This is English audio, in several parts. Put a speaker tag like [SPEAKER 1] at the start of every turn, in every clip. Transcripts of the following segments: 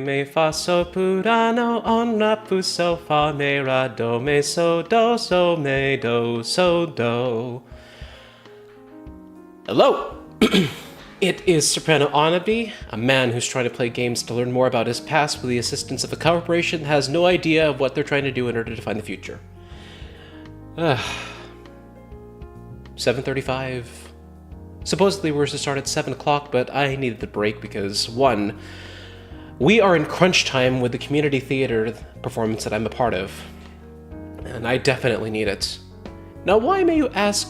[SPEAKER 1] me fa so purano on la pu so fa me ra do me so do. Hello! It is Soprano Onobdy, a man who's trying to play games to learn more about his past with the assistance of a corporation that has no idea of what they're trying to do in order to define the future. 7:35. Supposedly we were to start at 7 o'clock, but I needed the break because, one, we are in crunch time with the community theater performance that I'm a part of, and I definitely need it. Now, why, may you ask?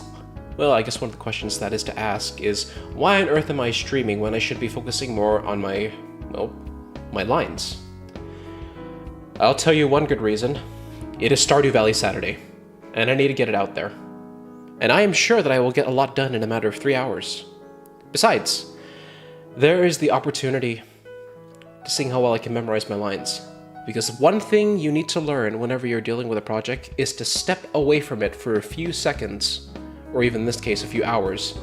[SPEAKER 1] Well, I guess one of the questions that is to ask is, why on earth am I streaming when I should be focusing more on my lines? I'll tell you one good reason. It is Stardew Valley Saturday, and I need to get it out there. And I am sure that I will get a lot done in a matter of 3 hours. Besides, there is the opportunity to see how well I can memorize my lines. Because one thing you need to learn whenever you're dealing with a project is to step away from it for a few seconds, or even in this case, a few hours.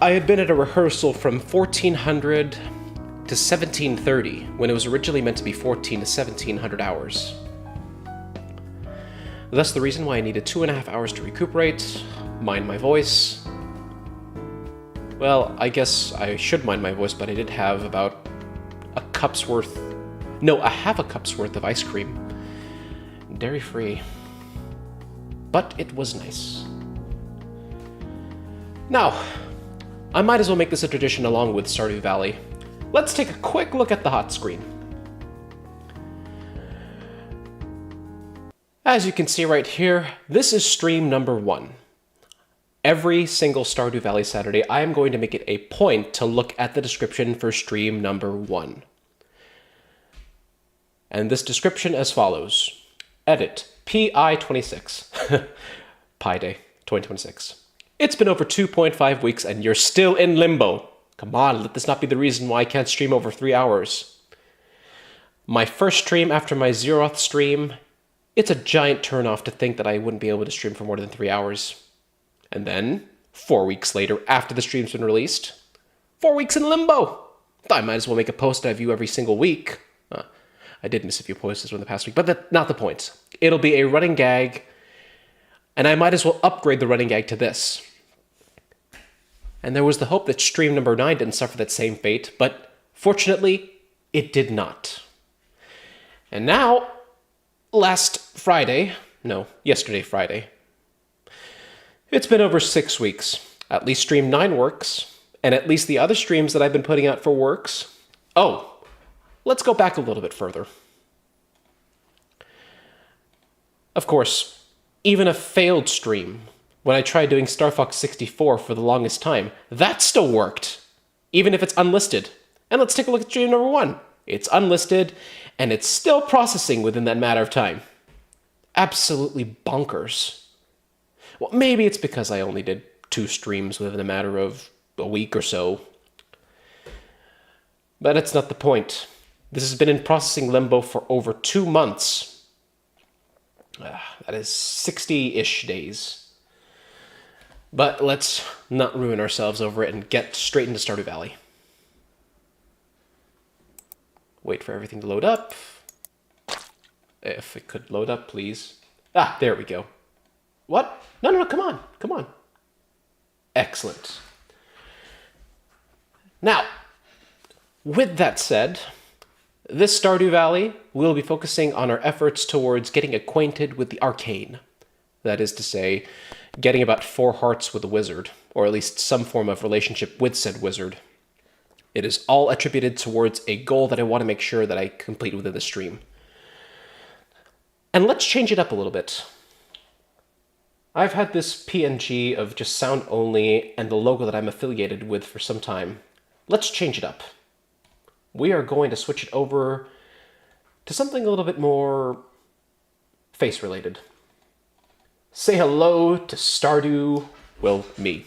[SPEAKER 1] I had been at a rehearsal from 1400 to 1730, when it was originally meant to be 14 to 1700 hours. Thus the reason why I needed 2.5 hours to recuperate, mind my voice. Well, I guess I should mind my voice, but I did have about a half a cup's worth of ice cream. Dairy-free. But it was nice. Now, I might as well make this a tradition along with Stardew Valley. Let's take a quick look at the hot screen. As you can see right here, this is stream number 1. Every single Stardew Valley Saturday, I am going to make it a point to look at the description for stream number 1. And this description as follows. Edit, PI26. Pi Day, 2026. It's been over 2.5 weeks and you're still in limbo. Come on, let this not be the reason why I can't stream over 3 hours. My first stream after my Zeroth stream, it's a giant turnoff to think that I wouldn't be able to stream for more than 3 hours. And then, 4 weeks later, after the stream's been released, 4 weeks in limbo. I might as well make a post of you every single week. I did miss a few posts in the past week, but that's not the point. It'll be a running gag, and I might as well upgrade the running gag to this. And there was the hope that stream number 9 didn't suffer that same fate, but fortunately, it did not. And now, yesterday Friday, it's been over 6 weeks. At least stream 9 works, and at least the other streams that I've been putting out for works. Oh, let's go back a little bit further. Of course, even a failed stream, when I tried doing Star Fox 64 for the longest time, that still worked, even if it's unlisted. And let's take a look at stream number 1. It's unlisted, and it's still processing within that matter of time. Absolutely bonkers. Well, maybe it's because I only did 2 streams within a matter of a week or so. But that's not the point. This has been in processing limbo for over 2 months. That is 60-ish days. But let's not ruin ourselves over it and get straight into Stardew Valley. Wait for everything to load up. If it could load up, please. Ah, there we go. What? No, come on. Excellent. Now, with that said, this Stardew Valley will be focusing on our efforts towards getting acquainted with the Arcane. That is to say, getting about 4 hearts with a wizard, or at least some form of relationship with said wizard. It is all attributed towards a goal that I want to make sure that I complete within the stream. And let's change it up a little bit. I've had this PNG of just sound only and the logo that I'm affiliated with for some time. Let's change it up. We are going to switch it over to something a little bit more face-related. Say hello to Stardew, well, me.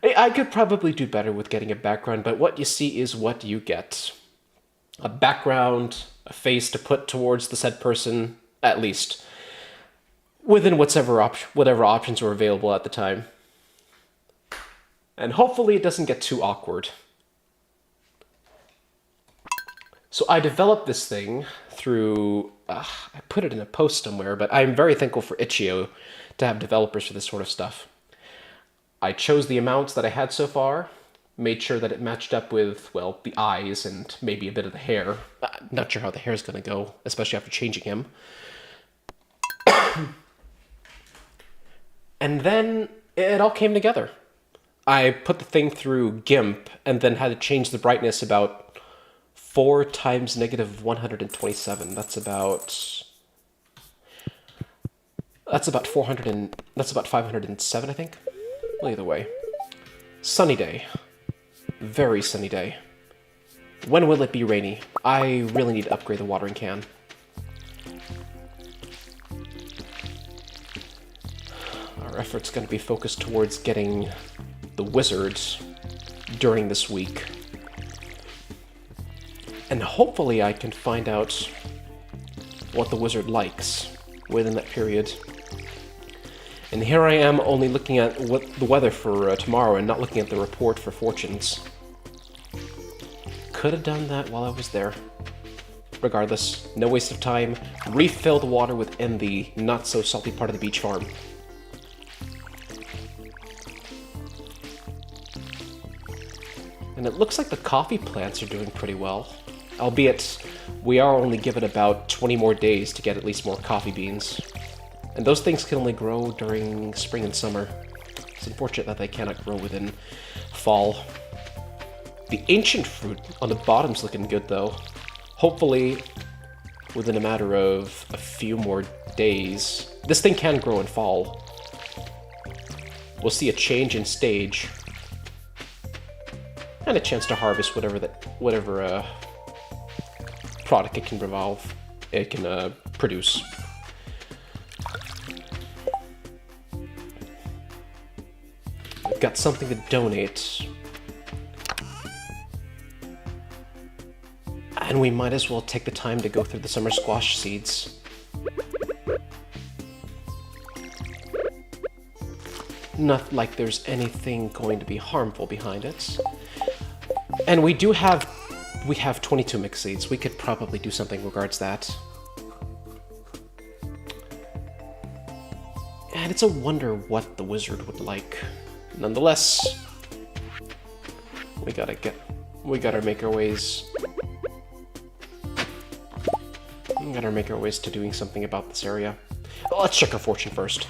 [SPEAKER 1] I could probably do better with getting a background, but what you see is what you get. A background, a face to put towards the said person, at least, within whatever options were available at the time. And hopefully it doesn't get too awkward. So I developed this thing through, I put it in a post somewhere, but I'm very thankful for Itch.io to have developers for this sort of stuff. I chose the amounts that I had so far, made sure that it matched up with, well, the eyes and maybe a bit of the hair. I'm not sure how the hair is going to go, especially after changing him. And then it all came together. I put the thing through GIMP and then had to change the brightness about 4 times negative 127. That's about 400 and that's about 507, I think. Well, either way. Sunny day. Very sunny day. When will it be rainy? I really need to upgrade the watering can. Our effort's going to be focused towards getting the wizards during this week. And hopefully I can find out what the wizard likes within that period. And here I am only looking at what the weather for tomorrow and not looking at the report for fortunes. Could have done that while I was there. Regardless, no waste of time. Refill the water within the not-so-salty part of the beach farm. And it looks like the coffee plants are doing pretty well. Albeit, we are only given about 20 more days to get at least more coffee beans. And those things can only grow during spring and summer. It's unfortunate that they cannot grow within fall. The ancient fruit on the bottom's looking good, though. Hopefully, within a matter of a few more days, this thing can grow in fall. We'll see a change in stage. And a chance to harvest whatever product it can produce. We've got something to donate. And we might as well take the time to go through the summer squash seeds. Not like there's anything going to be harmful behind it. And we have 22 mixed seeds. We could probably do something regards that. And it's a wonder what the wizard would like. Nonetheless, we gotta make our ways. We gotta make our ways to doing something about this area. Well, let's check our fortune first.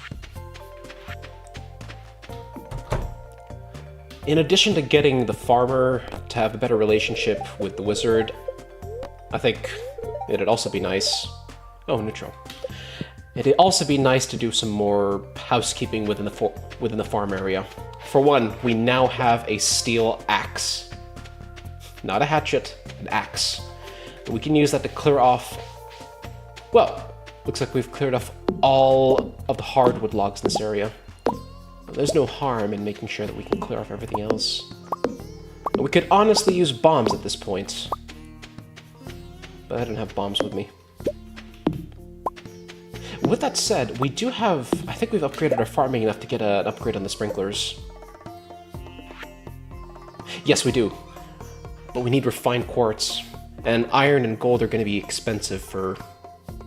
[SPEAKER 1] In addition to getting the farmer to have a better relationship with the wizard, I think it'd also be nice... Oh, neutral. It'd also be nice to do some more housekeeping within the farm area. For one, we now have a steel axe. Not a hatchet, an axe. And we can use that to clear off... Well, looks like we've cleared off all of the hardwood logs in this area. There's no harm in making sure that we can clear off everything else. And we could honestly use bombs at this point. But I don't have bombs with me. With that said, we do have... I think we've upgraded our farming enough to get an upgrade on the sprinklers. Yes, we do. But we need refined quartz. And iron and gold are going to be expensive for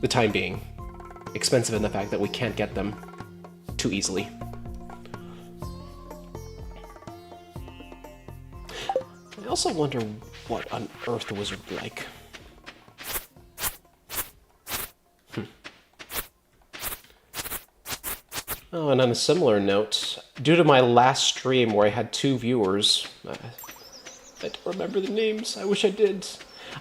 [SPEAKER 1] the time being. Expensive in the fact that we can't get them too easily. I also wonder what on earth the wizard would like. Oh, and on a similar note, due to my last stream where I had 2 viewers, I don't remember the names, I wish I did.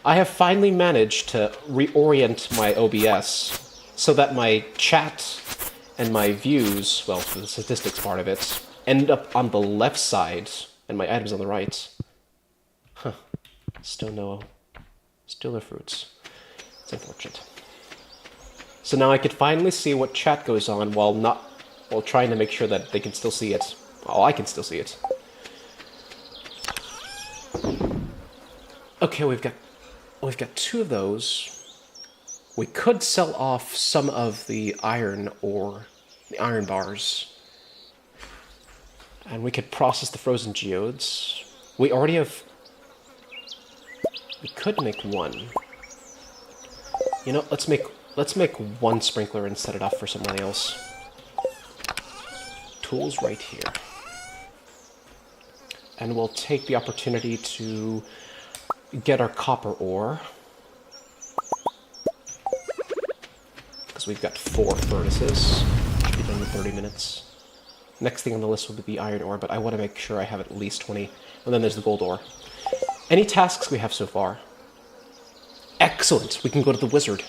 [SPEAKER 1] I have finally managed to reorient my OBS so that my chat and my views, well, for the statistics part of it, end up on the left side and my items on the right. Huh. Still no fruits. It's unfortunate. So now I could finally see what chat goes on while trying to make sure that they can still see it. Oh, I can still see it. Okay, we've got 2 of those. We could sell off some of the iron ore, the iron bars. And we could process the frozen geodes. We already have... We could make 1. You know, let's make one sprinkler and set it off for somebody else. Tools right here. And we'll take the opportunity to get our copper ore. Because we've got 4 furnaces. Should be done in 30 minutes. Next thing on the list will be the iron ore, but I want to make sure I have at least 20. And then there's the gold ore. Any tasks we have so far? Excellent! We can go to the wizard.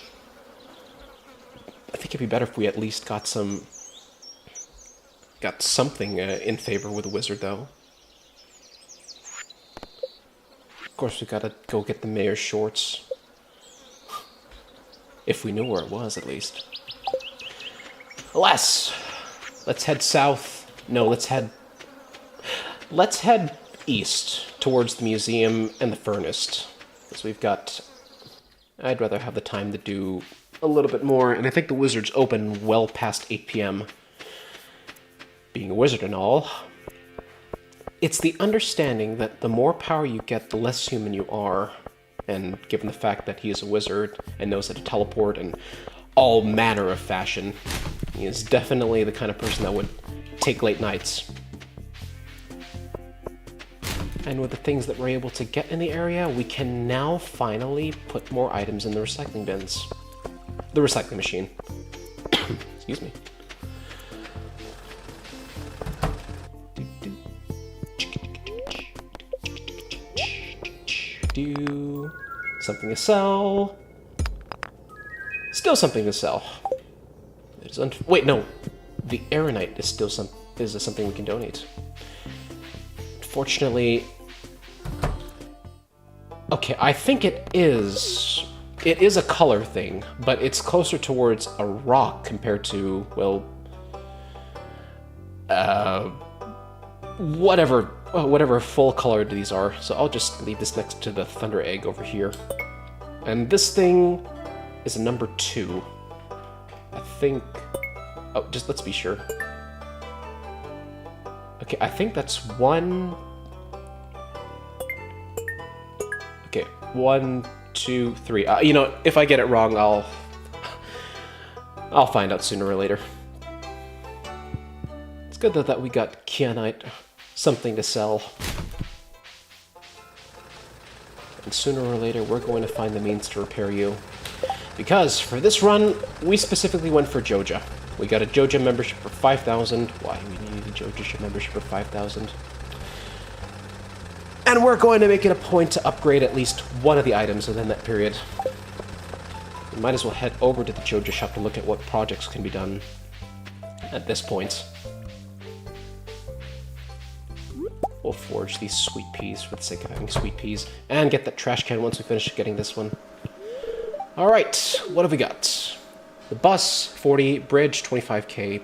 [SPEAKER 1] I think it'd be better if we at least got something in favor with the wizard, though. Of course, we gotta go get the mayor's shorts. If we knew where it was, at least. Alas! Let's head south. No, let's head east, towards the museum and the furnace. Because we've got... I'd rather have the time to do a little bit more, and I think the wizard's open well past 8 p.m. Being a wizard and all, it's the understanding that the more power you get, the less human you are. And given the fact that he is a wizard and knows how to teleport in all manner of fashion, he is definitely the kind of person that would take late nights. And with the things that we're able to get in the area, we can now finally put more items in the recycling bins. The recycling machine. Excuse me. Do something to sell. Still something to sell. It is wait, no. The aeronite is still something we can donate. Fortunately, okay, I think it is a color thing, but it's closer towards a rock compared to, well, whatever full color these are. So I'll just leave this next to the thunder egg over here. And this thing is a number 2. I think, oh, just let's be sure. Okay, I think that's 1. Okay, 1, 2, 3. You know, if I get it wrong, I'll find out sooner or later. It's good though that we got kyanite, something to sell. And sooner or later, we're going to find the means to repair you. Because for this run, we specifically went for Joja. We got a Joja membership for 5,000. Why we needed a Joja membership for 5,000. And we're going to make it a point to upgrade at least one of the items within that period. We might as well head over to the Joja shop to look at what projects can be done at this point. We'll forge these sweet peas for the sake of having sweet peas, and get that trash can once we finish getting this one. Alright, what have we got? The bus, 40, bridge, 25k,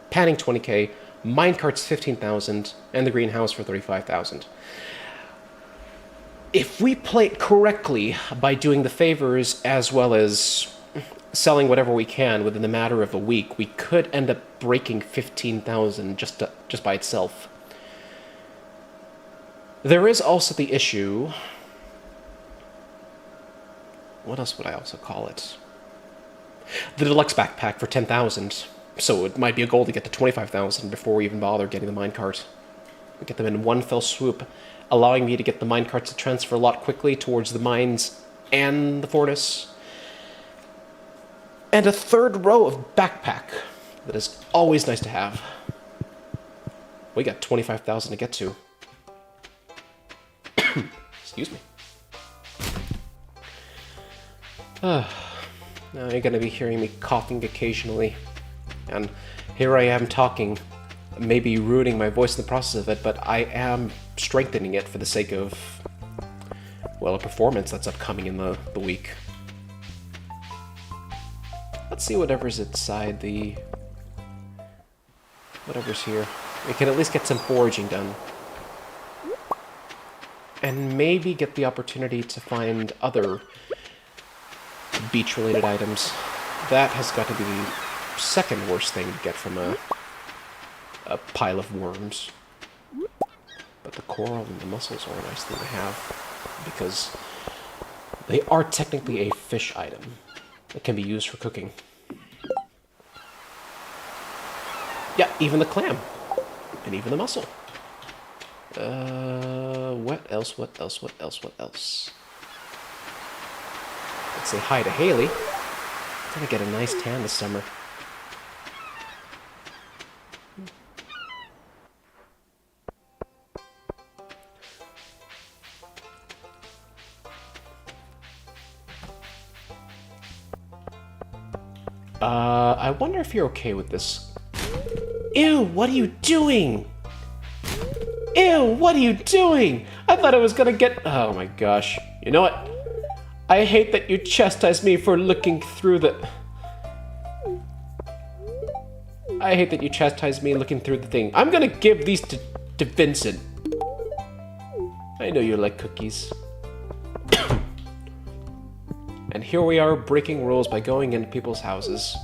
[SPEAKER 1] panning, 20k, minecarts, 15,000, and the greenhouse for 35,000. If we play it correctly by doing the favors as well as selling whatever we can within the matter of a week, we could end up breaking 15,000 just by itself. There is also the issue... What else would I also call it? The deluxe backpack for 10,000. So it might be a goal to get to 25,000 before we even bother getting the minecart. We get them in one fell swoop, allowing me to get the minecarts to transfer a lot quickly towards the mines and the furnace. And a third row of backpack that is always nice to have. We got 25,000 to get to. Excuse me. Now you're going to be hearing me coughing occasionally. And here I am talking, maybe ruining my voice in the process of it, but I am strengthening it for the sake of, well, a performance that's upcoming in the week. Let's see whatever's inside the... whatever's here. We can at least get some foraging done. And maybe get the opportunity to find other beach-related items. That has got to be the second worst thing to get from a pile of worms. But the coral and the mussels are a nice thing to have, because they are technically a fish item. that can be used for cooking. Yeah, even the clam. And even the mussel. What else? Let's say hi to Haley. Gonna get a nice tan this summer. I wonder if you're okay with this. Ew, what are you doing? Ew, what are you doing? I thought I was gonna get... Oh my gosh. You know what? I hate that you chastise me for looking through the... I hate that you chastise me looking through the thing. I'm gonna give these to Vincent. I know you like cookies. And here we are breaking rules by going into people's houses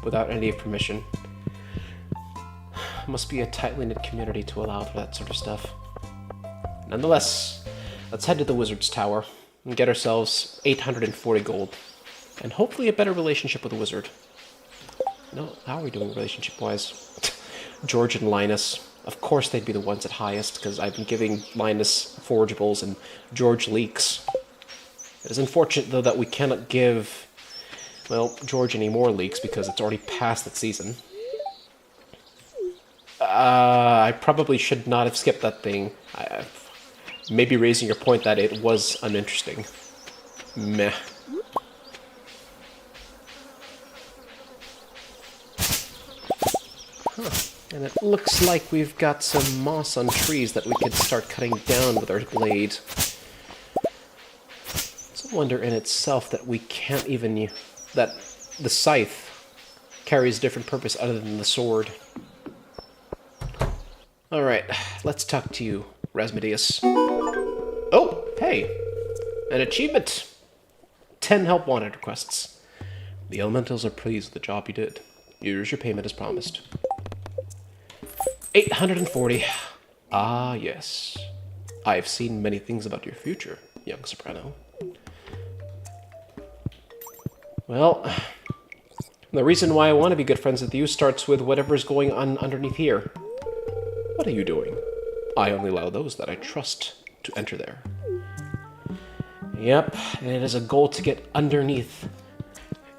[SPEAKER 1] without any permission. Must be a tightly knit community to allow for that sort of stuff. Nonetheless, let's head to the Wizard's Tower and get ourselves 840 gold. And hopefully a better relationship with the Wizard. No, how are we doing relationship-wise? George and Linus. Of course they'd be the ones at highest, because I've been giving Linus forageables and George leeks. It is unfortunate, though, that we cannot give, well, George any more leeks, because it's already past that season. I probably should not have skipped that thing. Maybe raising your point that it was uninteresting. Meh. Huh. And it looks like we've got some moss on trees that we could start cutting down with our blade. It's a wonder in itself that we can't even... that the scythe carries a different purpose other than the sword. Alright, let's talk to you, Rasmodeus. Oh, hey! An achievement! 10 help wanted requests. The elementals are pleased with the job you did. Here's your payment as promised. 840. Ah, yes. I have seen many things about your future, young soprano. Well, the reason why I want to be good friends with you starts with whatever's going on underneath here. What are you doing? I only allow those that I trust to enter there. Yep, and it is a goal to get underneath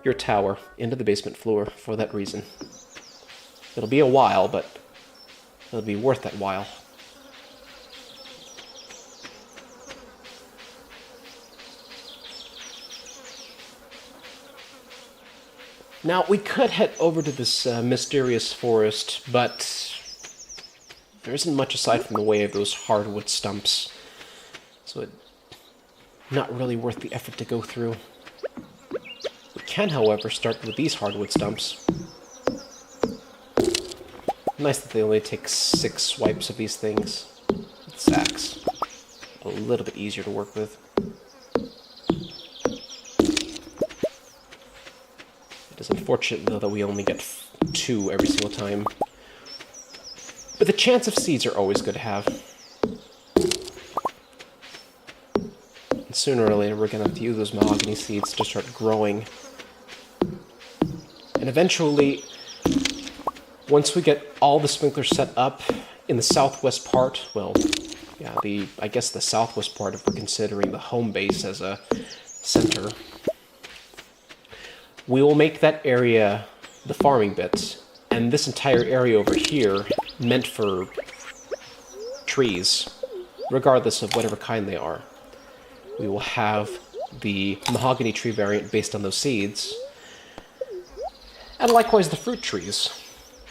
[SPEAKER 1] your tower, into the basement floor, for that reason. It'll be a while, but it'll be worth that while. Now, we could head over to this mysterious forest, but there isn't much aside from the way of those hardwood stumps, so it's not really worth the effort to go through. We can, however, start with these hardwood stumps. Nice that they only take 6 swipes of these things. It's axe. A little bit easier to work with. It is unfortunate, though, that we only get 2 every single time. But the chance of seeds are always good to have. And sooner or later, we're going to have to use those mahogany seeds to start growing. And eventually, once we get all the sprinklers set up in the southwest part, well, yeah, I guess the southwest part, if we're considering the home base as a center, we will make that area the farming bit, and this entire area over here meant for trees, regardless of whatever kind they are. We will have the mahogany tree variant based on those seeds, and likewise the fruit trees.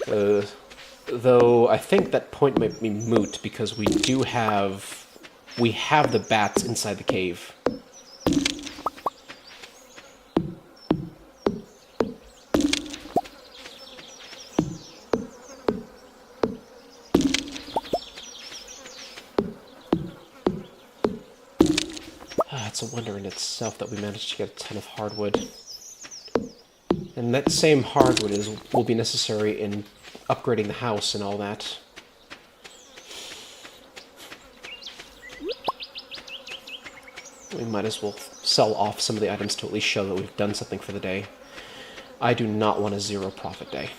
[SPEAKER 1] Though I think that point might be moot because we have the bats inside the cave. It's a wonder in itself that we managed to get a ton of hardwood. And that same hardwood will be necessary in upgrading the house and all that. We might as well sell off some of the items to at least show that we've done something for the day. I do not want a zero profit day.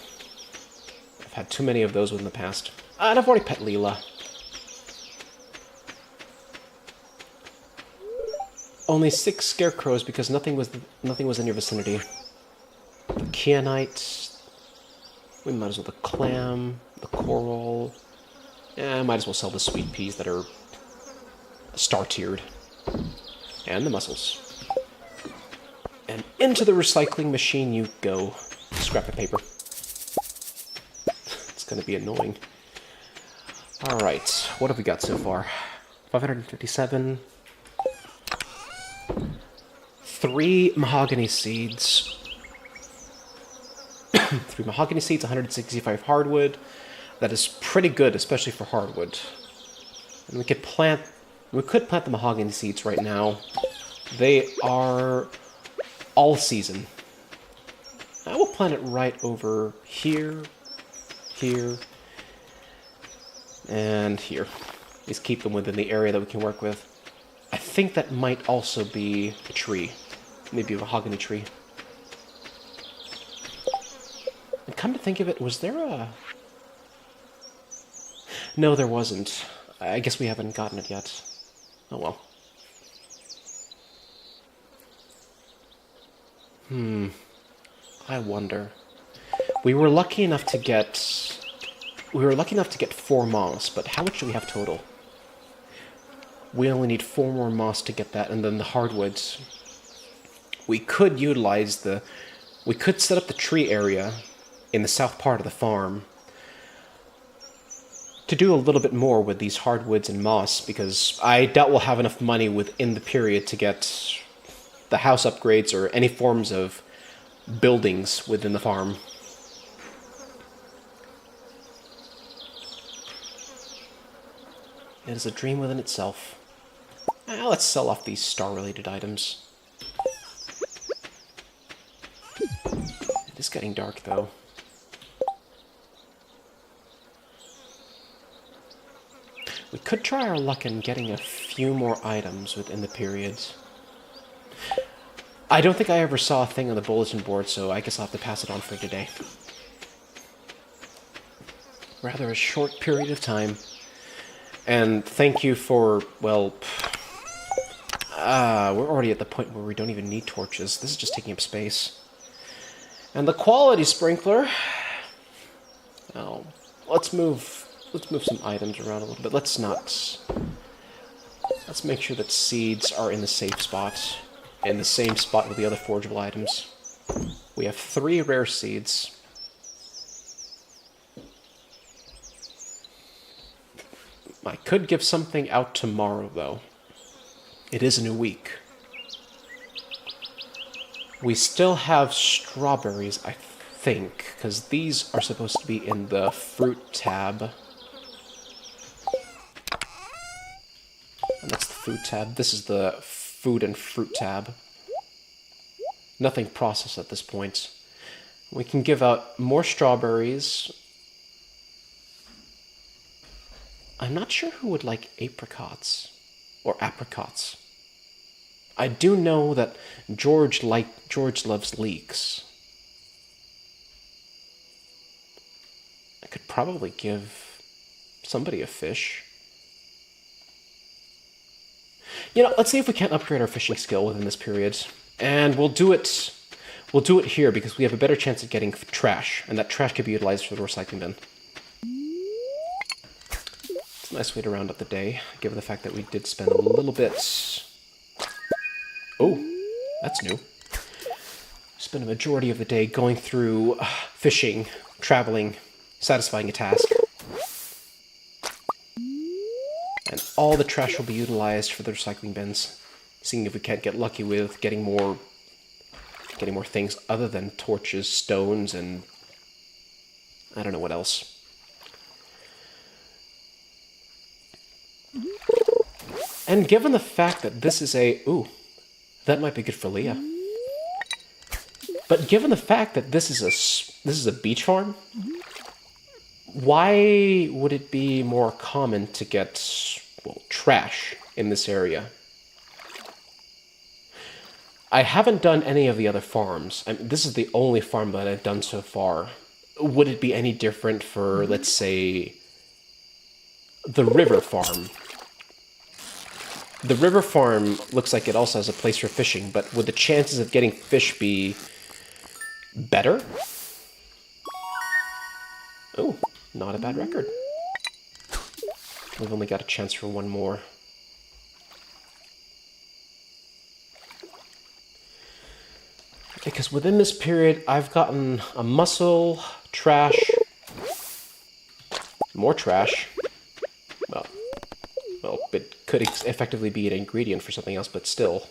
[SPEAKER 1] I've had too many of those in the past. And I've already pet Leela. Only 6 scarecrows because nothing was in your vicinity. The Kyanite. We might as well the clam, the coral. Yeah, I might as well sell the sweet peas that are star-tiered. And the mussels. And into the recycling machine you go. Scrap of paper. It's going to be annoying. Alright, what have we got so far? 557. 3 mahogany seeds. 3 mahogany seeds, 165 hardwood. That is pretty good, especially for hardwood. And we could plant the mahogany seeds right now. They are all season. I will plant it right over here, here, and here. Just keep them within the area that we can work with. I think that might also be a tree. Maybe a mahogany tree. And come to think of it, was there a... No, there wasn't. I guess we haven't gotten it yet. Oh well. I wonder. We were lucky enough to get 4 moss, but how much do we have total? We only need 4 more moss to get that, and then the hardwoods. We could set up the tree area in the south part of the farm to do a little bit more with these hardwoods and moss, because I doubt we'll have enough money within the period to get the house upgrades or any forms of buildings within the farm. It is a dream within itself. Let's sell off these star-related items. It is getting dark, though. We could try our luck in getting a few more items within the periods. I don't think I ever saw a thing on the bulletin board, so I guess I'll have to pass it on for today. Rather a short period of time. And thank you for, well... we're already at the point where we don't even need torches. This is just taking up space. And the quality sprinkler... Oh, let's move some items around a little bit. Let's make sure that seeds are in the safe spot. In the same spot with the other forgeable items. We have 3 rare seeds. I could give something out tomorrow, though. It is a new week. We still have strawberries, I think, because these are supposed to be in the fruit tab. And that's the food tab. This is the food and fruit tab. Nothing processed at this point. We can give out more strawberries. I'm not sure who would like apricots or apricots. I do know that George loves leeks. I could probably give somebody a fish. You know, let's see if we can't upgrade our fishing skill within this period. And we'll do it here because we have a better chance of getting trash, and that trash can be utilized for the recycling bin. It's a nice way to round up the day, given the fact that we did spend a little bit... Oh, that's new. Spend a majority of the day going through fishing, traveling, satisfying a task. And all the trash will be utilized for the recycling bins. Seeing if we can't get lucky with getting more things other than torches, stones, and I don't know what else. And given the fact that this is a... Ooh, that might be good for Leah. But given the fact that this is a beach farm, why would it be more common to get, well, trash in this area? I haven't done any of the other farms. This is the only farm that I've done so far. Would it be any different for, let's say, the river farm? The river farm looks like it also has a place for fishing, but would the chances of getting fish be better? Oh, not a bad record. We've only got a chance for one more. Because within this period, I've gotten a mussel, trash, more trash. Well, it could effectively be an ingredient for something else, but still.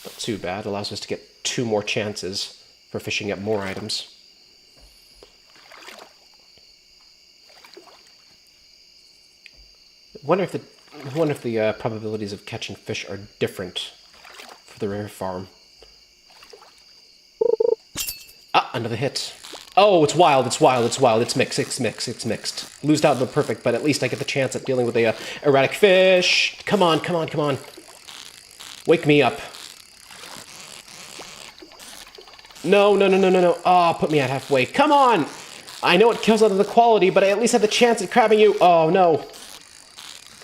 [SPEAKER 1] Not too bad. Allows us to get 2 more chances for fishing up more items. I wonder if the probabilities of catching fish are different for the river farm. Ah, another hit. Oh, it's wild, it's wild, it's wild. It's mixed, it's mixed, it's mixed. Losed out on the perfect, but at least I get the chance at dealing with a erratic fish. Come on, come on, come on. Wake me up. No, no, no, no, no, no. Ah, put me at halfway. Come on! I know it kills out of the quality, but I at least have the chance at crabbing you. Oh, no.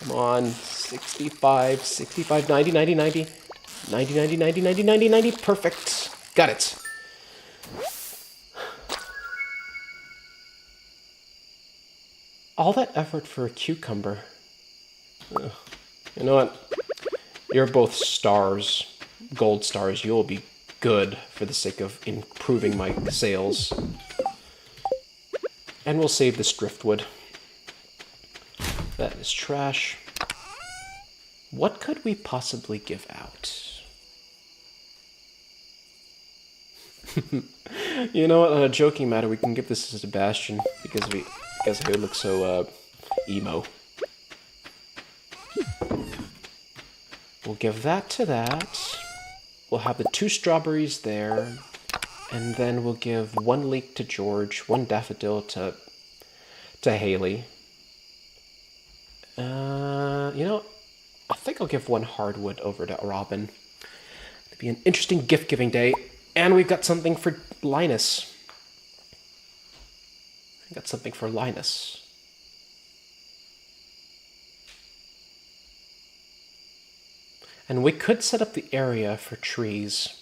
[SPEAKER 1] Come on. 65, 65, 90, 90, 90. 90, 90, 90, 90, 90, 90. Perfect. Got it. All that effort for a cucumber. Ugh. You know what? You're both stars. Gold stars. You'll be good for the sake of improving my sales. And we'll save this driftwood. That is trash. What could we possibly give out? You know what? On a joking matter, we can give this to Sebastian because he looks so emo. We'll give that to that. We'll have the 2 strawberries there, and then we'll give 1 leek to George, 1 daffodil to Haley. You know, I think I'll give 1 hardwood over to Robin. It'll be an interesting gift-giving day, and we've got something for Linus. Got something for Linus. And we could set up the area for trees.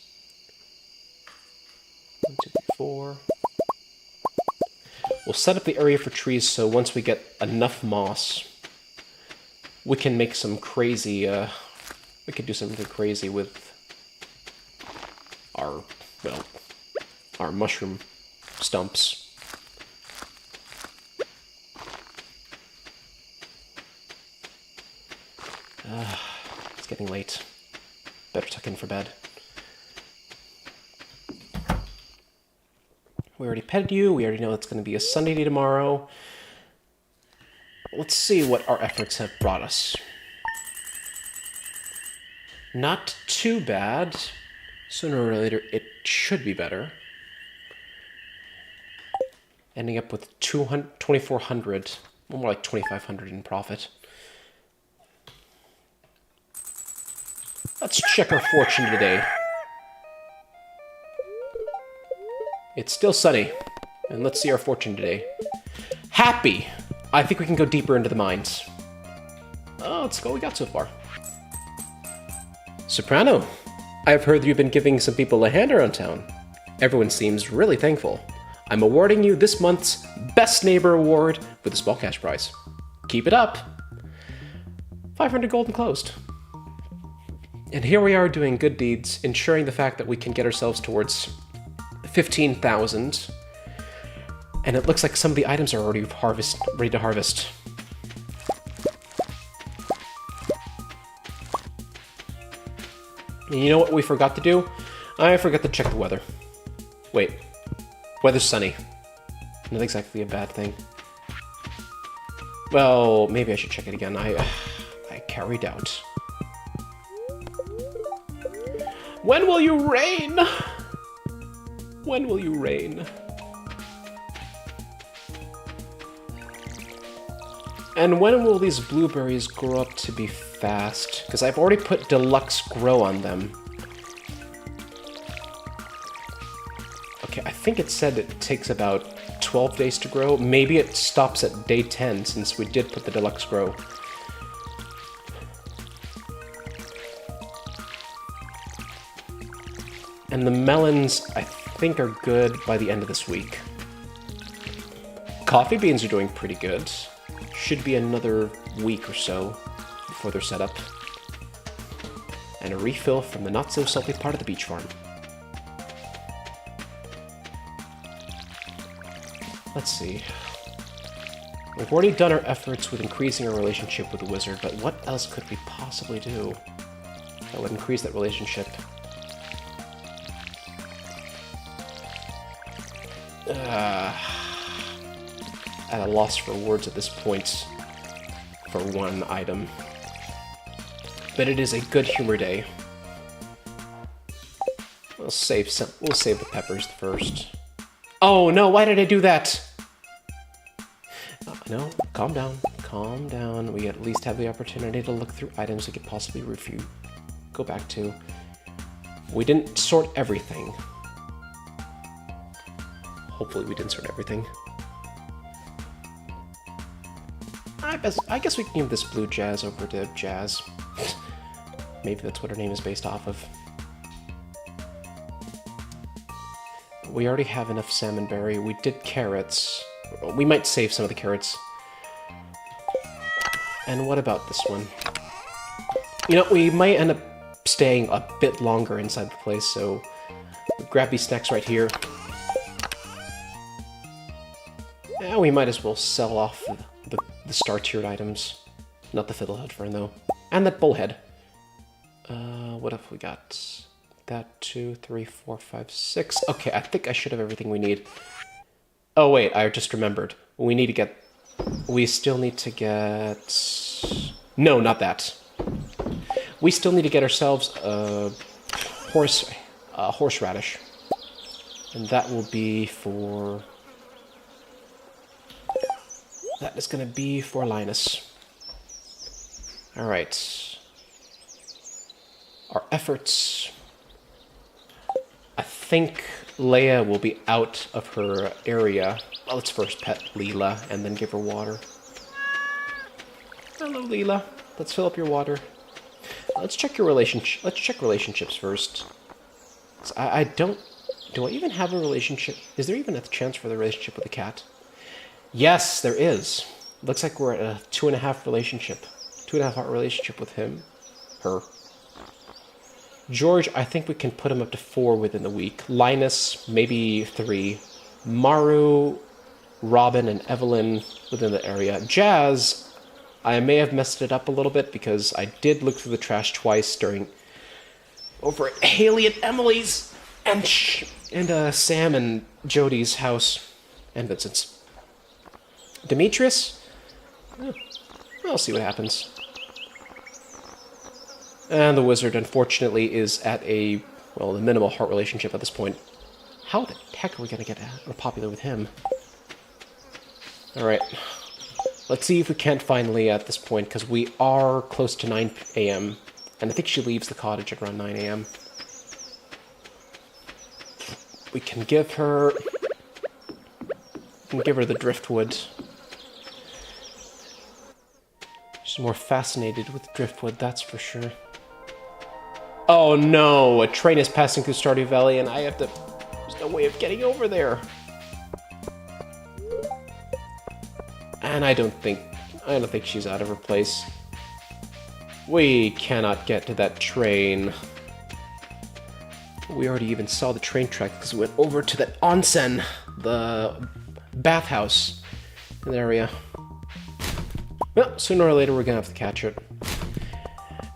[SPEAKER 1] 1, 2, 3, 4. We'll set up the area for trees so once we get enough moss, we can make some crazy, we could do something crazy with our mushroom stumps. It's getting late. Better tuck in for bed. We already petted you. We already know it's going to be a sunny day tomorrow. Let's see what our efforts have brought us. Not too bad. Sooner or later, it should be better. Ending up with 2,400, more like 2,500 in profit. Let's check our fortune today. It's still sunny. And let's see our fortune today. Happy! I think we can go deeper into the mines. Oh, let's go what we got so far. Soprano, I've heard you've been giving some people a hand around town. Everyone seems really thankful. I'm awarding you this month's Best Neighbor Award with a small cash prize. Keep it up! 500 gold enclosed. And here we are doing good deeds, ensuring the fact that we can get ourselves towards 15,000. And it looks like some of the items are already ready to harvest. And you know what we forgot to do? I forgot to check the weather. Wait. Weather's sunny. Not exactly a bad thing. Well, maybe I should check it again. I carried out. When will you rain? When will you rain? And when will these blueberries grow up to be fast? Because I've already put deluxe grow on them. Okay, I think it said it takes about 12 days to grow. Maybe it stops at day 10 since we did put the deluxe grow. And the melons, I think, are good by the end of this week. Coffee beans are doing pretty good. Should be another week or so before they're set up. And a refill from the not-so-salty part of the beach farm. Let's see. We've already done our efforts with increasing our relationship with the wizard, but what else could we possibly do that would increase that relationship? At a loss for words at this point for one item. But it is a good humor day. We'll save the peppers first. Oh no, why did I do that? No, calm down, calm down. We at least have the opportunity to look through items we could possibly go back to. We didn't sort everything. Hopefully we didn't sort everything. I guess we can give this blue Jazz over to Jazz. Maybe that's what her name is based off of. We already have enough salmon berry. We did carrots. We might save some of the carrots. And what about this one? You know, we might end up staying a bit longer inside the place, so we'll grab these snacks right here. Yeah, we might as well sell off the star-tiered items. Not the fiddlehead fern, though. And that bullhead. What have we got? That, 2, 3, 4, 5, 6. Okay, I think I should have everything we need. Oh, wait, I just remembered. We still need to get... No, not that. We still need to get ourselves a horseradish. And that will be for... That is going to be for Linus. Alright. Our efforts... I think Leia will be out of her area. Well, let's first pet Leela and then give her water. Hello, Leela. Let's fill up your water. Let's check your relationship. Let's check relationships first. So I don't... Do I even have a relationship? Is there even a chance for the relationship with the cat? Yes, there is. Looks like we're at a 2.5 relationship. 2.5 heart relationship with him. Her. George, I think we can put him up to 4 within the week. Linus, maybe 3. Maru, Robin, and Evelyn within the area. Jazz, I may have messed it up a little bit because I did look through the trash twice over at Haley and Emily's and Sam and Jody's house and Vincent's. Demetrius? I'll see what happens. And the wizard, unfortunately, is at the minimal heart relationship at this point. How the heck are we going to get popular with him? Alright. Let's see if we can't find Leah at this point, because we are close to 9 a.m. And I think she leaves the cottage at around 9 a.m. We can give her... the driftwood. She's more fascinated with driftwood, that's for sure. Oh no! A train is passing through Stardew Valley and I have to... There's no way of getting over there. And I don't think she's out of her place. We cannot get to that train. We already even saw the train track because we went over to that onsen, the bathhouse in the area. Well, sooner or later we're gonna have to catch it.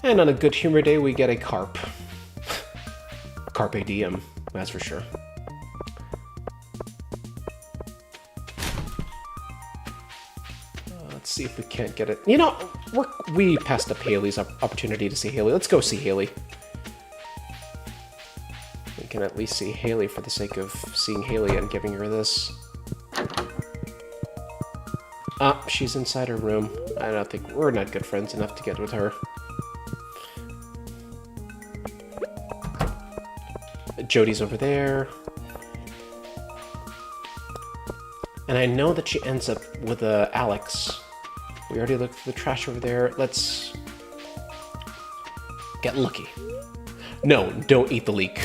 [SPEAKER 1] And on a good humor day, we get a carp. Carpe diem, that's for sure. Let's see if we can't get it. You know, we passed up Haley's opportunity to see Haley. Let's go see Haley. We can at least see Haley for the sake of seeing Haley and giving her this. She's inside her room. I don't think we're not good friends enough to get with her. Jodie's over there. And I know that she ends up with Alex. We already looked through the trash over there. Let's get lucky. No, don't eat the leek.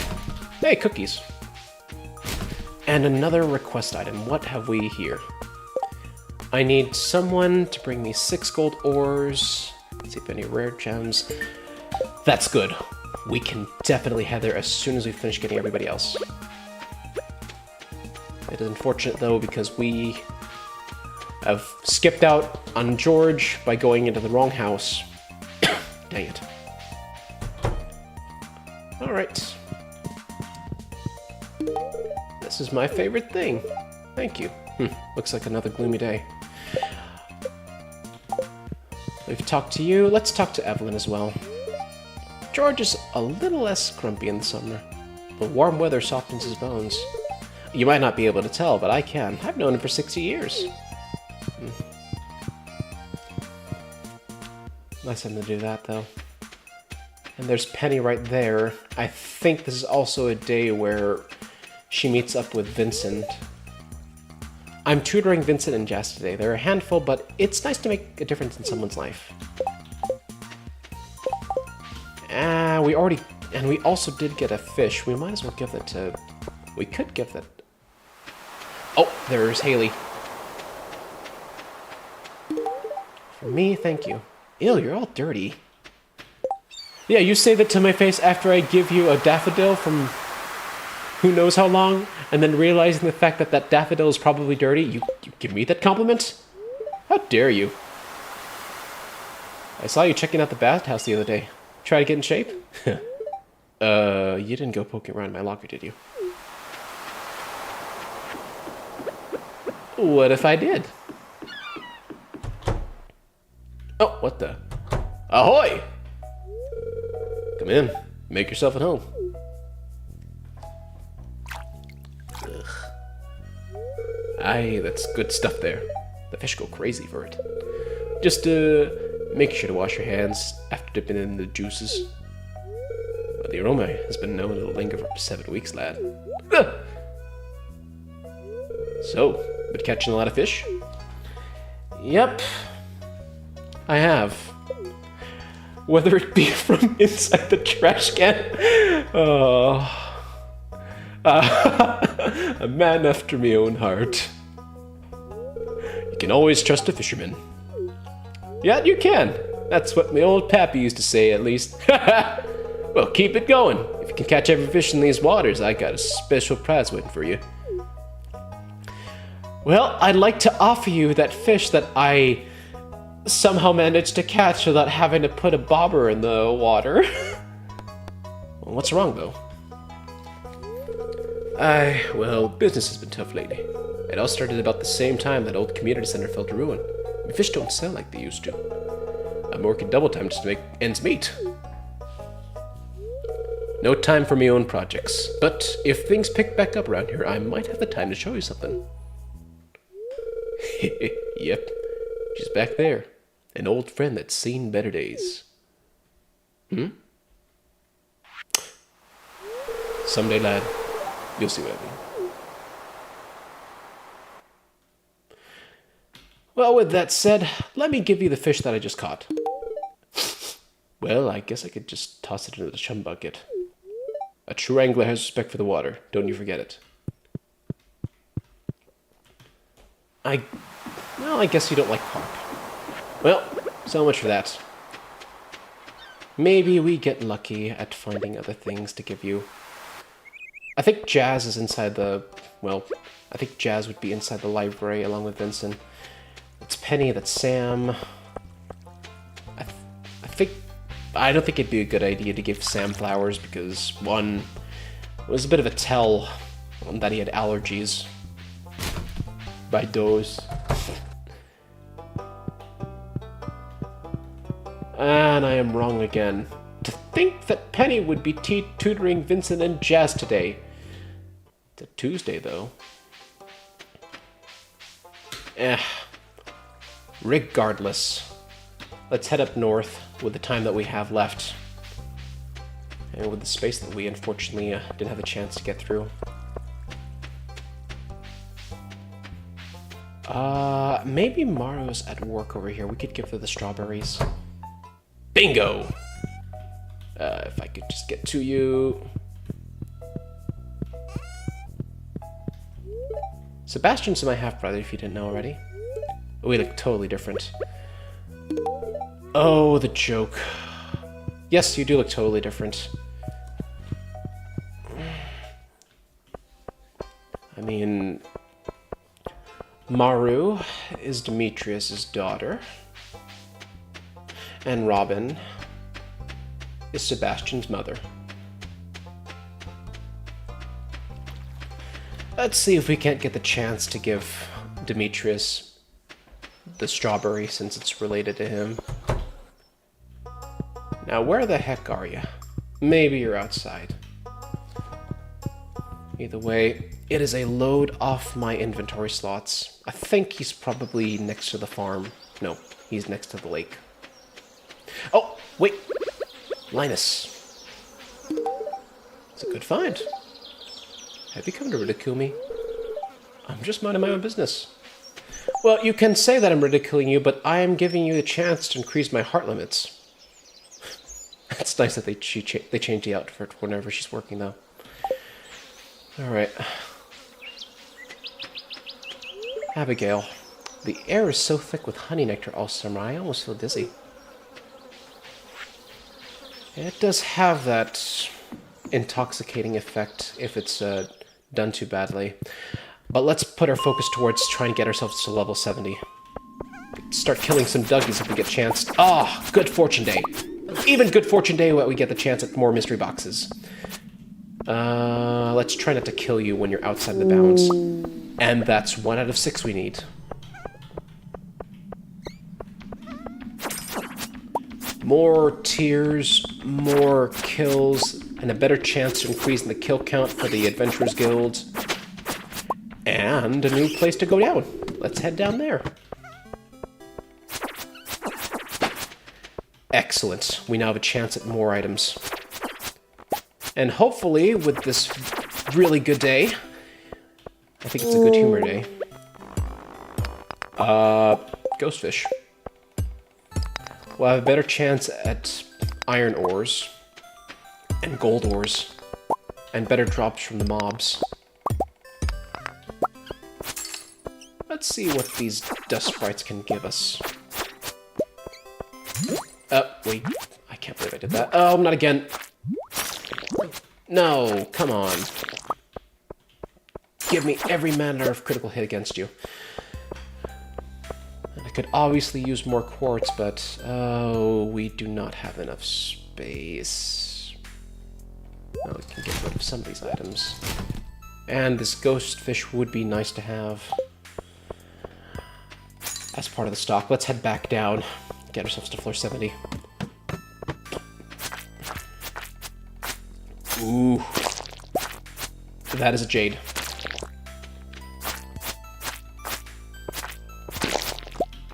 [SPEAKER 1] Hey, cookies. And another request item. What have we here? I need someone to bring me 6 gold ores. Let's see if any rare gems. That's good. We can definitely head there as soon as we finish getting everybody else. It is unfortunate, though, because we have skipped out on George by going into the wrong house. Dang it. Alright. This is my favorite thing. Thank you. Looks like another gloomy day. We've talked to you. Let's talk to Evelyn as well. George is a little less grumpy in the summer. The warm weather softens his bones. You might not be able to tell, but I can. I've known him for 60 years. Nice of him to do that, though. And there's Penny right there. I think this is also a day where she meets up with Vincent. I'm tutoring Vincent and Jazz today. They're a handful, but it's nice to make a difference in someone's life. We also did get a fish. We might as well give that to... We could give that... Oh, there's Haley. For me, thank you. Ew, you're all dirty. Yeah, you say that to my face after I give you a daffodil from who knows how long, and then realizing the fact that that daffodil is probably dirty, you give me that compliment? How dare you? I saw you checking out the bathhouse the other day. Try to get in shape? You didn't go poking around my locker, did you? What if I did? Oh, what the? Ahoy! Come in. Make yourself at home. Ugh. Aye, that's good stuff there. The fish go crazy for it. Just, make sure to wash your hands after dipping in the juices. But the aroma has been known to linger for 7 weeks, lad. Ugh. So, been catching a lot of fish? Yep. I have. Whether it be from inside the trash can. Oh. A man after my own heart. You can always trust a fisherman. Yeah, you can. That's what my old pappy used to say, at least. Well, keep it going. If you can catch every fish in these waters, I got a special prize waiting for you. Well, I'd like to offer you that fish that I somehow managed to catch without having to put a bobber in the water. Well, what's wrong, though? Well, business has been tough lately. It all started about the same time that old community center fell to ruin. The fish don't sell like they used to. I'm working double time just to make ends meet. No time for my own projects, but if things pick back up around here, I might have the time to show you something. Yep, she's back there. An old friend that's seen better days. Someday, lad, you'll see what I mean. Well, with that said, let me give you the fish that I just caught. Well, I guess I could just toss it into the chum bucket. A true angler has respect for the water. Don't you forget it. Well, I guess you don't like carp. Well, so much for that. Maybe we get lucky at finding other things to give you. I think Jazz is inside the... Well, I think Jazz would be inside the library along with Vincent. It's Penny, that's Sam. I don't think it'd be a good idea to give Sam flowers because, one, it was a bit of a tell that he had allergies. By those. And I am wrong again. To think that Penny would be tutoring Vincent and Jazz today. It's a Tuesday, though. Regardless, let's head up north with the time that we have left. And with the space that we unfortunately didn't have a chance to get through. Maybe Maru's at work over here. We could give her the strawberries. Bingo! If I could just get to you. Sebastian's my half-brother, if you didn't know already. We look totally different. Oh, the joke. Yes, you do look totally different. I mean, Maru is Demetrius's daughter, and Robin is Sebastian's mother. Let's see if we can't get the chance to give Demetrius the strawberry since it's related to him. Now, where the heck are you? Maybe you're outside. Either way, it is a load off my inventory slots. I think he's probably next to the farm. No, he's next to the lake. Oh, wait! Linus. It's a good find. Have you come to ridicule me? I'm just minding my own business. Well, you can say that I'm ridiculing you, but I am giving you a chance to increase my heart limits. It's nice that they change the outfit whenever she's working, though. Alright. Abigail. The air is so thick with honey nectar all summer, I almost feel dizzy. It does have that intoxicating effect if it's done too badly. But let's put our focus towards trying to get ourselves to level 70. Start killing some Dougies if we get a chance. Ah, good fortune day. Even good fortune day we get the chance at more mystery boxes. Let's try not to kill you when you're outside the bounds. And that's 1 out of 6 we need. More tears, more kills, and a better chance to increase in the kill count for the Adventurers Guild. And a new place to go down. Let's head down there. Excellent. We now have a chance at more items. And hopefully, with this really good day, I think it's a good humor day. Ghostfish. We'll have a better chance at iron ores, and gold ores, and better drops from the mobs. Let's see what these dust sprites can give us. Wait. I can't believe I did that. Oh, not again. No, come on. Give me every manner of critical hit against you. And I could obviously use more quartz, but... oh, we do not have enough space. Well, we can get rid of some of these items. And this ghost fish would be nice to have as part of the stock. Let's head back down. Get ourselves to floor 70. Ooh. That is a jade.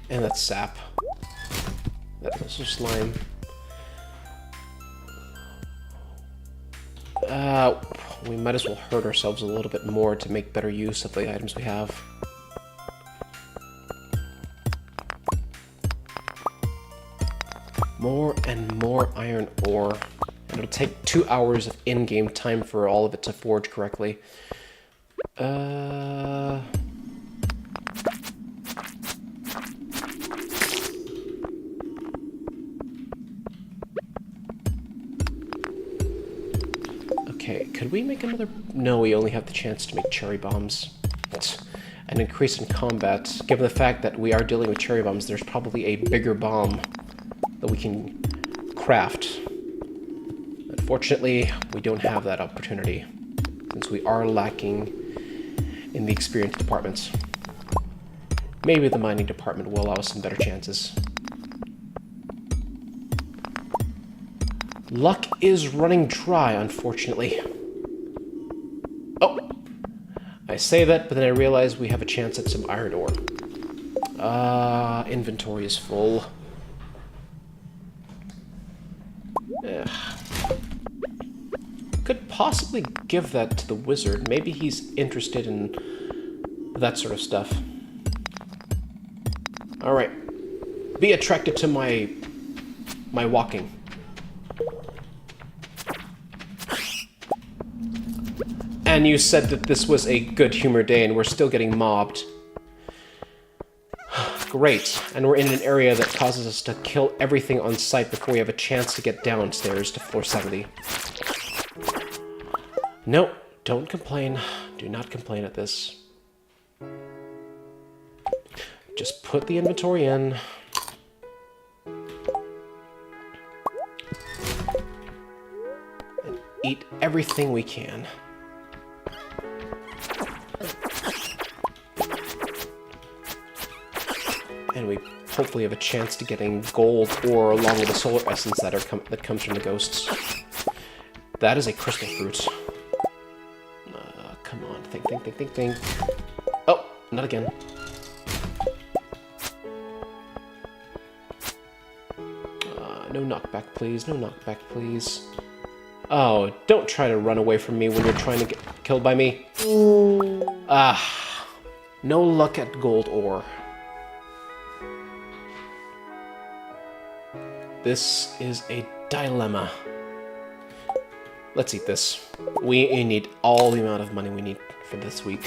[SPEAKER 1] And that's sap. That's also slime. We might as well hurt ourselves a little bit more to make better use of the items we have. More and more iron ore. And it'll take 2 hours of in-game time for all of it to forge correctly. Okay, could we make another... no, we only have the chance to make cherry bombs. An increase in combat. Given the fact that we are dealing with cherry bombs, there's probably a bigger bomb that we can craft. Unfortunately, we don't have that opportunity, since we are lacking in the experience departments. Maybe the mining department will allow us some better chances. Luck is running dry, unfortunately. Oh! I say that, but then I realize we have a chance at some iron ore. Inventory is full. Ugh. Could possibly give that to the wizard. Maybe he's interested in that sort of stuff. Alright. Be attracted to my walking. And you said that this was a good humor day and we're still getting mobbed. Great. And we're in an area that causes us to kill everything on sight before we have a chance to get downstairs to floor 70. No, don't complain. Do not complain at this. Just put the inventory in. And eat everything we can. And we hopefully have a chance to getting gold ore along with the solar essence that comes from the ghosts. That is a crystal fruit. Come on, think. Oh, not again. No knockback, please. No knockback, please. Oh, don't try to run away from me when you're trying to get killed by me. No luck at gold ore. This is a dilemma. Let's eat this. We need all the amount of money we need for this week.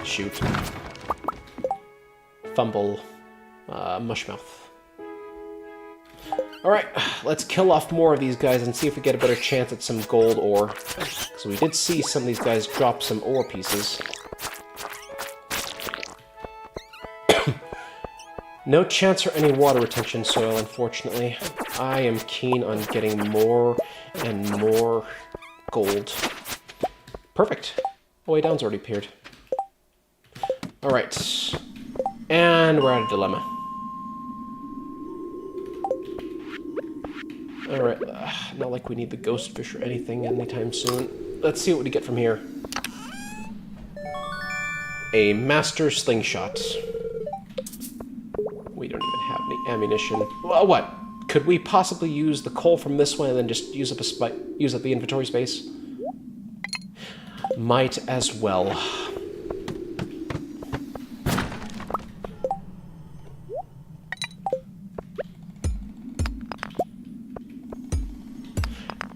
[SPEAKER 1] Shoot. Fumble. Mushmouth. Alright, let's kill off more of these guys and see if we get a better chance at some gold ore. So we did see some of these guys drop some ore pieces. No chance for any water retention soil, unfortunately. I am keen on getting more and more gold. Perfect. The way down's already appeared. Alright. And we're at a dilemma. Alright. Not like we need the ghost fish or anything anytime soon. Let's see what we get from here. A master slingshot. We don't even have any ammunition. Well, what? Could we possibly use the coal from this one and then just use up the inventory space? Might as well.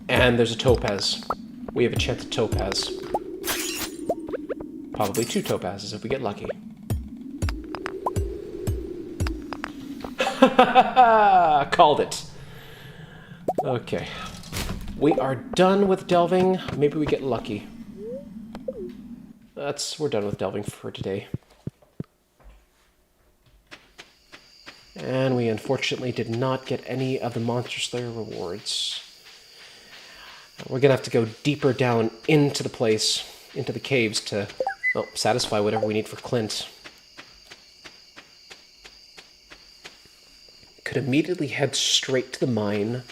[SPEAKER 1] And there's a topaz. We have a chance at topaz. Probably 2 topazes if we get lucky. Called it. Okay. We are done with delving. Maybe we get lucky. We're done with delving for today. And we unfortunately did not get any of the Monster Slayer rewards. We're gonna have to go deeper down into the place, into the caves to satisfy whatever we need for Clint. Could immediately head straight to the mine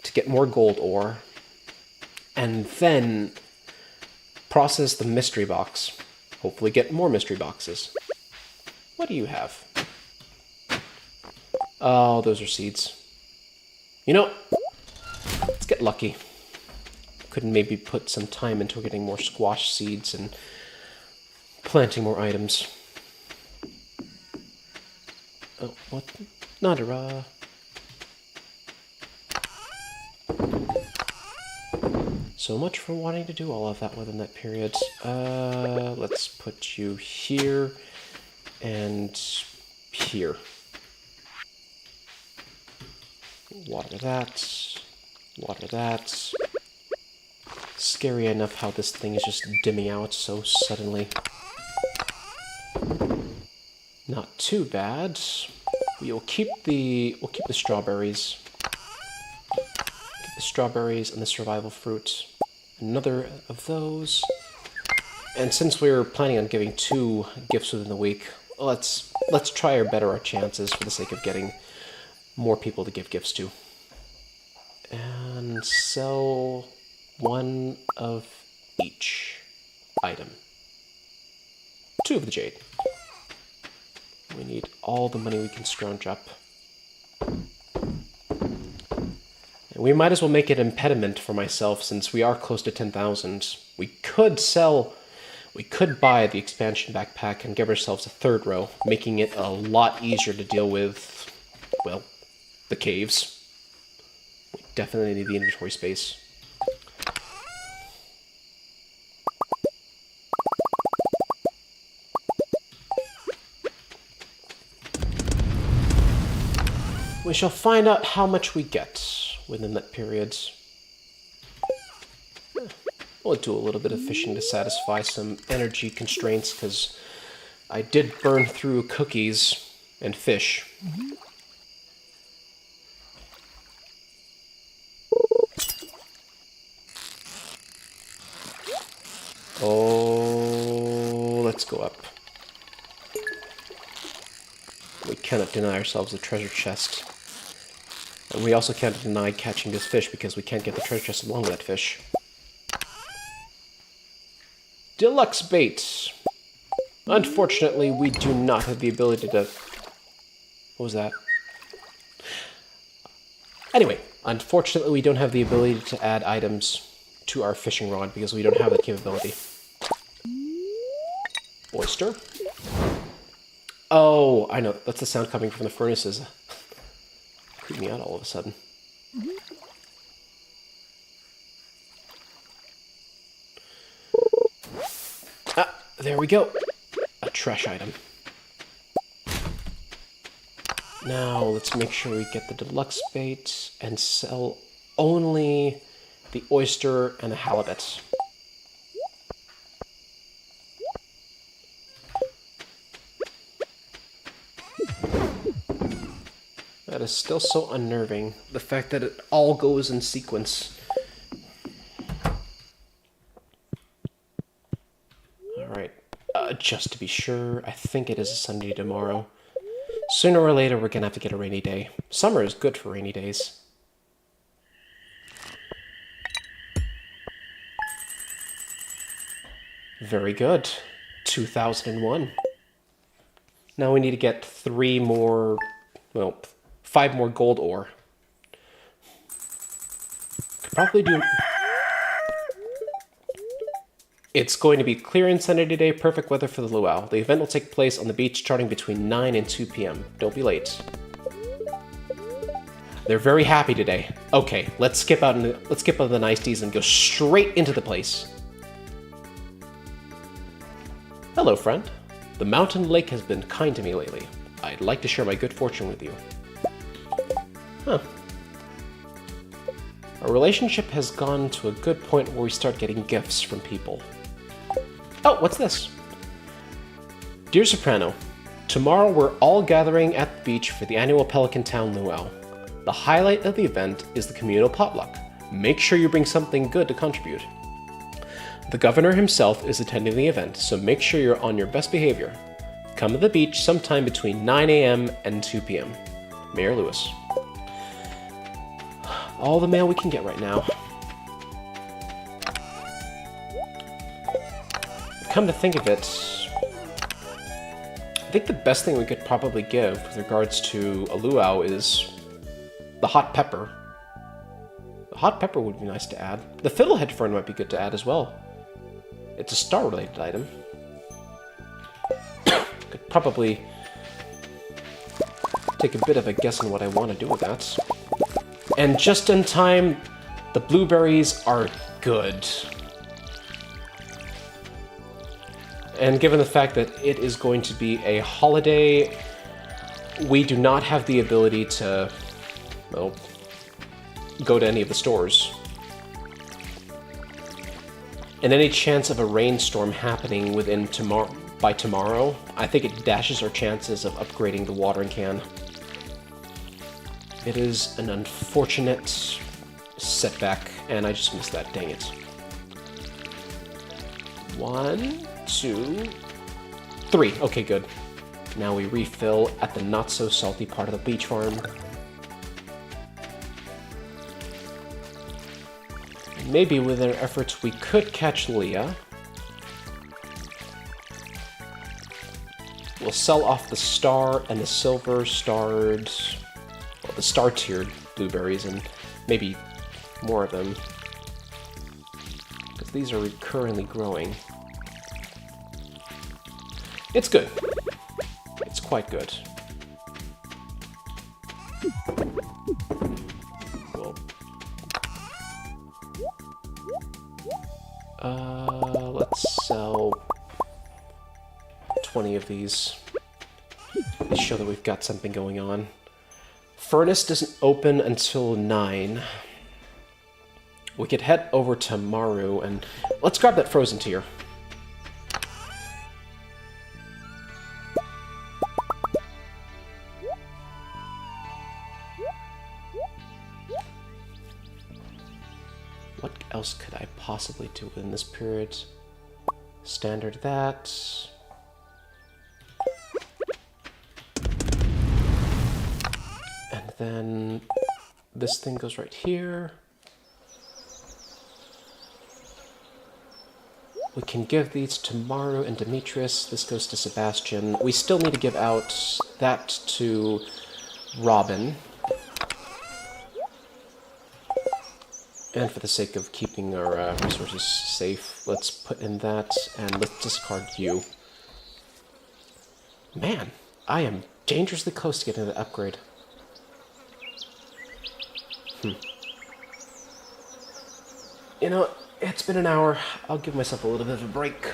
[SPEAKER 1] to get more gold ore, and then process the mystery box. Hopefully get more mystery boxes. What do you have? Oh, those are seeds. You know, let's get lucky. Could maybe put some time into getting more squash seeds and planting more items. Oh, what? Nadara. So much for wanting to do all of that within that period. Let's put you here and here. Water that. Water that. Scary enough how this thing is just dimming out so suddenly. Not too bad. We'll keep the strawberries. Keep the strawberries and the survival fruit. Another of those. And since we're planning on giving 2 gifts within the week, let's try our better our chances for the sake of getting more people to give gifts to. And sell 1 of each item. 2 of the jade. We need all the money we can scrounge up. And we might as well make it an impediment for myself since we are close to 10,000. We could buy the expansion backpack and give ourselves a third row, making it a lot easier to deal with, well, the caves. We definitely need the inventory space. We shall find out how much we get within that period. We'll do a little bit of fishing to satisfy some energy constraints, because I did burn through cookies and fish. Oh, let's go up. We cannot deny ourselves a treasure chest. And we also can't deny catching this fish because we can't get the treasure chest along with that fish. Deluxe bait. Unfortunately, we do not have the ability to... What was that? Anyway, unfortunately, we don't have the ability to add items to our fishing rod because we don't have that capability. Oyster. Oh, I know. That's the sound coming from the furnaces. Creep me out all of a sudden. Ah, there we go. A trash item. Now, let's make sure we get the deluxe bait and sell only the oyster and the halibut. That is still so unnerving, the fact that it all goes in sequence. Alright, just to be sure, I think it is a Sunday tomorrow. Sooner or later, we're gonna have to get a rainy day. Summer is good for rainy days. Very good. 2001. Now we need to get 3 more... well, 5 more gold ore. Could probably do... It's going to be clear and sunny today, perfect weather for the luau. The event will take place on the beach starting between 9 and 2 p.m. Don't be late. They're very happy today. Okay, let's skip out the niceties and go straight into the place. Hello, friend. The mountain lake has been kind to me lately. I'd like to share my good fortune with you. Huh. Our relationship has gone to a good point where we start getting gifts from people. Oh, what's this? Dear Soprano, tomorrow we're all gathering at the beach for the annual Pelican Town Luau. The highlight of the event is the communal potluck. Make sure you bring something good to contribute. The governor himself is attending the event, so make sure you're on your best behavior. Come to the beach sometime between 9 a.m. and 2 p.m. Mayor Lewis. All the mail we can get right now. Come to think of it, I think the best thing we could probably give with regards to a luau is the hot pepper. The hot pepper would be nice to add. The fiddlehead fern might be good to add as well. It's a star-related item. Could probably take a bit of a guess on what I want to do with that. And just in time, the blueberries are good. And given the fact that it is going to be a holiday, we do not have the ability to, well, go to any of the stores. And any chance of a rainstorm happening by tomorrow, I think it dashes our chances of upgrading the watering can. It is an unfortunate setback, and I just missed that, dang it. 1, 2, 3. Okay, good. Now we refill at the not-so-salty part of the beach farm. Maybe with our efforts we could catch Leah. We'll sell off the star and the silver starred, well, the star-tiered blueberries, and maybe more of them, because these are currently growing. It's good. It's quite good. Let's sell 20 of these. Let's show that we've got something going on. Furnace doesn't open until 9. We could head over to Maru and let's grab that frozen tier. What else could I possibly do in this period? Standard that. And then this thing goes right here. We can give these to Maru and Demetrius. This goes to Sebastian. We still need to give out that to Robin. And for the sake of keeping our resources safe, let's put in that, and let's discard you. Man, I am dangerously close to getting the upgrade. You know, it's been an hour. I'll give myself a little bit of a break.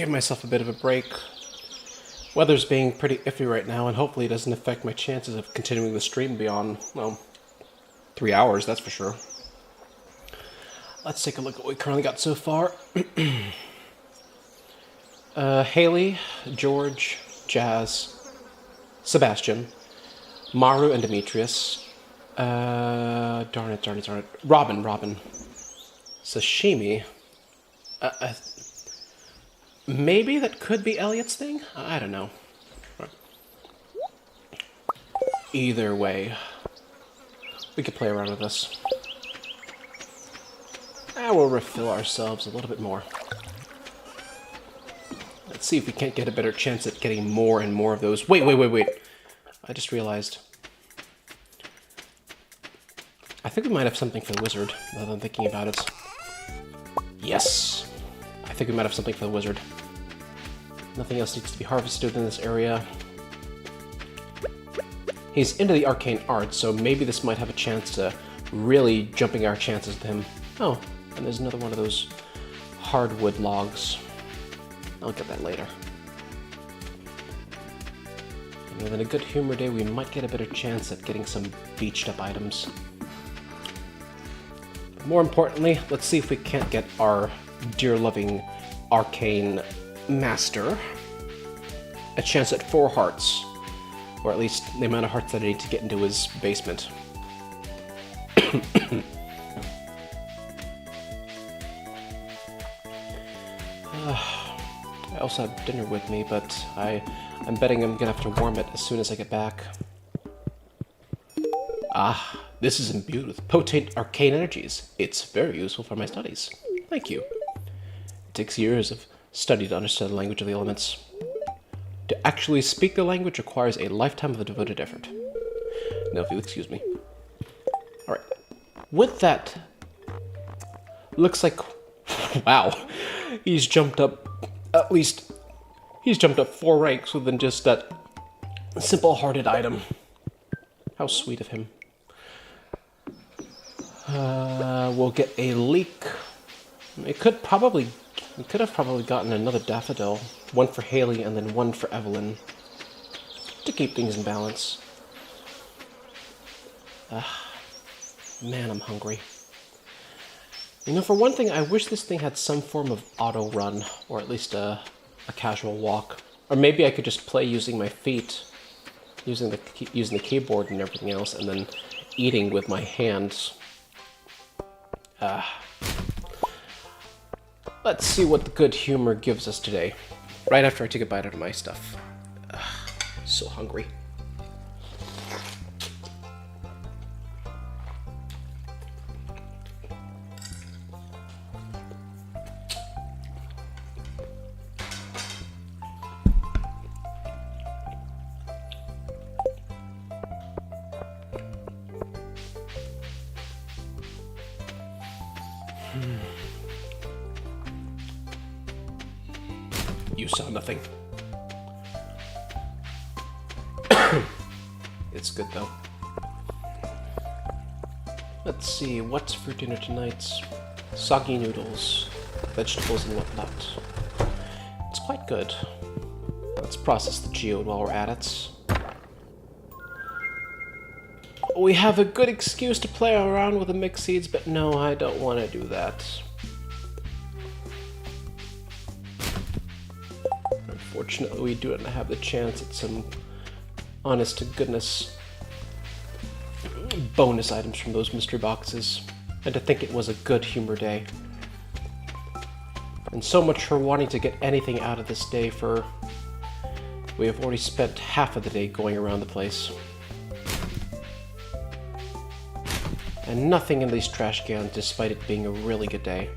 [SPEAKER 1] give myself a bit of a break. Weather's being pretty iffy right now, and hopefully it doesn't affect my chances of continuing the stream beyond, well, 3 hours, that's for sure. Let's take a look at what we currently got so far. Haley, George, Jazz, Sebastian, Maru and Demetrius. Darn it. Robin. Sashimi. Maybe that could be Elliot's thing? I don't know. Either way, we could play around with this. And we'll refill ourselves a little bit more. Let's see if we can't get a better chance at getting more and more of those. Wait. I just realized. I think we might have something for the wizard, now that I'm thinking about it. Yes! I think we might have something for the wizard. Nothing else needs to be harvested in this area. He's into the arcane art, so maybe this might have a chance to really jumping our chances with him. Oh, and there's another one of those hardwood logs. I'll get that later. And within a good humor day, we might get a better chance at getting some beached up items. But more importantly, let's see if we can't get our dear-loving arcane master a chance at 4 hearts. Or at least the amount of hearts that I need to get into his basement. I also have dinner with me, but I'm betting I'm gonna have to warm it as soon as I get back. Ah, this is imbued with potent arcane energies. It's very useful for my studies. Thank you. It takes years of study to understand the language of the elements. To actually speak the language requires a lifetime of devoted effort. Now, if you'll excuse me. Alright. With that, looks like... Wow. He's jumped up, at least... He's jumped up 4 ranks within just that simple-hearted item. How sweet of him. We'll get a leek. We could have probably gotten another daffodil. One for Haley and then one for Evelyn. To keep things in balance. Man, I'm hungry. You know, for one thing, I wish this thing had some form of auto run, or at least a casual walk. Or maybe I could just play using my feet, using the keyboard and everything else, and then eating with my hands. Let's see what the good humor gives us today. Right after I take a bite out of my stuff. So hungry. You saw nothing. It's good though. Let's see, what's for dinner tonight? Soggy noodles, vegetables and whatnot. It's quite good. Let's process the geode while we're at it. We have a good excuse to play around with the mixed seeds, but no, I don't want to do that. Unfortunately, we do not have the chance at some honest-to-goodness bonus items from those mystery boxes. And to think it was a good humor day. And so much for wanting to get anything out of this day, for we have already spent half of the day going around the place. And nothing in these trash cans, despite it being a really good day.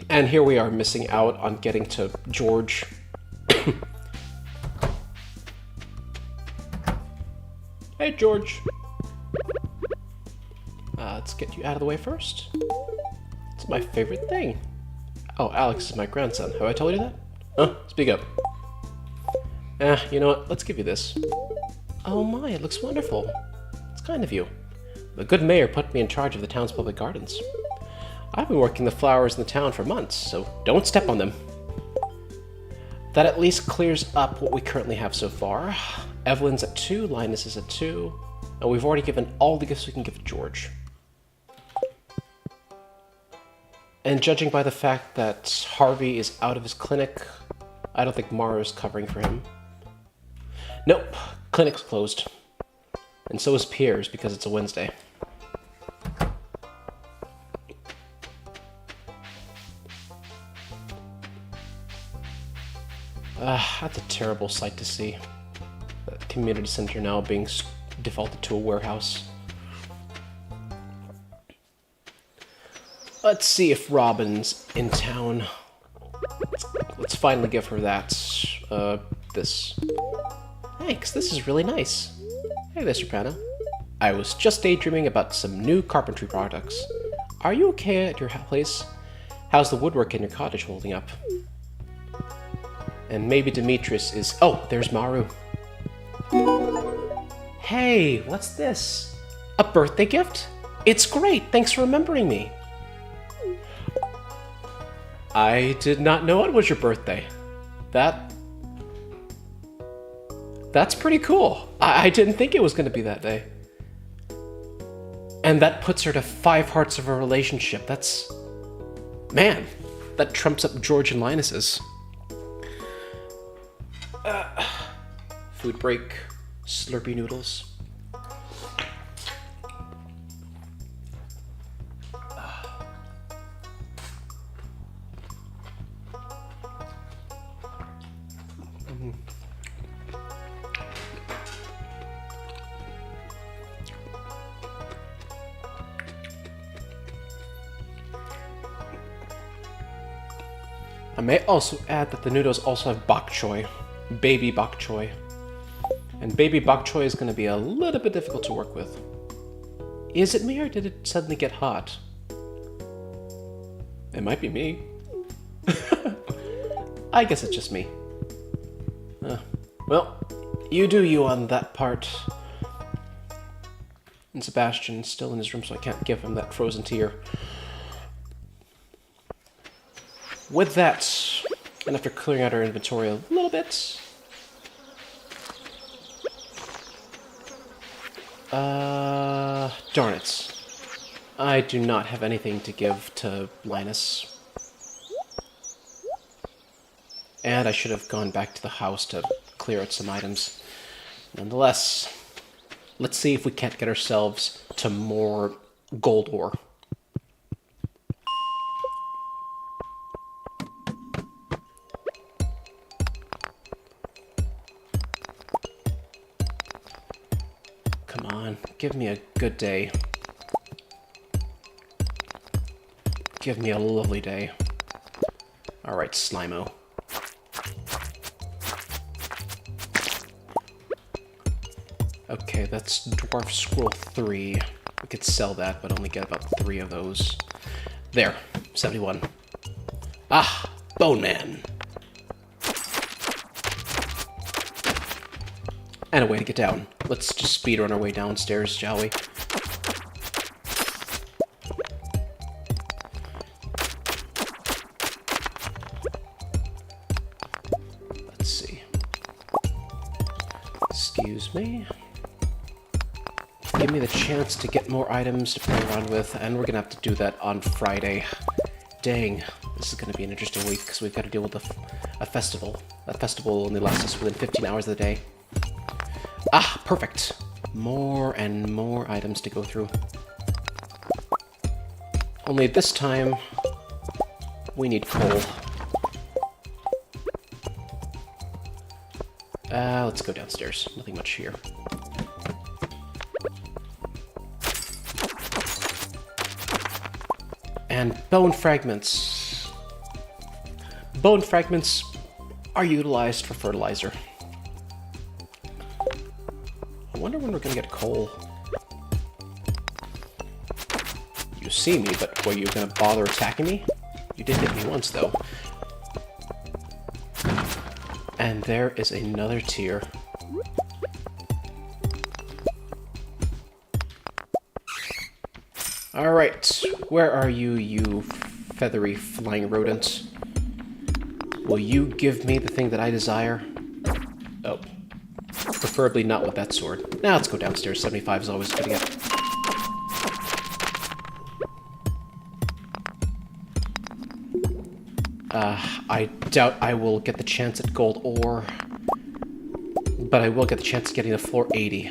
[SPEAKER 1] And here we are missing out on getting to George. Hey, George. Let's get you out of the way first. It's my favorite thing. Oh, Alex is my grandson. Have I told you that? Huh? Speak up. You know what? Let's give you this. Oh my, it looks wonderful. It's kind of you. The good mayor put me in charge of the town's public gardens. I've been working the flowers in the town for months, so don't step on them. That at least clears up what we currently have so far. Evelyn's at 2, Linus is at 2, and we've already given all the gifts we can give to George. And judging by the fact that Harvey is out of his clinic, I don't think Mara's covering for him. Nope, clinic's closed. And so is Pierre's because it's a Wednesday. That's a terrible sight to see. The community center now being defaulted to a warehouse. Let's see if Robin's in town. Let's finally give her that. This. Thanks, this is really nice. Hey there, Serpana. I was just daydreaming about some new carpentry products. Are you okay at your place? How's the woodwork in your cottage holding up? And maybe Demetrius is... Oh, there's Maru. Hey, what's this? A birthday gift? It's great, thanks for remembering me. I did not know it was your birthday. That's pretty cool. I didn't think it was going to be that day. And that puts her to 5 hearts of a relationship. That's... Man, that trumps up George and Linus's. Food break. Slurpee noodles. I may also add that the noodles also have bok choy. Baby bok choy. And baby bok choy is going to be a little bit difficult to work with. Is it me or did it suddenly get hot? It might be me. I guess it's just me. Well, you do you on that part. And Sebastian's still in his room, so I can't give him that frozen tear. With that, and after clearing out our inventory a little bit... darn it. I do not have anything to give to Linus. And I should have gone back to the house to clear out some items. Nonetheless, let's see if we can't get ourselves to more gold ore. Come on, give me a good day. Give me a lovely day. Alright, Slimo. Okay, that's Dwarf Scroll 3. We could sell that, but only get about 3 of those. There, 71. Ah, Bone Man! And a way to get down. Let's just speed run our way downstairs, shall we? Let's see. Excuse me. Give me the chance to get more items to play around with, and we're gonna have to do that on Friday. Dang, this is gonna be an interesting week, because we've got to deal with a festival. That festival only lasts us within 15 hours of the day. Ah, perfect. More and more items to go through. Only this time, we need coal. Let's go downstairs. Nothing much here. And bone fragments. Bone fragments are utilized for fertilizer. I wonder when we're gonna get coal. You see me, but were you gonna bother attacking me? You did hit me once, though. And there is another tier. Alright, where are you, you feathery flying rodent? Will you give me the thing that I desire? Oh. Preferably not with that sword. Now let's go downstairs. 75 is always good to get. I doubt I will get the chance at gold ore, but I will get the chance of getting to floor 80.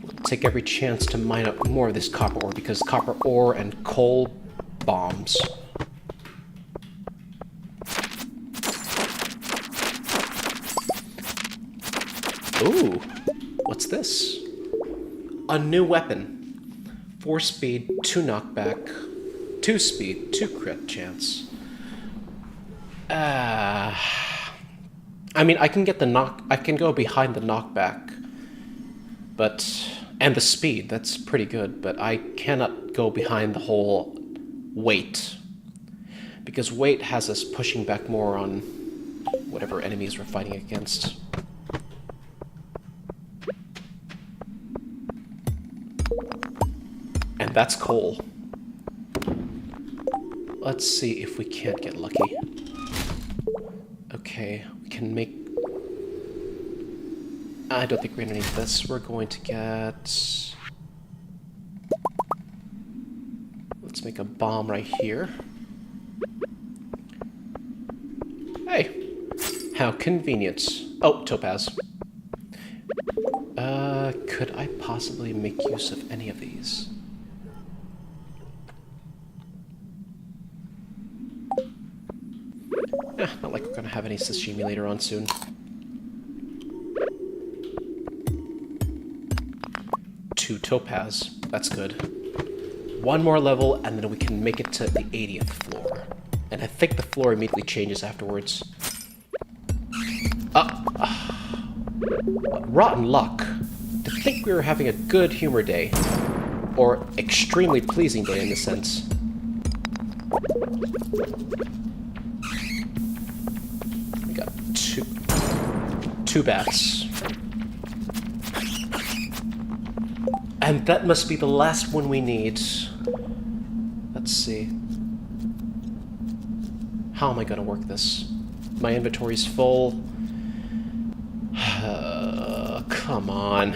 [SPEAKER 1] We'll take every chance to mine up more of this copper ore, because copper ore and coal bombs. Ooh, what's this? A new weapon. 4 speed, 2 knockback, 2 speed, 2 crit chance. I mean, I can get the I can go behind the knockback, but and the speed. That's pretty good, but I cannot go behind the whole weight, because weight has us pushing back more on whatever enemies we're fighting against. And that's coal. Let's see if we can't get lucky. Okay, we can make... I don't think we're gonna need this. We're going to get... Let's make a bomb right here. Hey! How convenient. Oh, topaz. Could I possibly make use of any of these? Not like we're gonna have any sashimi later on soon. Two topaz. That's good. One more level, and then we can make it to the 80th floor. And I think the floor immediately changes afterwards. Rotten luck. To think we were having a good humor day. Or extremely pleasing day in a sense. We got two bats. And that must be the last one we need. Let's see. How am I gonna work this? My inventory's full. Come on.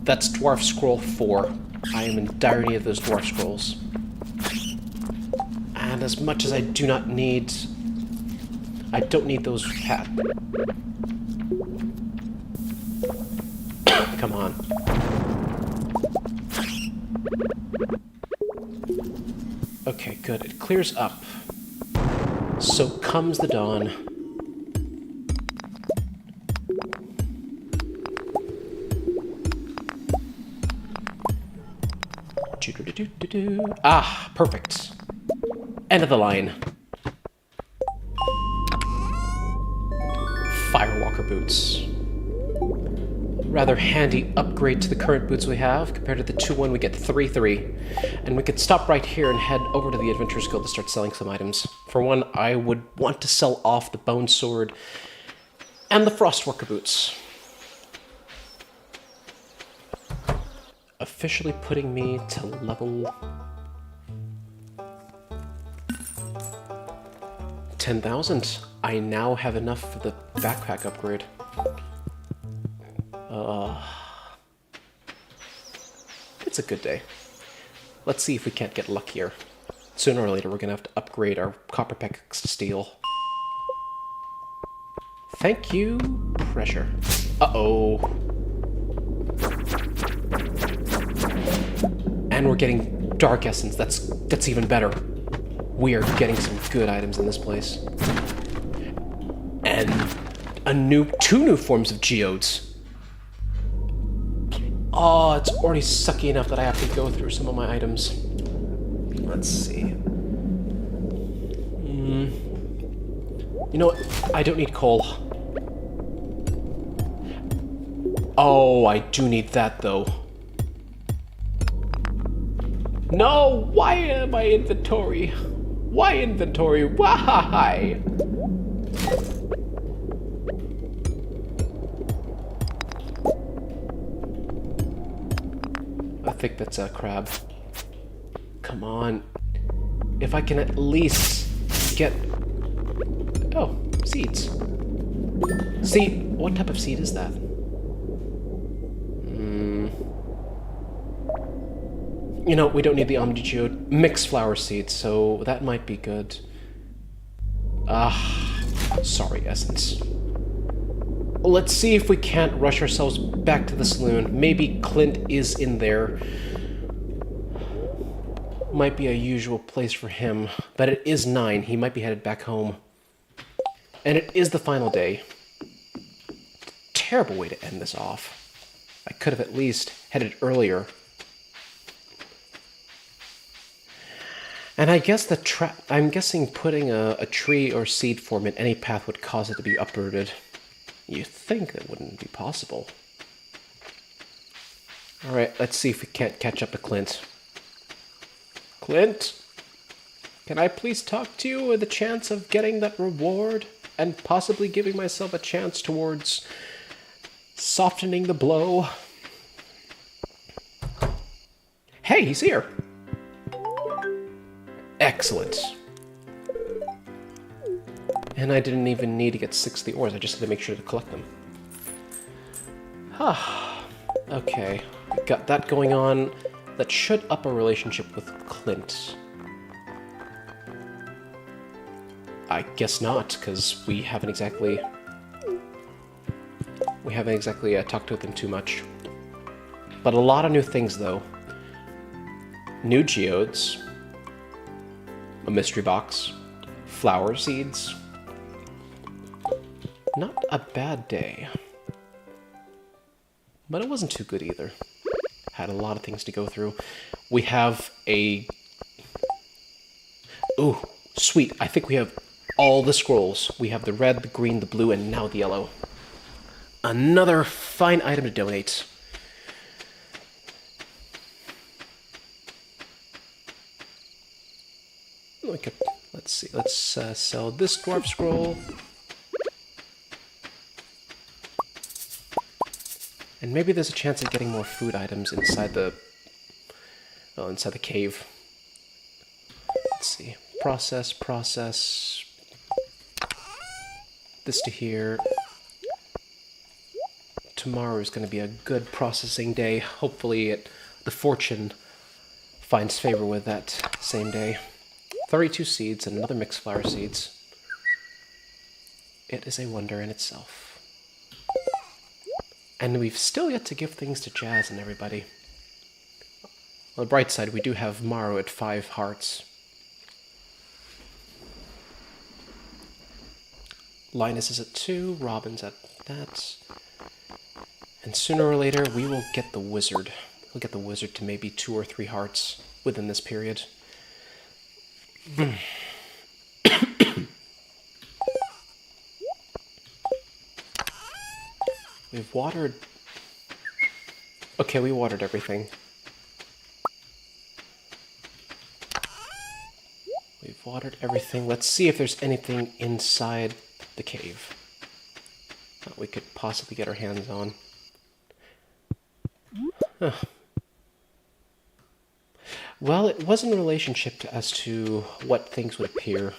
[SPEAKER 1] That's Dwarf Scroll 4. I am in dire need of those Dwarf Scrolls. And as much as I do not need... I don't need those hat. Come on. Okay, good. It clears up. So comes the dawn. Ah, perfect. End of the line. Firewalker boots. Rather handy upgrade to the current boots we have. Compared to the 2-1, we get 3-3. And we could stop right here and head over to the Adventurer's Guild to start selling some items. For one, I would want to sell off the Bone Sword and the Frostwalker boots. Officially putting me to level 10,000. I now have enough for the backpack upgrade. It's a good day. Let's see if we can't get luckier. Sooner or later, we're gonna have to upgrade our copper pickaxe to steel. Thank you, pressure. Uh-oh. And we're getting Dark Essence. That's even better. We are getting some good items in this place. And two new forms of geodes. Oh, it's already sucky enough that I have to go through some of my items. Let's see. You know what? I don't need coal. Oh, I do need that, though. No! Why my inventory? Why inventory? Why? I think that's a crab. Come on. If I can at least get... Oh, seeds. Seed? What type of seed is that? You know, we don't need the Onobdy mixed flower seeds, so that might be good. Sorry, Essence. Let's see if we can't rush ourselves back to the saloon. Maybe Clint is in there. Might be a usual place for him, but it is 9. He might be headed back home. And it is the final day. Terrible way to end this off. I could have at least headed earlier. And I guess I'm guessing putting a tree or seed form in any path would cause it to be uprooted. You'd think that wouldn't be possible. Alright, let's see if we can't catch up to Clint. Clint? Can I please talk to you with a chance of getting that reward? And possibly giving myself a chance towards softening the blow? Hey, he's here! Excellent. And I didn't even need to get 60 ores, I just had to make sure to collect them. Okay, we got that going on. That should up our relationship with Clint. I guess not, because we haven't exactly talked with him too much. But a lot of new things, though. New geodes. A mystery box. Flower seeds. Not a bad day. But it wasn't too good either. Had a lot of things to go through. We have a... Ooh, sweet. I think we have all the scrolls. We have the red, the green, the blue, and now the yellow. Another fine item to donate. Let's see. Let's sell this dwarf scroll. And maybe there's a chance of getting more food items inside the... well, inside the cave. Let's see. Process. This to here. Tomorrow is going to be a good processing day. Hopefully the fortune finds favor with that same day. 32 seeds and another mixed flower seeds. It is a wonder in itself. And we've still yet to give things to Jazz and everybody. On the bright side, we do have Maru at 5 hearts. Linus is at 2, Robin's at that. And sooner or later, we will get the wizard. We'll get the wizard to maybe 2 or 3 hearts within this period. We've watered... Okay, we watered everything. We've watered everything. Let's see if there's anything inside the cave that we could possibly get our hands on. Huh. Well, it was in relationship as to what things would appear.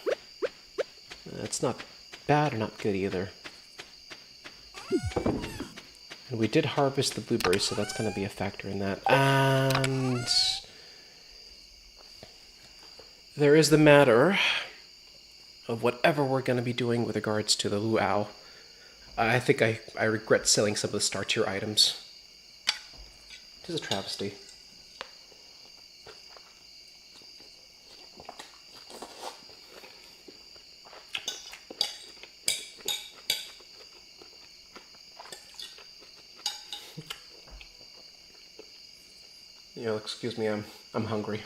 [SPEAKER 1] It's not bad or not good either. And we did harvest the blueberries, so that's going to be a factor in that. And there is the matter of whatever we're going to be doing with regards to the luau. I think I regret selling some of the star tier items. It is a travesty. Yeah, excuse me, I'm hungry.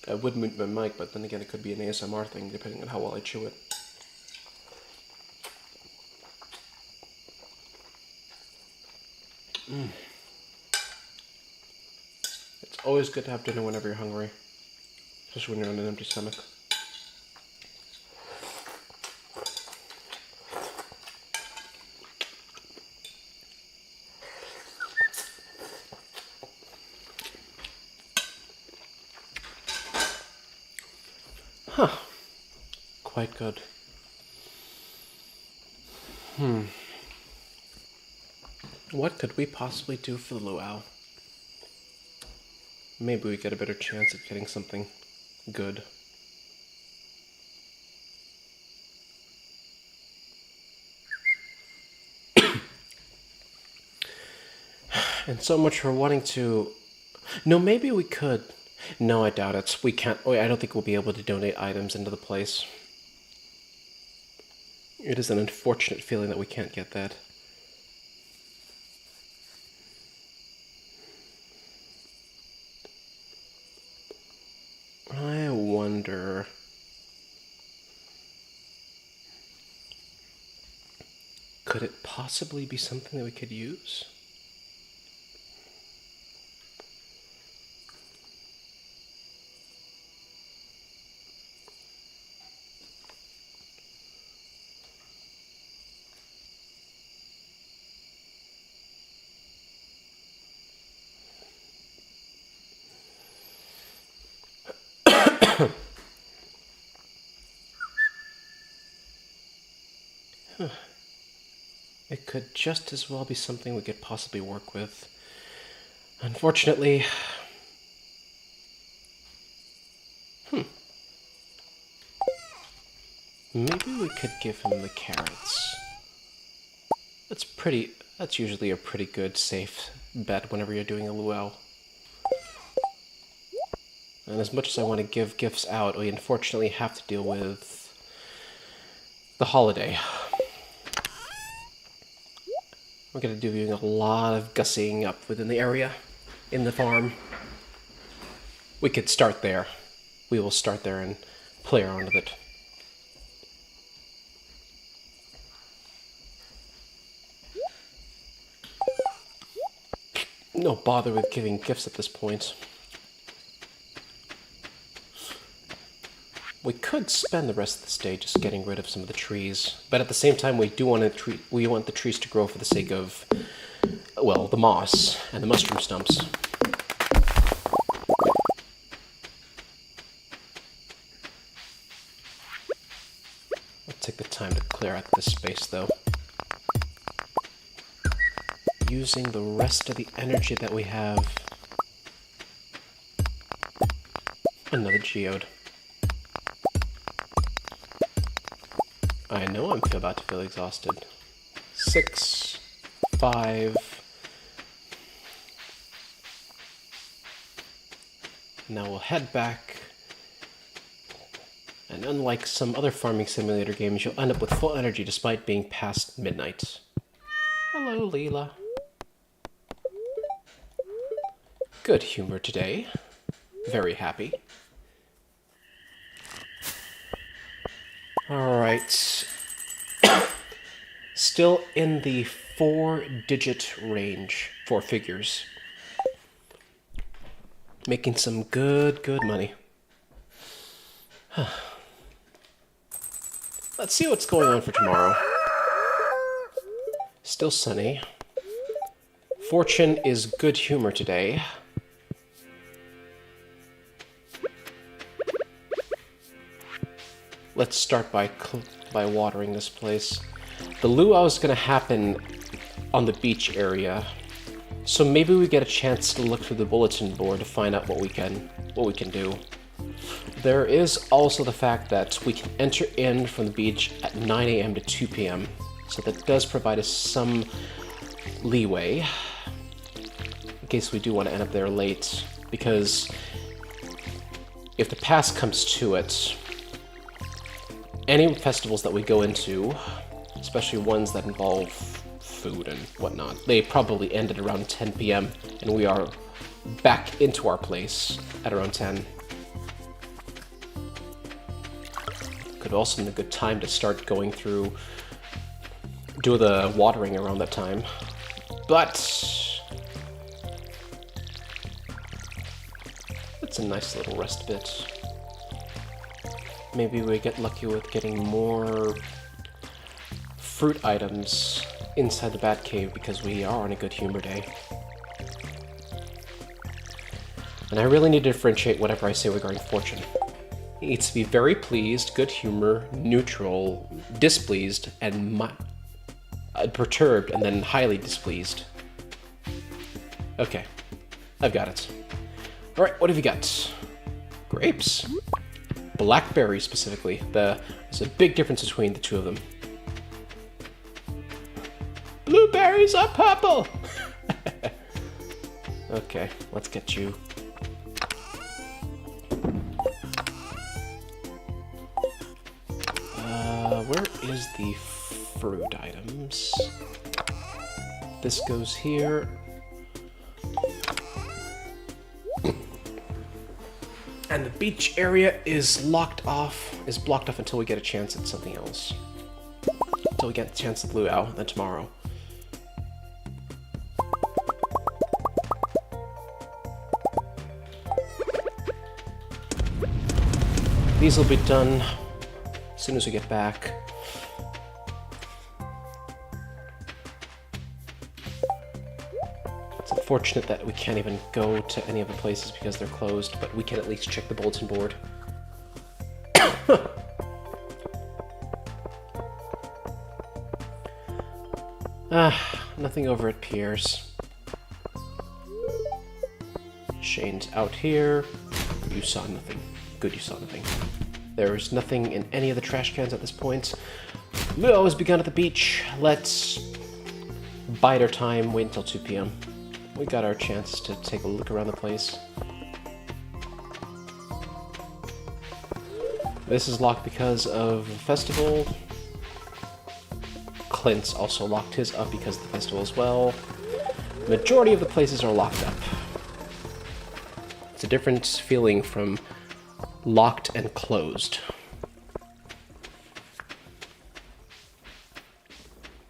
[SPEAKER 1] I would mute my mic, but then again it could be an ASMR thing, depending on how well I chew it. It's always good to have dinner whenever you're hungry. Especially when you're on an empty stomach. Huh. Quite good. What could we possibly do for the luau? Maybe we get a better chance at getting something good. And so much for wanting to... No, maybe we could. No, I doubt it. We can't... I don't think we'll be able to donate items into the place. It is an unfortunate feeling that we can't get that. I wonder... Could it possibly be something that we could use? It could just as well be something we could possibly work with. Unfortunately... Maybe we could give him the carrots. That's usually a pretty good, safe bet whenever you're doing a luau. And as much as I want to give gifts out, we unfortunately have to deal with the holiday. We're going to be doing a lot of gussying up within the area, in the farm. We could start there. We will start there and play around with it. No bother with giving gifts at this point. We could spend the rest of this day just getting rid of some of the trees, but at the same time we want the trees to grow for the sake of, well, the moss and the mushroom stumps. I'll take the time to clear out this space, though. Using the rest of the energy that we have. Another geode. I know I'm about to feel exhausted. 6, 5. Now we'll head back. And unlike some other farming simulator games, you'll end up with full energy despite being past midnight. Hello, Leela. Good humor today. Very happy. Alright. Still in the 4-digit range for figures. Making some good money. Let's see what's going on for tomorrow. Still sunny. Fortune is good humor today. Let's start by watering this place. The luau is going to happen on the beach area, so maybe we get a chance to look through the bulletin board to find out what we can do. There is also the fact that we can enter in from the beach at 9 a.m. to 2 p.m., so that does provide us some leeway in case we do want to end up there late, because if the pass comes to it, any festivals that we go into, especially ones that involve food and whatnot, they probably end at around 10 p.m. and we are back into our place at around 10. Could also be a good time to start going through, do the watering around that time. But it's a nice little rest bit. Maybe we get lucky with getting more fruit items inside the Bat Cave because we are on a good humor day. And I really need to differentiate whatever I say regarding fortune. He needs to be very pleased, good humor, neutral, displeased, and perturbed, and then highly displeased. Okay, I've got it. All right, what have you got? Grapes. Blackberries, specifically. There's a big difference between the two of them. Blueberries are purple! Okay, let's get you. Where is the fruit items? This goes here. And the beach area is blocked off until we get a chance at something else. Until we get a chance at luau, then tomorrow. These will be done as soon as we get back. It's unfortunate that we can't even go to any of the places because they're closed, but we can at least check the bulletin board. Nothing over at Pierre's. Shane's out here. You saw nothing. Good, you saw nothing. There's nothing in any of the trash cans at this point. Luau has begun at the beach. Let's bide our time, wait until 2 p.m. We got our chance to take a look around the place. This is locked because of the festival. Clint's also locked his up because of the festival as well. The majority of the places are locked up. It's a different feeling from locked and closed.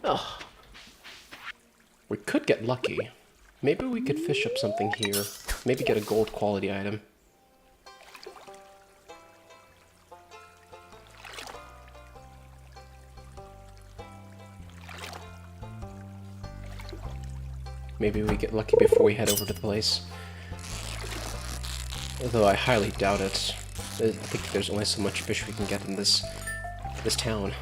[SPEAKER 1] Oh. We could get lucky. Maybe we could fish up something here. Maybe get a gold quality item. Maybe we get lucky before we head over to the place. Although I highly doubt it. I think there's only so much fish we can get in this town.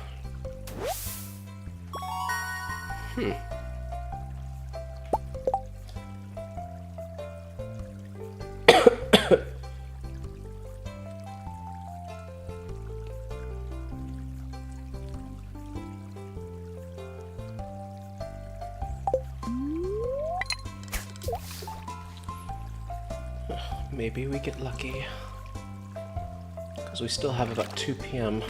[SPEAKER 1] Maybe we get lucky. Because we still have about 2 p.m.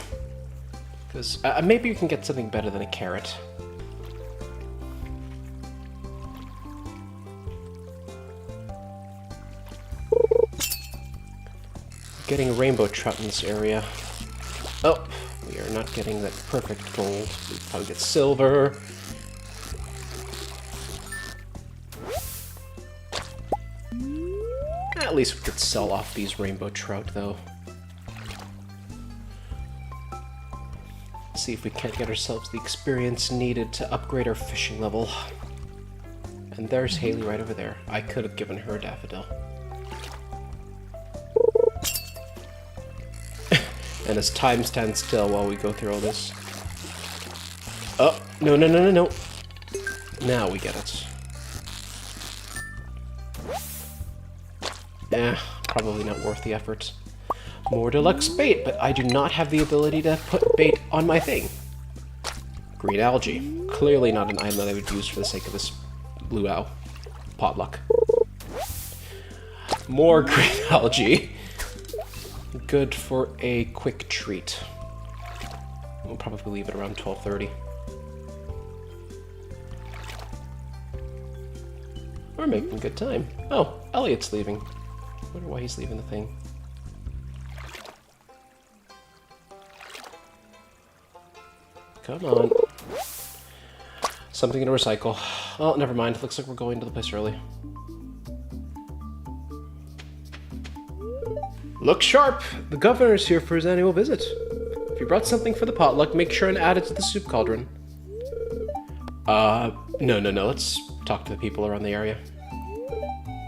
[SPEAKER 1] Because maybe we can get something better than a carrot. Getting rainbow trout in this area. Oh, we are not getting that perfect gold. We probably get silver. At least we could sell off these rainbow trout, though. See if we can't get ourselves the experience needed to upgrade our fishing level. And there's Haley right over there. I could have given her a daffodil. And as time stands still while we go through all this. Oh, no, no, no, no, no. Now we get it. Probably not worth the effort. More deluxe bait, but I do not have the ability to put bait on my thing. Green algae. Clearly not an item that I would use for the sake of this luau potluck. More green algae. Good for a quick treat. We'll probably leave it around 12:30. We're making good time. Oh, Elliot's leaving. I wonder why he's leaving the thing. Come on. Something to recycle. Oh, never mind. Looks like we're going to the place early. Look sharp! The governor's here for his annual visit. If you brought something for the potluck, make sure and add it to the soup cauldron. No. Let's talk to the people around the area.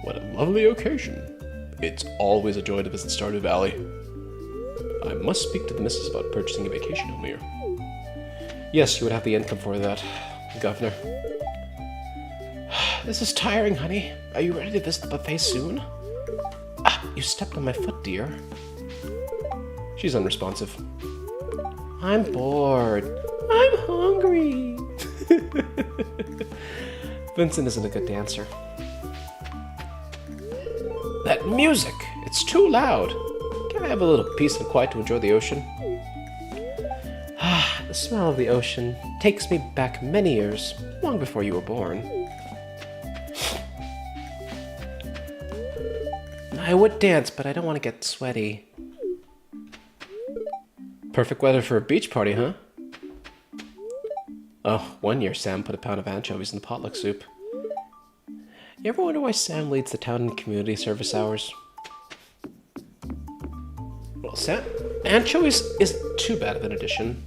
[SPEAKER 1] What a lovely occasion. It's always a joy to visit Stardew Valley. I must speak to the missus about purchasing a vacation home here. Yes, you would have the income for that, Governor. This is tiring, honey. Are you ready to visit the buffet soon? Ah, you stepped on my foot, dear. She's unresponsive. I'm bored. I'm hungry. Vincent isn't a good dancer. That music! It's too loud. Can I have a little peace and quiet to enjoy the ocean? Ah, the smell of the ocean takes me back many years, long before you were born. I would dance, but I don't want to get sweaty. Perfect weather for a beach party, huh? Oh, one year Sam put a pound of anchovies in the potluck soup. You ever wonder why Sam leads the town in community service hours? Well, anchovies isn't too bad of an addition.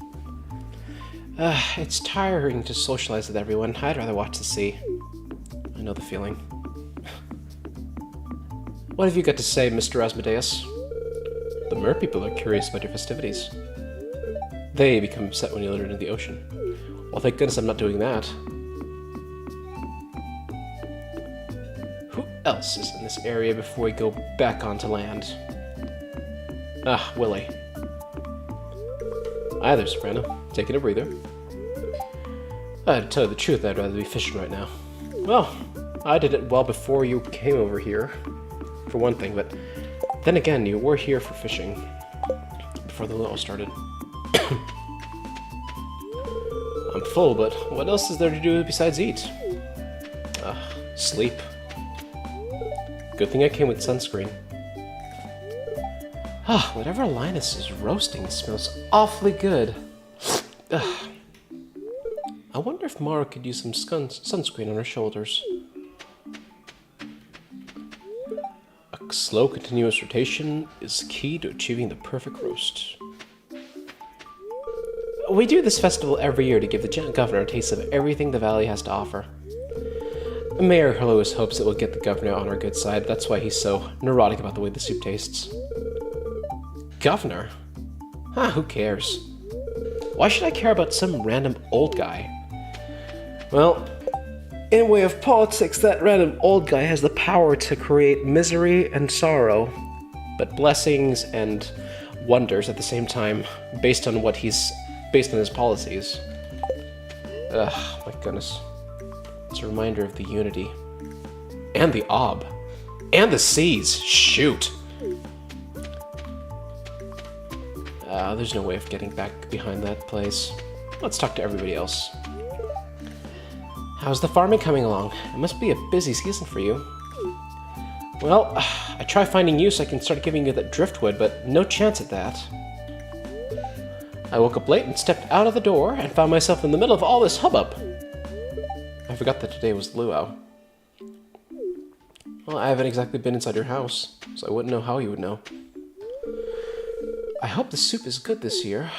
[SPEAKER 1] It's tiring to socialize with everyone. I'd rather watch the sea. I know the feeling. What have you got to say, Mr. Asmodeus? The mer people are curious about your festivities. They become upset when you let it into the ocean. Well, thank goodness I'm not doing that. Who else is in this area before we go back onto land? Ah, Willie. Hi there, Soprano. Taking a breather. To tell you the truth, I'd rather be fishing right now. Well, I did it well before you came over here, for one thing, but then again, you were here for fishing before the luau started. I'm full, but what else is there to do besides eat? Sleep. Good thing I came with sunscreen. Whatever Linus is roasting smells awfully good. I wonder if Mara could use some sunscreen on her shoulders. A slow, continuous rotation is key to achieving the perfect roast. We do this festival every year to give the governor a taste of everything the valley has to offer. Mayor Lewis hopes it will get the governor on our good side. That's why he's so neurotic about the way the soup tastes. Governor? Who cares? Why should I care about some random old guy? Well, in way of politics, that random old guy has the power to create misery and sorrow, but blessings and wonders at the same time, based on his policies. Ugh, my goodness. It's a reminder of the unity. And the ob. And the seas. Shoot! There's no way of getting back behind that place. Let's talk to everybody else. How's the farming coming along? It must be a busy season for you. Well, I try finding you so I can start giving you that driftwood, but no chance at that. I woke up late and stepped out of the door and found myself in the middle of all this hubbub. I forgot that today was luau. Well, I haven't exactly been inside your house, so I wouldn't know how you would know. I hope the soup is good this year.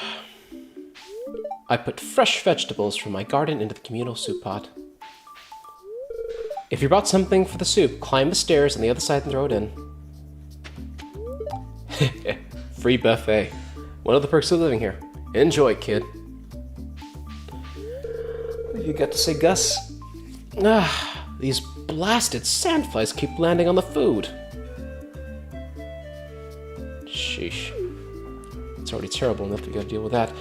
[SPEAKER 1] I put fresh vegetables from my garden into the communal soup pot. If you brought something for the soup, climb the stairs on the other side and throw it in. Free buffet. One of the perks of living here. Enjoy, kid. What have you got to say, Gus? These blasted sandflies keep landing on the food. Sheesh. It's already terrible enough we gotta deal with that.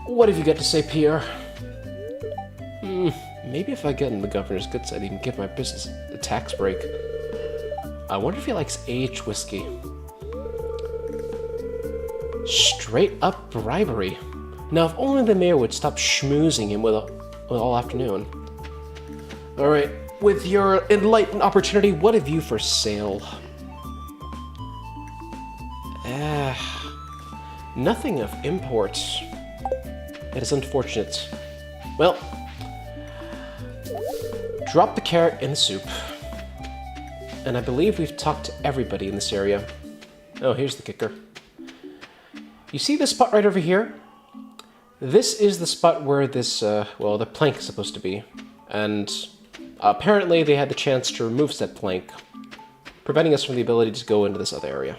[SPEAKER 1] What have you got to say, Pierre? Maybe if I get in the governor's good side, he can give my business a tax break. I wonder if he likes aged whiskey. Straight up bribery. Now, if only the mayor would stop schmoozing him with all afternoon. Alright, with your enlightened opportunity, what have you for sale? Nothing of import. It is unfortunate. Well, drop the carrot in the soup. And I believe we've talked to everybody in this area. Oh, here's the kicker. You see this spot right over here? This is the spot where this, the plank is supposed to be. And apparently they had the chance to remove said plank, preventing us from the ability to go into this other area.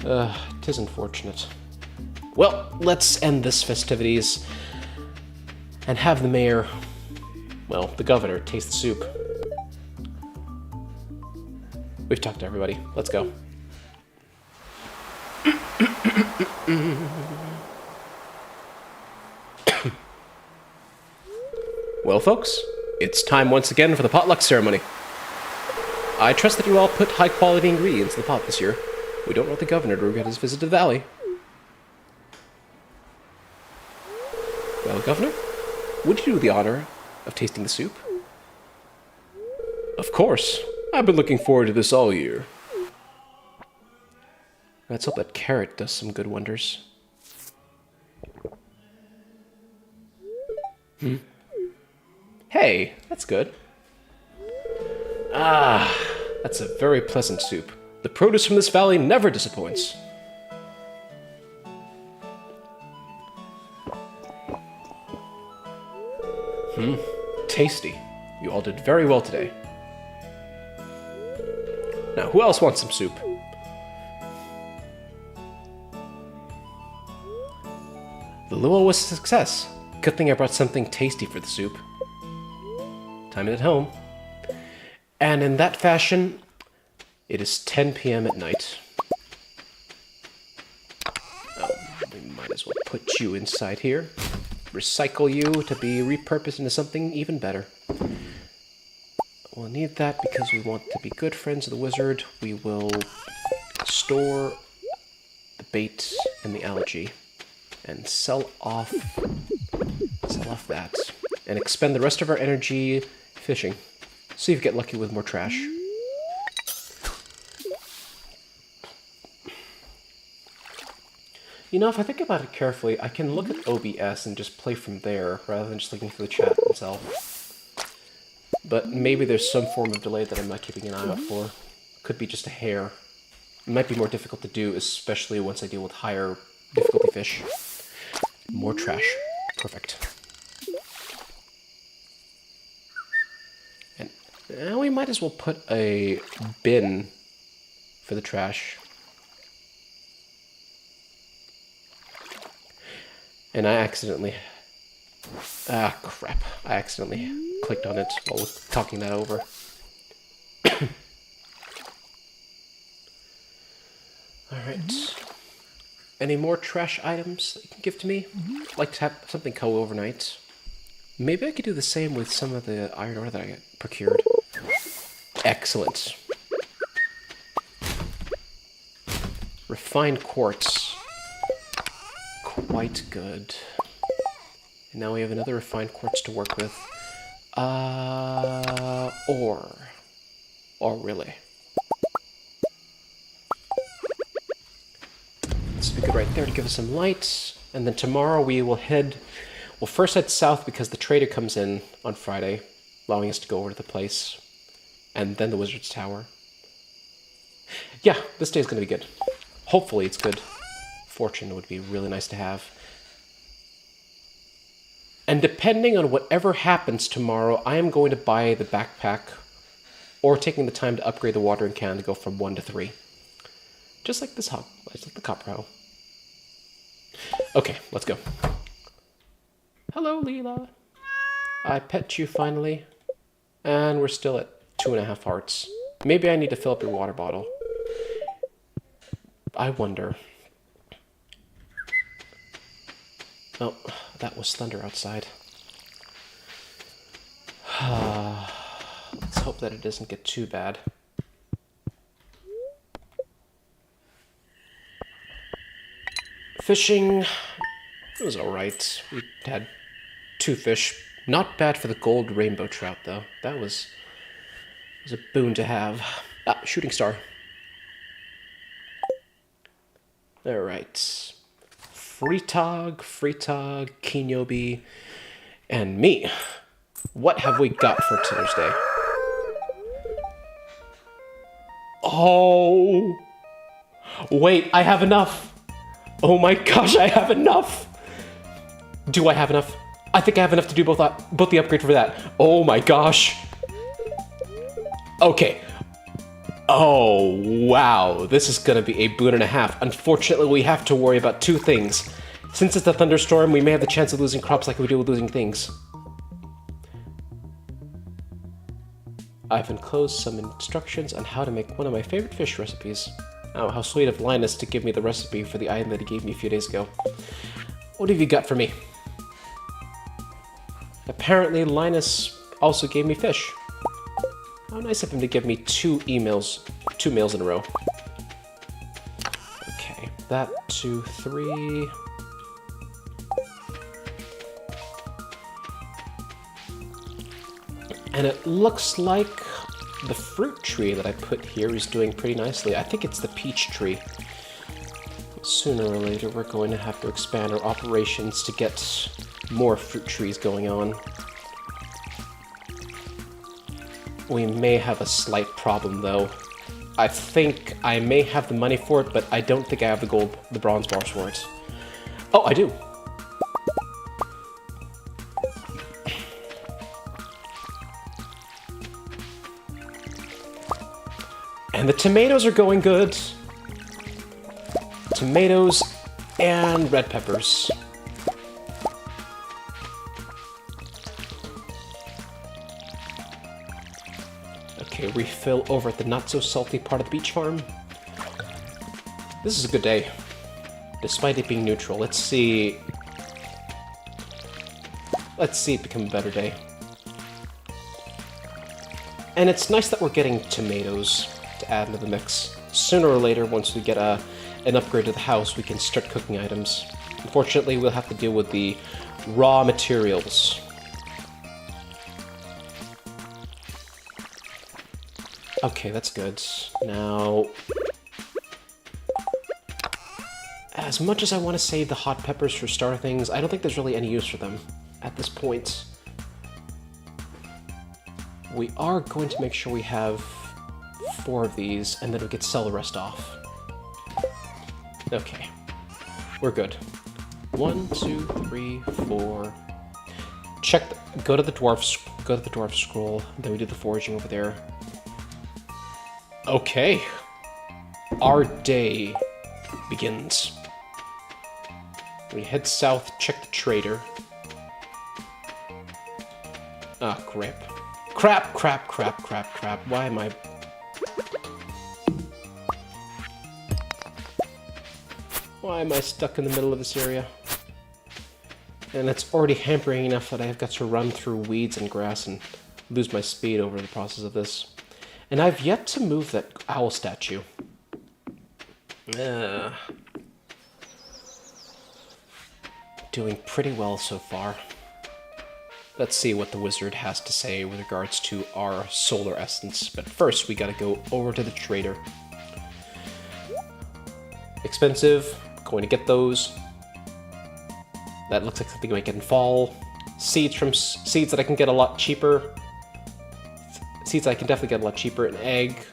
[SPEAKER 1] 'Tis unfortunate. Well, let's end this festivities and have the mayor, well, the governor, taste the soup. We've talked to everybody. Let's go. Well, folks, it's time once again for the potluck ceremony. I trust that you all put high-quality ingredients in the pot this year. We don't want the governor to regret his visit to the valley. Well, Governor, would you do the honor of tasting the soup? Of course. I've been looking forward to this all year. Let's hope that carrot does some good wonders. Hey, that's good. Ah, that's a very pleasant soup. The produce from this valley never disappoints. Tasty. You all did very well today. Now, who else wants some soup? The luau was a success. Good thing I brought something tasty for the soup. Time it at home. And in that fashion, it is 10 p.m. at night. We might as well put you inside here. Recycle you to be repurposed into something even better. We'll need that because we want to be good friends of the wizard. We will store the bait and the algae and sell off that and expend the rest of our energy fishing. See if we get lucky with more trash. You know, if I think about it carefully, I can look at OBS and just play from there, rather than just looking through the chat itself. But maybe there's some form of delay that I'm not keeping an eye out for. Could be just a hair. It might be more difficult to do, especially once I deal with higher difficulty fish. More trash. Perfect. And we might as well put a bin for the trash. And I accidentally... Ah, crap. I accidentally clicked on it while talking that over. Alright. Any more trash items that you can give to me? I'd like to have something go overnight. Maybe I could do the same with some of the iron ore that I procured. Excellent. Refined quartz. Quite good. And now we have another refined quartz to work with. Ore. Ore, really. This would be good right there to give us some light. And then tomorrow we will head... We'll first head south because the trader comes in on Friday, allowing us to go over to the place. And then the Wizard's Tower. Yeah, this day is going to be good. Hopefully it's good. Fortune would be really nice to have. And depending on whatever happens tomorrow, I am going to buy the backpack or taking the time to upgrade the watering can to go from 1 to 3. Just like this hub, just like the copper hoe. Okay, let's go. Hello, Leela. I pet you finally. And we're still at 2.5 hearts. Maybe I need to fill up your water bottle. I wonder. Oh, that was thunder outside. Let's hope that it doesn't get too bad. Fishing, it was alright. We had 2 fish. Not bad for the gold rainbow trout, though. That was a boon to have. Ah, shooting star. Alright. Freetog, Kinyobi, and me. What have we got for Thursday? Oh! Wait, I have enough! Oh my gosh, I have enough! Do I have enough? I think I have enough to do both the upgrade for that. Oh my gosh. Okay. Oh, wow. This is gonna be a boon and a half. Unfortunately, we have to worry about two things. Since it's a thunderstorm, we may have the chance of losing crops like we do with losing things. I've enclosed some instructions on how to make one of my favorite fish recipes. Oh, how sweet of Linus to give me the recipe for the item that he gave me a few days ago. What have you got for me? Apparently, Linus also gave me fish. How nice of him to give me two meals in a row. Okay, that, 2, 3... And it looks like the fruit tree that I put here is doing pretty nicely. I think it's the peach tree. Sooner or later, we're going to have to expand our operations to get more fruit trees going on. We may have a slight problem, though. I think I may have the money for it, but I don't think I have the bronze bars for it. Oh, I do! And the tomatoes are going good. Tomatoes and red peppers. Okay, refill over at the not-so-salty part of the beach farm. This is a good day, despite it being neutral. Let's see it become a better day. And it's nice that we're getting tomatoes to add into the mix. Sooner or later, once we get an upgrade to the house, we can start cooking items. Unfortunately, we'll have to deal with the raw materials. Okay, that's good. Now, as much as I want to save the hot peppers for star things, I don't think there's really any use for them at this point. We are going to make sure we have 4 of these, and then we could sell the rest off. Okay, we're good. 1, 2, 3, 4. Go to the dwarf scroll. Then we do the foraging over there. Okay, our day begins. We head south, check the trader. Ah, crap. Crap. Why am I... Why am I stuck in the middle of this area? And it's already hampering enough that I've got to run through weeds and grass and lose my speed over the process of this. And I've yet to move that owl statue. Doing pretty well so far. Let's see what the wizard has to say with regards to our solar essence. But first, we gotta go over to the trader. Expensive. Going to get those. That looks like something I might get in fall. Seeds that I can get a lot cheaper. Seeds I can definitely get a lot cheaper. An egg.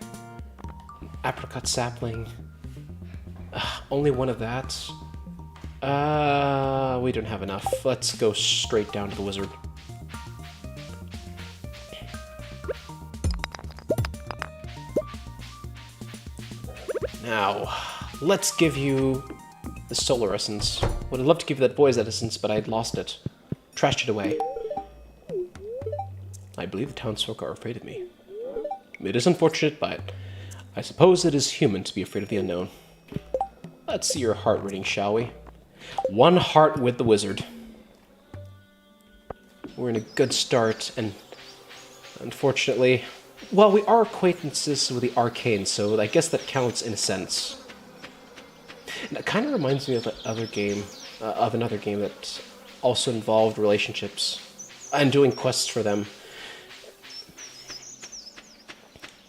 [SPEAKER 1] An apricot sapling. Only one of that. We don't have enough. Let's go straight down to the wizard. Now, let's give you the solar essence. Would have loved to give you that boy's essence, but I'd lost it. Trashed it away. I believe the townsfolk are afraid of me. It is unfortunate, but I suppose it is human to be afraid of the unknown. Let's see your heart reading, shall we? 1 heart with the wizard. We're in a good start, and unfortunately... Well, we are acquaintances with the Arcane, so I guess that counts in a sense. And it kind of reminds me of another game that also involved relationships and doing quests for them.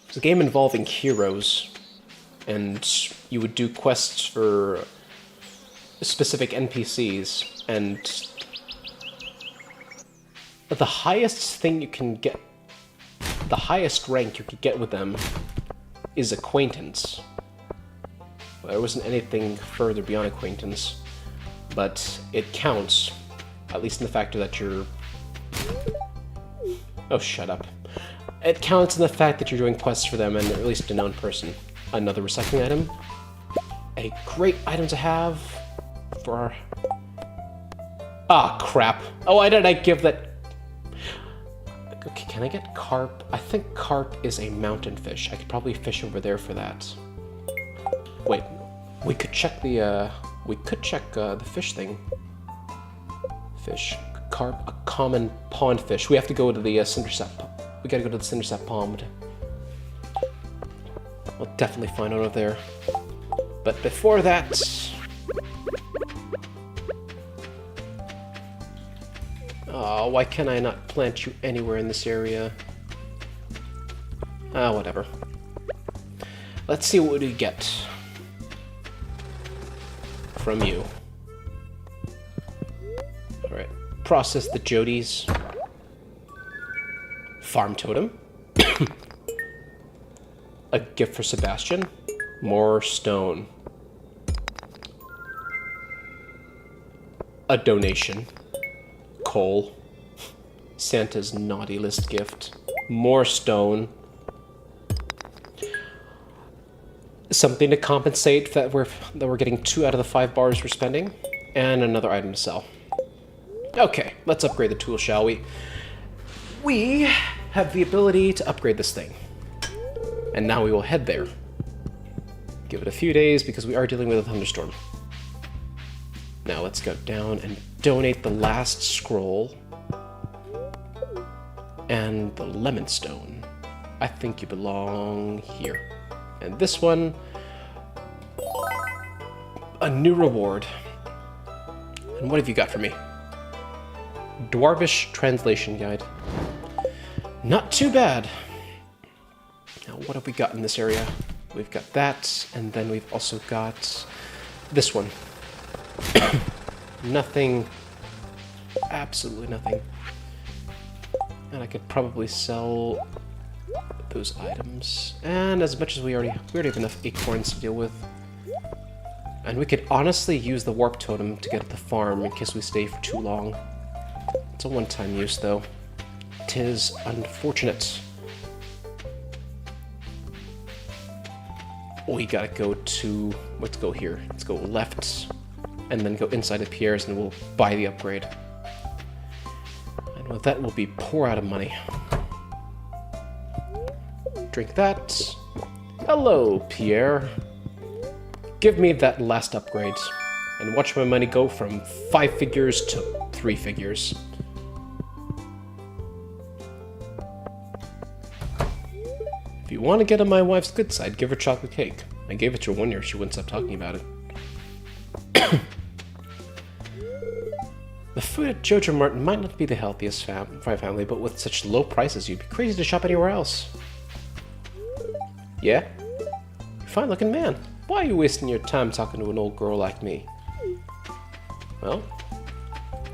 [SPEAKER 1] It's a game involving heroes, and you would do quests for specific NPCs, and the highest thing you can get, the highest rank you could get with them is Acquaintance. Well, there wasn't anything further beyond Acquaintance, but it counts, at least in the factor that you're... Oh, shut up. It counts in the fact that you're doing quests for them, and at least a known person. Another recycling item. A great item to have for... Ah, crap. Oh, why did I give that... Okay, can I get carp? I think carp is a mountain fish. I could probably fish over there for that. Wait, we could check the, the fish thing. Fish. Carp, a common pond fish. We have to go to the Cindersap. We gotta go to the Cindersap pond. We'll definitely find out over there. But before that... Oh, why can I not plant you anywhere in this area? Ah, whatever. Let's see what we get from you. Alright. Process the Jodies. Farm totem. A gift for Sebastian. More stone. A donation. Coal. Santa's naughty list gift. More stone. Something to compensate that we're getting 2 out of the 5 bars we're spending. And another item to sell. Okay, let's upgrade the tool, shall we? We have the ability to upgrade this thing. And now we will head there. Give it a few days because we are dealing with a thunderstorm. Now let's go down and donate the last scroll. And the lemon stone. I think you belong here. And this one, a new reward. And what have you got for me? Dwarvish translation guide. Not too bad. Now, what have we got in this area? We've got that, and then we've also got this one. Nothing. Absolutely nothing. And I could probably sell those items. And as much as we already have enough acorns to deal with. And we could honestly use the warp totem to get at the farm in case we stay for too long. It's a one-time use, though. 'Tis unfortunate. We gotta go to... Let's go here. Let's go left, and then go inside of Pierre's, and we'll buy the upgrade. And with that, we'll be poor out of money. Drink that. Hello, Pierre. Give me that last upgrade, and watch my money go from 5 figures to 3 figures. If you want to get on my wife's good side, give her chocolate cake. I gave it to her one year, she wouldn't stop talking about it. The food at Jojo Martin might not be the healthiest for a family, but with such low prices, you'd be crazy to shop anywhere else. Yeah? You're a fine-looking man. Why are you wasting your time talking to an old girl like me? Well,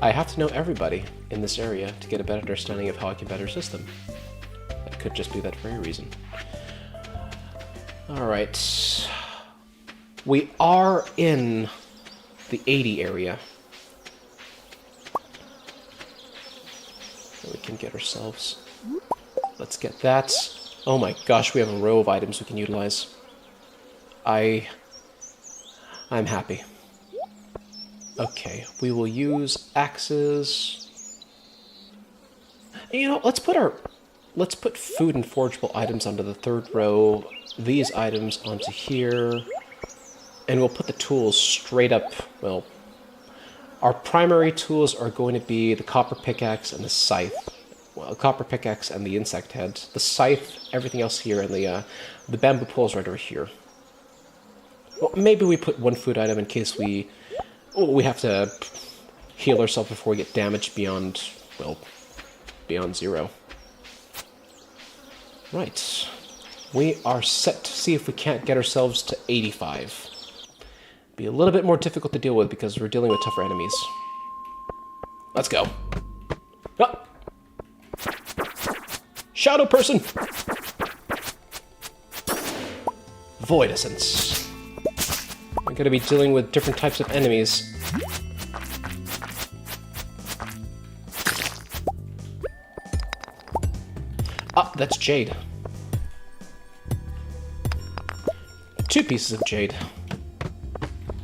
[SPEAKER 1] I have to know everybody in this area to get a better understanding of how I can better assist them. It could just be that very reason. Alright. We are in the 80 area. We can get ourselves... Let's get that. Oh my gosh, we have a row of items we can utilize. I'm happy. Okay, we will use axes. You know, let's put food and forageable items onto the 3rd row, these items onto here, and we'll put the tools straight up. Well, our primary tools are going to be the copper pickaxe and the scythe. Well, copper pickaxe and the insect head. The scythe, everything else here, and the bamboo poles right over here. Well, maybe we put 1 food item in case we have to heal ourselves before we get damaged beyond, well, beyond 0. Right. We are set to see if we can't get ourselves to 85. Be a little bit more difficult to deal with because we're dealing with tougher enemies. Let's go. Ah! Shadow person! Void essence. We're going to be dealing with different types of enemies. Ah, that's jade. 2 pieces of jade.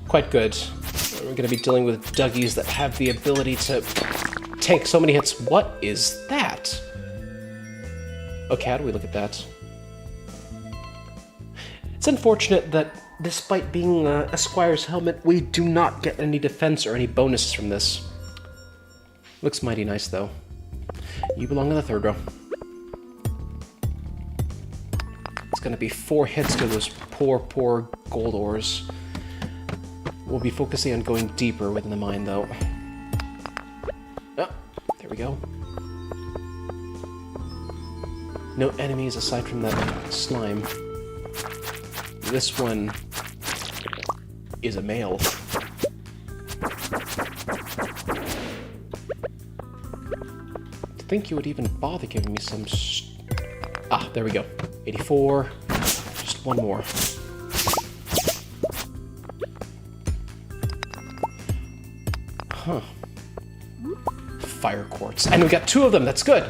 [SPEAKER 1] Quite good. We're gonna be dealing with Dougies that have the ability to tank so many hits. What is that? Okay, how do we look at that? It's unfortunate that despite being a Squire's helmet, we do not get any defense or any bonuses from this. Looks mighty nice, though. You belong in the 3rd row. It's gonna be 4 hits to those poor, poor gold ores. We'll be focusing on going deeper within the mine, though. Oh, there we go. No enemies aside from that slime. This one is a male. To think you would even bother giving me some... Ah, there we go. 84. Just one more. Huh. Fire quartz. And we got 2 of them, that's good!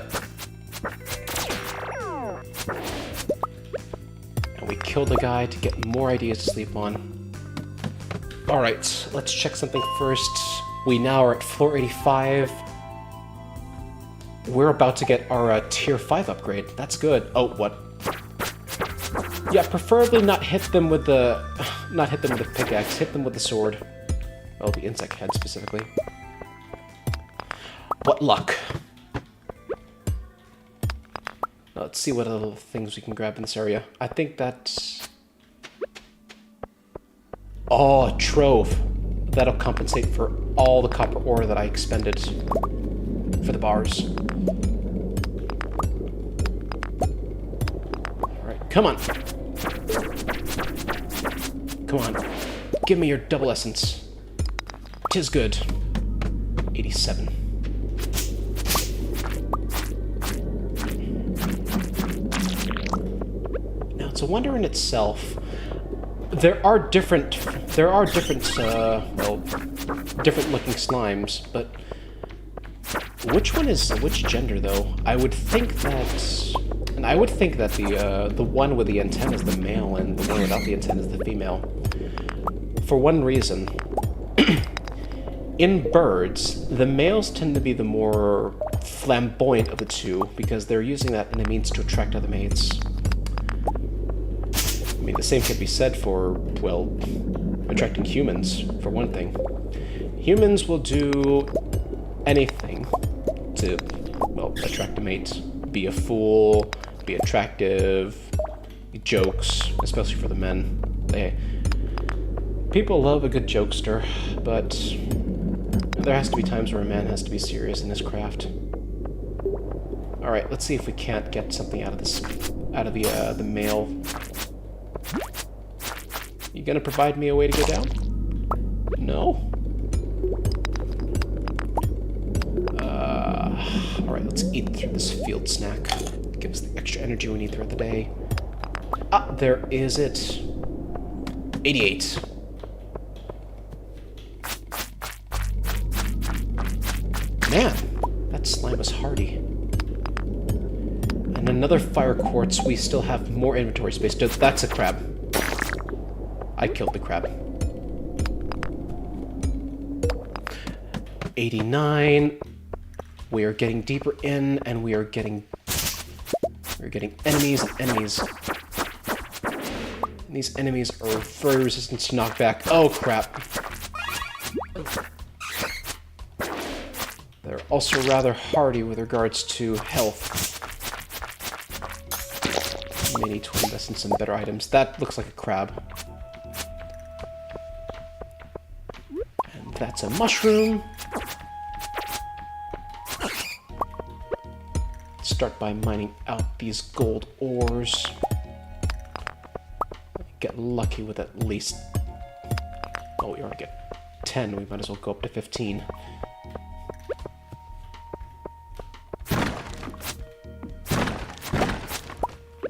[SPEAKER 1] And we killed a guy to get more ideas to sleep on. Alright, let's check something first. We now are at floor 85. We're about to get our tier 5 upgrade. That's good. Oh, what? Yeah, preferably not hit them with the... Not hit them with the pickaxe, hit them with the sword. Oh, the insect head specifically. What luck. Now, let's see what other things we can grab in this area. I think that's... Oh, a trove. That'll compensate for all the copper ore that I expended for the bars. Alright, come on. Come on. Give me your double essence. 'Tis good. 87. Now, it's a wonder in itself. There are different, well, different looking slimes, but which one is which gender, though? I would think that, and I would think that the one with the antenna is the male, and the one without the antenna is the female. For one reason. In birds, the males tend to be the more flamboyant of the two, because they're using that in a means to attract other mates. I mean, the same could be said for, well, attracting humans, for one thing. Humans will do anything to, well, attract a mate. Be a fool, be attractive, jokes, especially for the men. People love a good jokester, but there has to be times where a man has to be serious in his craft. Alright, let's see if we can't get something out of this, out of the male. You gonna provide me a way to go down? No? Alright, let's eat through this field snack. Give us the extra energy we need throughout the day. Ah, there is it. 88. Man, that slime was hardy. And another fire quartz. We still have more inventory space. That's a crab. I killed the crab. 89. We are getting deeper in, and we're getting enemies and enemies. And these enemies are very resistant to knockback. Oh crap. They're also rather hardy with regards to health. We may need to invest in some better items. That looks like a crab. And that's a mushroom. Start by mining out these gold ores. Get lucky with at least... Oh, we already get 10. We might as well go up to 15.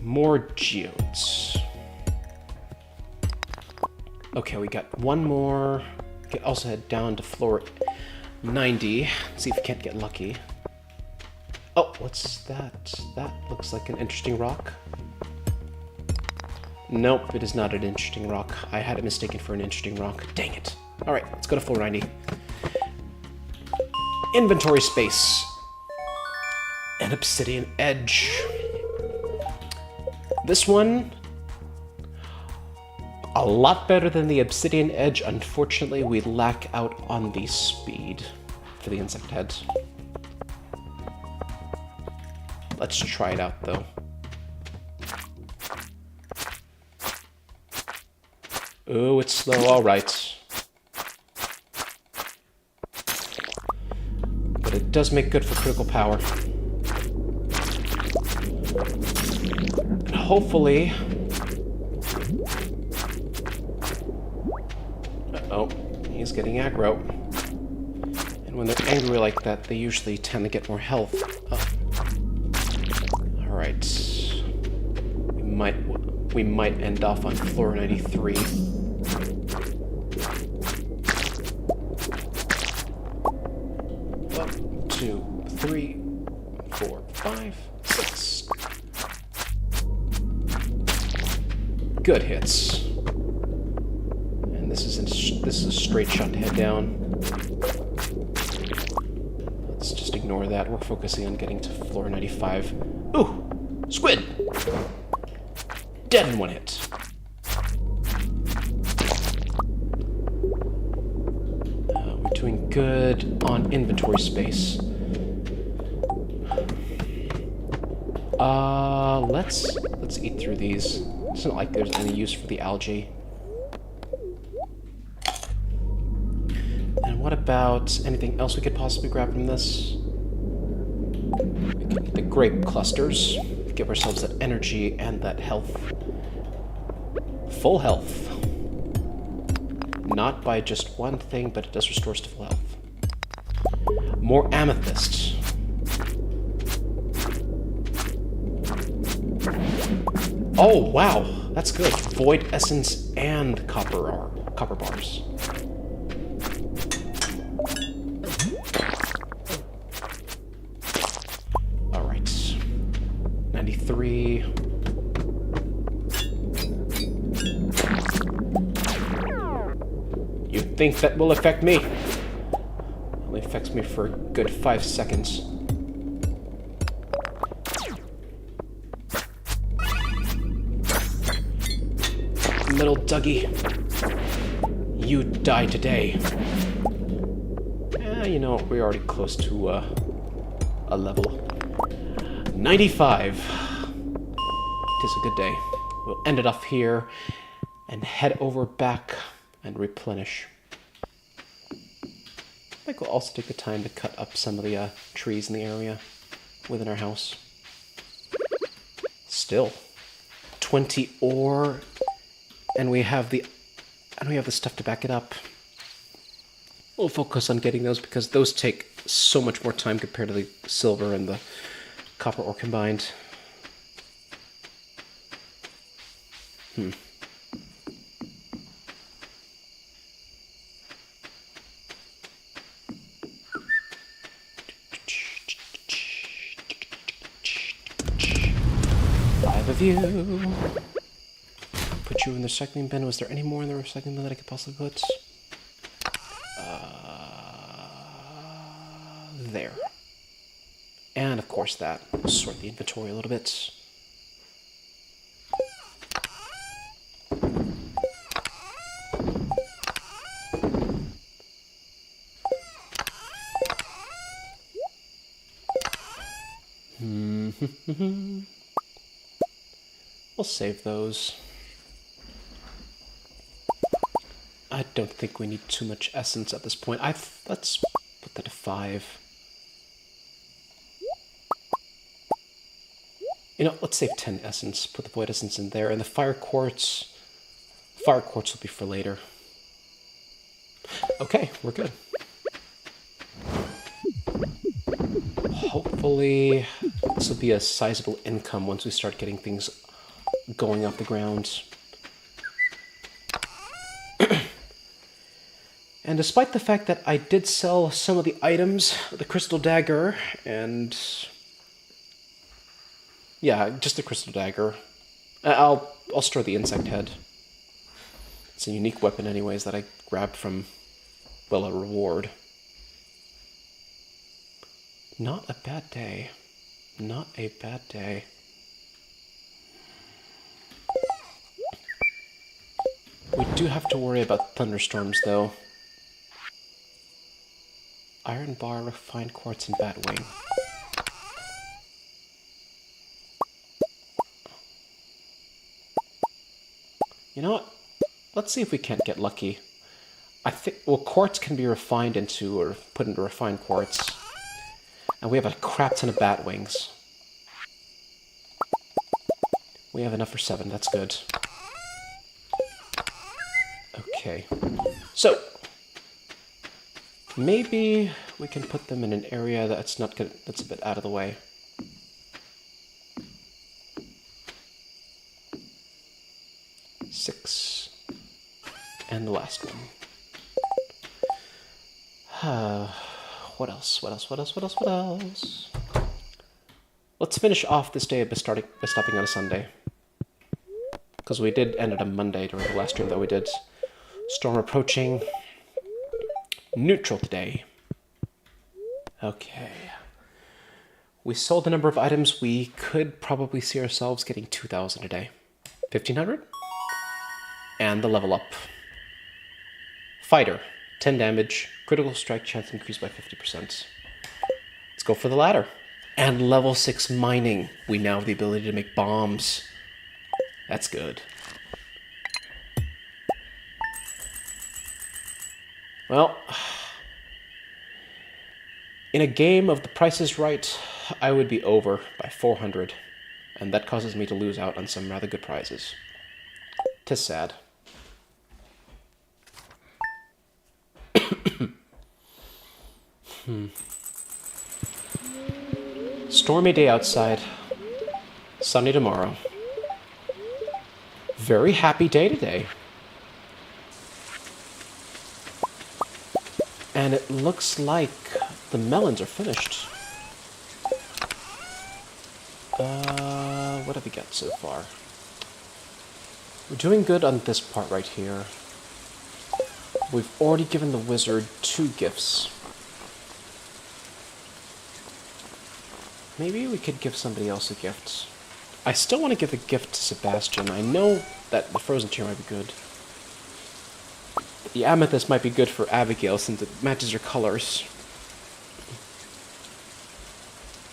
[SPEAKER 1] More geodes. Okay, we got one more. We can also head down to floor 90. See if we can't get lucky. Oh, what's that? That looks like an interesting rock. Nope, it is not an interesting rock. I had it mistaken for an interesting rock. Dang it. Alright, let's go to floor 90. Inventory space. An obsidian edge. This one, a lot better than the obsidian edge. Unfortunately, we lack out on the speed for the insect head. Let's try it out, though. Oh, it's slow, alright. But it does make good for critical power. And hopefully... Uh-oh, he's getting aggro. And when they're angry like that, they usually tend to get more health. Oh. Alright. We might end off on floor 93. 1, 2, 3, 4, 5, 6. Good hits. And this is a straight shot to head down. Let's just ignore that. We're focusing on getting to floor 95. Ooh! Squid! Dead in one hit. We're doing good on inventory space. Let's eat through these. It's not like there's any use for the algae. And what about anything else we could possibly grab from this? We can get the grape clusters. Give ourselves that energy and that health. Full health. Not by just one thing, but it does restore us to full health. More amethyst. Oh, wow. That's good. Void essence and copper bars. All right. 93. You think that will affect me? It only affects me for a good 5 seconds. Little Dougie, you die today. You know, we're already close to a level. 95. It is a good day. We'll end it off here and head over back and replenish. I think we'll also take the time to cut up some of the trees in the area within our house. Still, 20 ore, and we have the stuff to back it up. We'll focus on getting those because those take so much more time compared to the silver and the copper ore combined. 5 of you. Put you in the recycling bin. Was there any more in the recycling bin that I could possibly put? There. And of course that. Sort the inventory a little bit. We'll save those. I don't think we need too much essence at this point. Let's put that to 5. You know, let's save 10 essence. Put the void essence in there. And the fire quartz will be for later. Okay, we're good. Hopefully, this will be a sizable income once we start getting things going off the ground. And despite the fact that I did sell some of the items, the crystal dagger and Yeah, just a crystal dagger. I'll store the insect head. It's a unique weapon anyways that I grabbed from, well, a reward. Not a bad day. Not a bad day. We do have to worry about thunderstorms, though. Iron bar, refined quartz, and batwing. You know what? Let's see if we can't get lucky. I think, well, quartz can be refined into, or put into refined quartz. And we have a crap ton of bat wings. We have enough for 7, that's good. Okay. So, maybe we can put them in an area that's not good, that's a bit out of the way. Six. And the last one. What else? What else? What else? What else? What else? Let's finish off this day by stopping on a Sunday. Because we did end on a Monday during the last stream that we did. Storm approaching. Neutral today. Okay. We sold the number of items. We could probably see ourselves getting 2,000 a day. 1,500? And the level up. Fighter. 10 damage. Critical strike chance increased by 50%. Let's go for the ladder. And level 6 mining. We now have the ability to make bombs. That's good. Well, in a game of The Price is Right, I would be over by 400. And that causes me to lose out on some rather good prizes. 'Tis sad. Stormy day outside. Sunny tomorrow. Very happy day today. And it looks like the melons are finished. What have we got so far? We're doing good on this part right here. We've already given the wizard 2 gifts. Maybe we could give somebody else a gift. I still want to give a gift to Sebastian. I know that the frozen chair might be good. The amethyst might be good for Abigail since it matches her colors.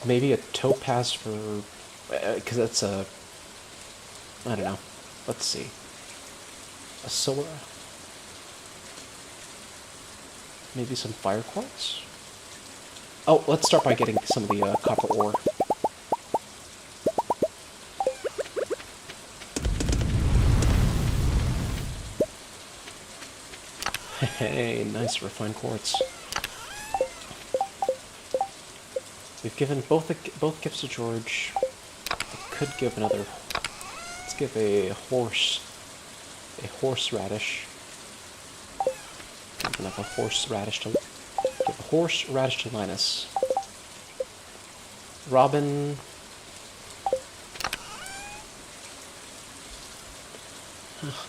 [SPEAKER 1] Maybe a topaz for... because that's a... I don't know. Let's see. A silver... Maybe some fire quartz? Oh, let's start by getting some of the copper ore. Hey, nice refined quartz. We've given both gifts to George. We could give another. Let's give a horseradish. Give a horseradish to Linus. Robin.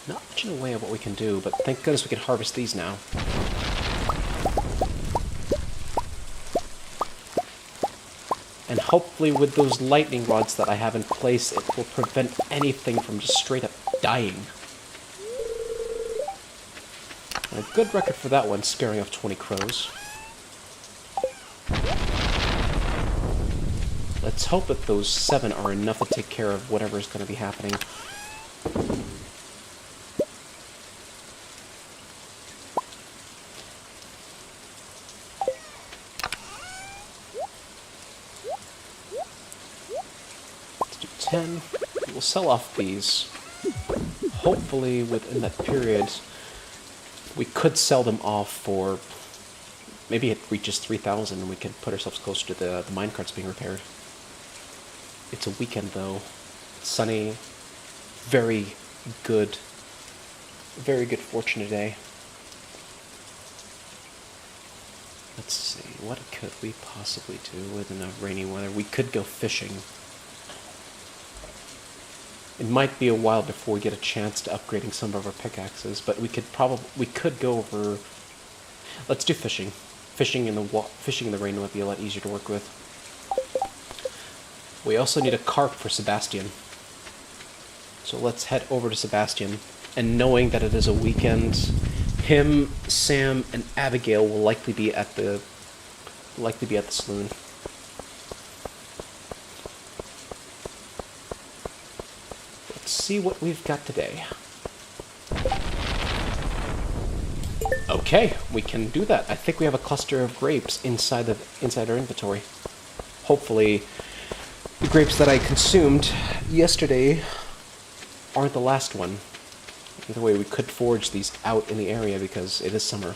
[SPEAKER 1] Not much in the way of what we can do, but thank goodness we can harvest these now. And hopefully with those lightning rods that I have in place, it will prevent anything from just straight up dying. And a good record for that one, scaring off 20 crows. Let's hope that those 7 are enough to take care of whatever is going to be happening. Let's do 10. We'll sell off these. Hopefully within that period, we could sell them off for... maybe it reaches 3,000 and we can put ourselves closer to the minecarts being repaired. It's a weekend though. It's sunny. Very good fortune today. Let's see, what could we possibly do with enough rainy weather? We could go fishing. It might be a while before we get a chance to upgrading some of our pickaxes, but we could go over. Let's do fishing. Fishing in the rain might be a lot easier to work with. We also need a carp for Sebastian. So let's head over to Sebastian, and knowing that it is a weekend, him, Sam, and Abigail will likely be at the saloon. Let's see what we've got today. Okay, we can do that. I think we have a cluster of grapes inside our inventory. Hopefully, the grapes that I consumed yesterday aren't the last one. Either way, we could forage these out in the area because it is summer.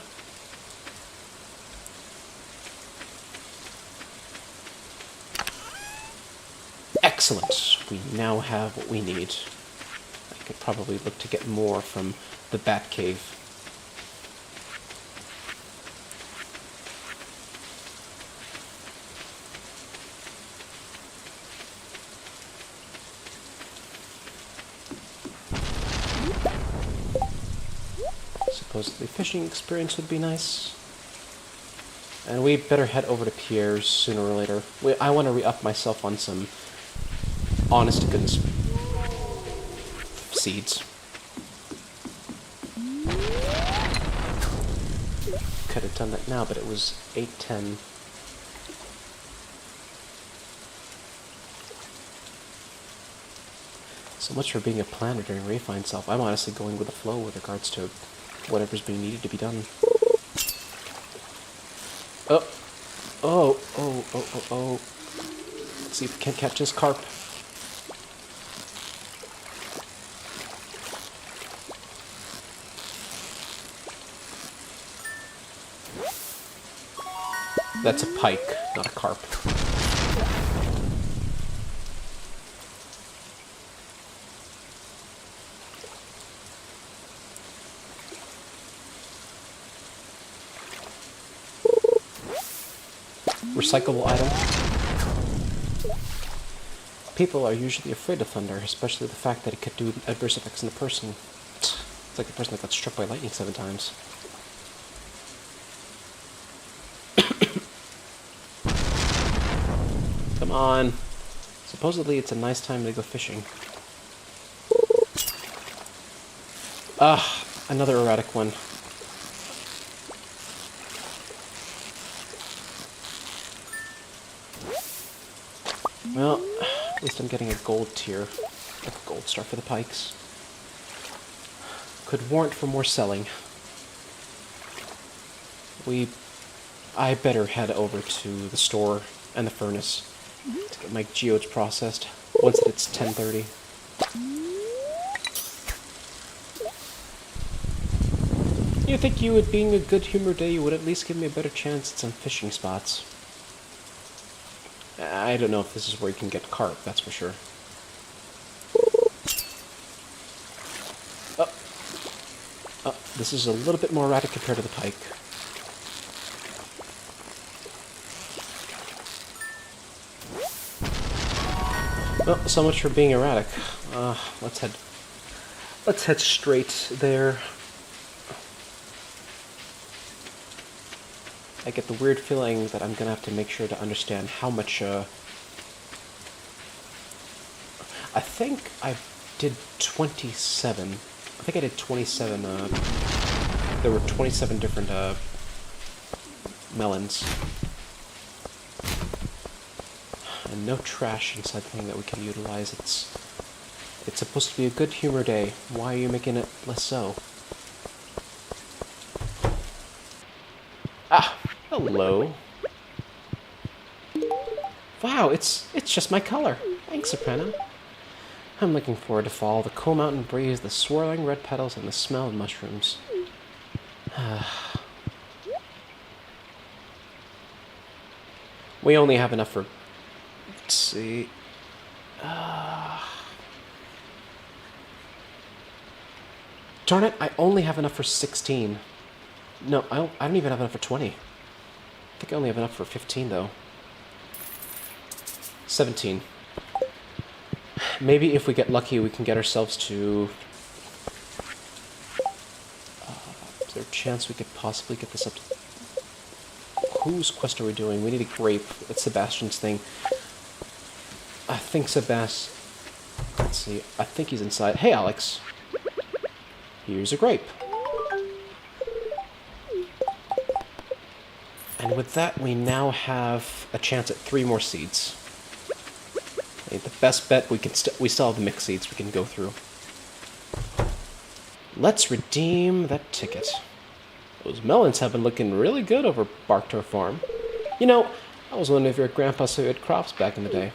[SPEAKER 1] Excellent. We now have what we need. I could probably look to get more from the Bat Cave. Supposedly fishing experience would be nice. And we better head over to Pierre's sooner or later. I want to re-up myself on some honest to goodness seeds. Could have done that now, but it was 8:10. So much for being a planner during Rayfine's self. I'm honestly going with the flow with regards to whatever's being needed to be done. Oh. Let's see if we can't catch this carp. That's a pike, not a carp. Recyclable item. People are usually afraid of thunder, especially the fact that it could do adverse effects on the person. It's like the person that got struck by lightning 7 times. Come on. Supposedly it's a nice time to go fishing. Another erratic one. Well, at least I'm getting a gold tier, like a gold star for the pikes. Could warrant for more selling. I better head over to the store and the furnace to get my geodes processed once it's 10:30. You think you would, being a good humor day, you would at least give me a better chance at some fishing spots. I don't know if this is where you can get carp, that's for sure. This is a little bit more erratic compared to the pike. Well, so much for being erratic. Let's head straight there. I get the weird feeling that I'm gonna have to make sure to understand how much, I think I did 27. I think I did 27, there were 27 different, melons. And no trash inside the thing that we can utilize. It's supposed to be a good humor day. Why are you making it less so? Hello. Wow, it's just my color. Thanks, Soprano. I'm looking forward to fall, the cool mountain breeze, the swirling red petals, and the smell of mushrooms. We only have enough for... Let's see... Darn it, I only have enough for 16. No, I don't even have enough for 20. I think I only have enough for 15, though. 17. maybe if we get lucky, we can get ourselves to... is there a chance we could possibly get this up to... Whose quest are we doing? We need a grape. It's Sebastian's thing. I think Let's see. I think he's inside. Hey, Alex. Here's a grape. And with that, we now have a chance at 3 more seeds. I think the best bet, we still have the mixed seeds we can go through. Let's redeem that ticket. Those melons have been looking really good over Barktor Farm. You know, I was wondering if your grandpa saw you had crops back in the day.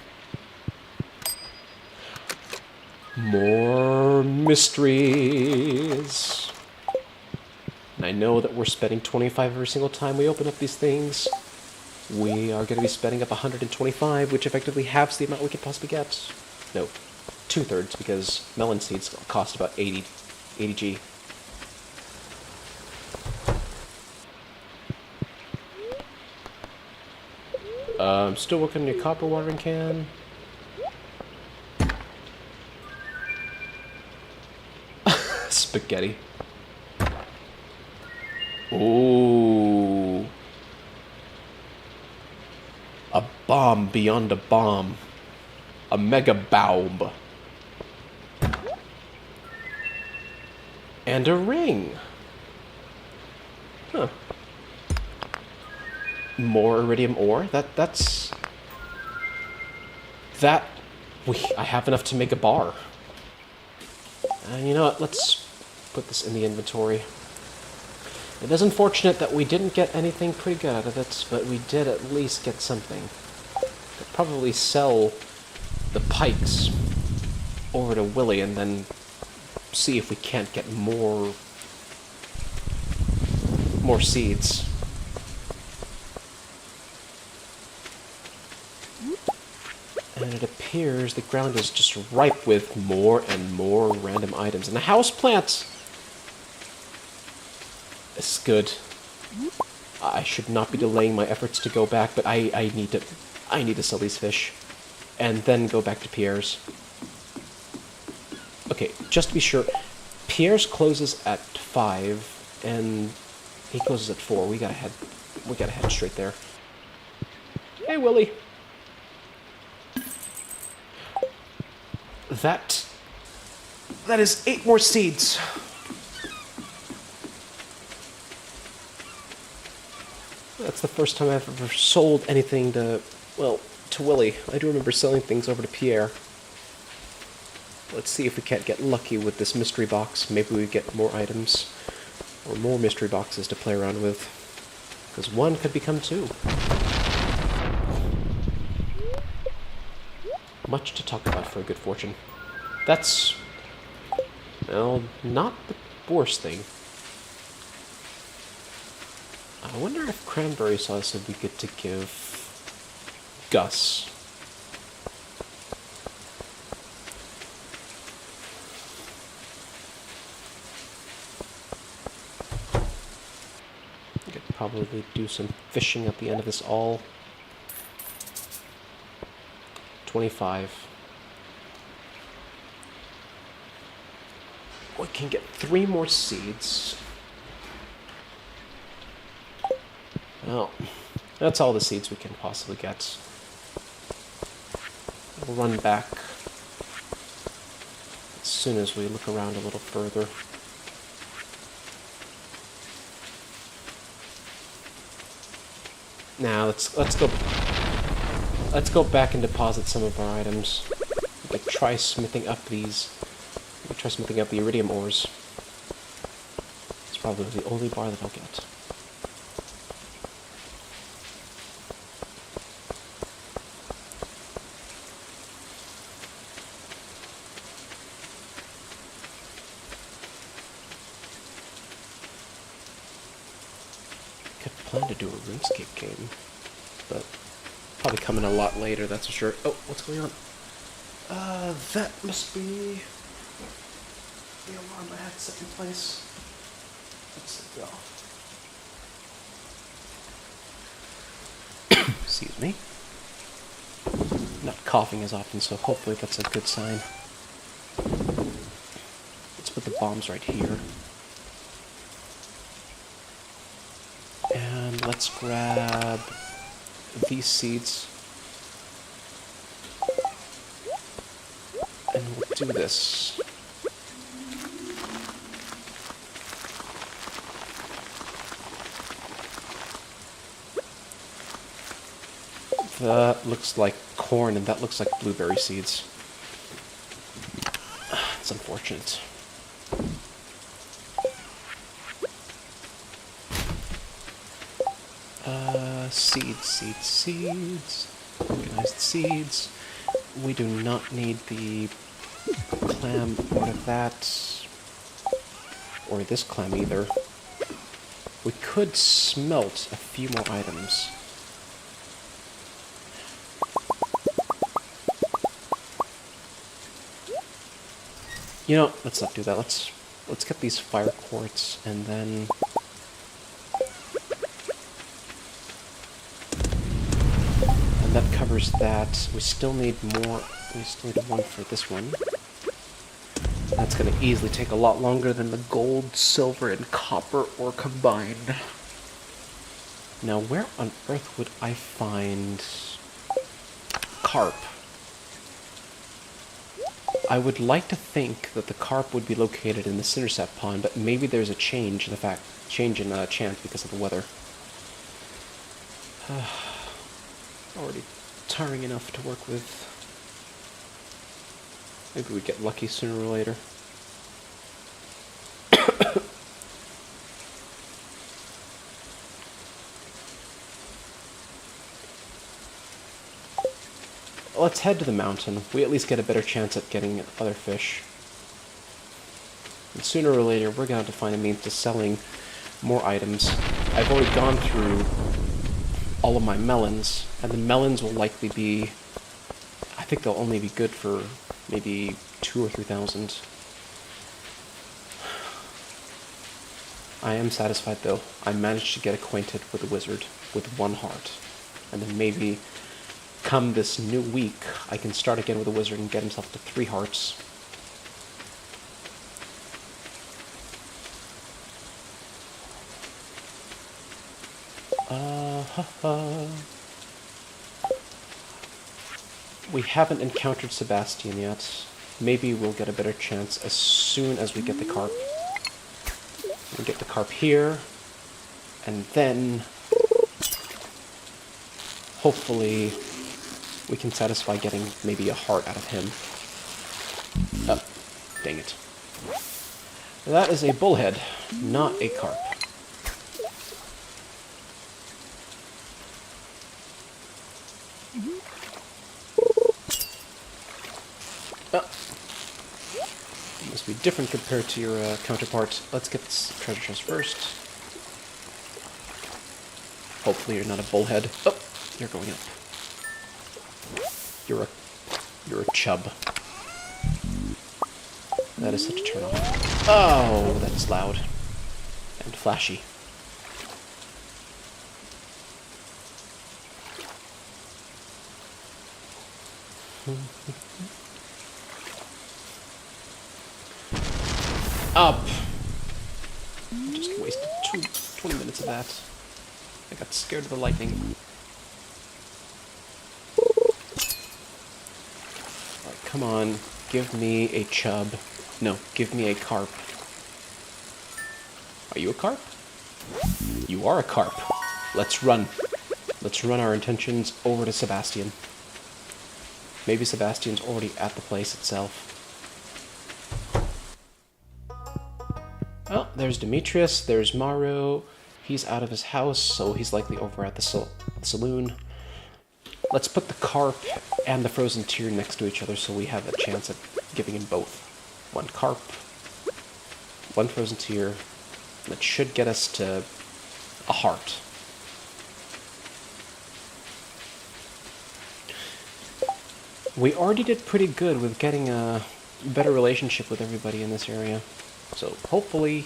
[SPEAKER 1] More mysteries. And I know that we're spending 25 every single time we open up these things. We are going to be spending up 125, which effectively halves the amount we could possibly get. No, 2/3, because melon seeds cost about 80 G. I'm still working on your copper watering can. Spaghetti. Ooh. A bomb beyond a bomb. A mega bomb. And a ring. Huh. More iridium ore? I have enough to make a bar. And you know what, let's put this in the inventory. It is unfortunate that we didn't get anything pretty good out of it, but we did at least get something. We'll probably sell the pikes over to Willy and then see if we can't get more seeds. And it appears the ground is just ripe with more and more random items. And the houseplant! This is good. I should not be delaying my efforts to go back, but I need to sell these fish. And then go back to Pierre's. Okay, just to be sure, Pierre's closes at 5, and he closes at 4. We gotta head straight there. Hey, Willy. That is 8 more seeds. That's the first time I've ever sold anything to Willy. I do remember selling things over to Pierre. Let's see if we can't get lucky with this mystery box. Maybe we get more items, or more mystery boxes to play around with. Because 1 could become 2. Much to talk about for a good fortune. That's, well, not the worst thing. I wonder if cranberry sauce would be good to give Gus. I could probably do some fishing at the end of this all. 25. We can get 3 more seeds. Well, that's all the seeds we can possibly get. We'll run back as soon as we look around a little further. Now let's go back and deposit some of our items. We could try smithing up these. We could try smithing up the iridium ores. It's probably the only bar that I'll get. Could plan to do a RuneScape game, but probably coming a lot later, that's for sure. Oh, what's going on? That must be the alarm I had set in place. Let's go. Excuse me. not coughing as often, so hopefully that's a good sign. Let's put the bombs right here. And let's grab these seeds. And we'll do this. That looks like corn, and that looks like blueberry seeds. It's unfortunate. Seeds. Organized seeds. We do not need the clam or that, or this clam either. We could smelt a few more items. You know, let's not do that. Let's get these fire quartz, and then that covers that. We still need more. We still need one for this one. That's going to easily take a lot longer than the gold, silver, and copper ore combined. Now, where on earth would I find carp? I would like to think that the carp would be located in the Cindersap pond, but maybe there's a change in chance because of the weather. Already tiring enough to work with. Maybe we get lucky sooner or later. Let's head to the mountain. We at least get a better chance at getting other fish. And sooner or later, we're going to have to find a means to selling more items. I've already gone through all of my melons, and the melons will likely be, I think they'll only be good for maybe 2,000 or 3,000. I am satisfied though. I managed to get acquainted with a wizard with 1 heart. And then maybe come this new week, I can start again with a wizard and get himself to 3 hearts. We haven't encountered Sebastian yet. Maybe we'll get a better chance as soon as we get the carp. We'll get the carp here, and then hopefully we can satisfy getting maybe a heart out of him. Oh, dang it. That is a bullhead, not a carp. Well, must be different compared to your counterpart. Let's get this treasure chest first. Hopefully you're not a bullhead. Oh, you're going up. You're a chub. That is such a turn off. Oh, that's loud. And flashy. Up! Just wasted 20 minutes of that. I got scared of the lightning. Alright, come on. Give me a chub. No, give me a carp. Are you a carp? You are a carp. Let's run. Let's run our intentions over to Sebastian. Maybe Sebastian's already at the place itself. Well, there's Demetrius, there's Maru. He's out of his house, so he's likely over at the saloon. Let's put the carp and the frozen tear next to each other so we have a chance at giving him both. 1 carp, 1 frozen tear. That should get us to a heart. We already did pretty good with getting a better relationship with everybody in this area. So hopefully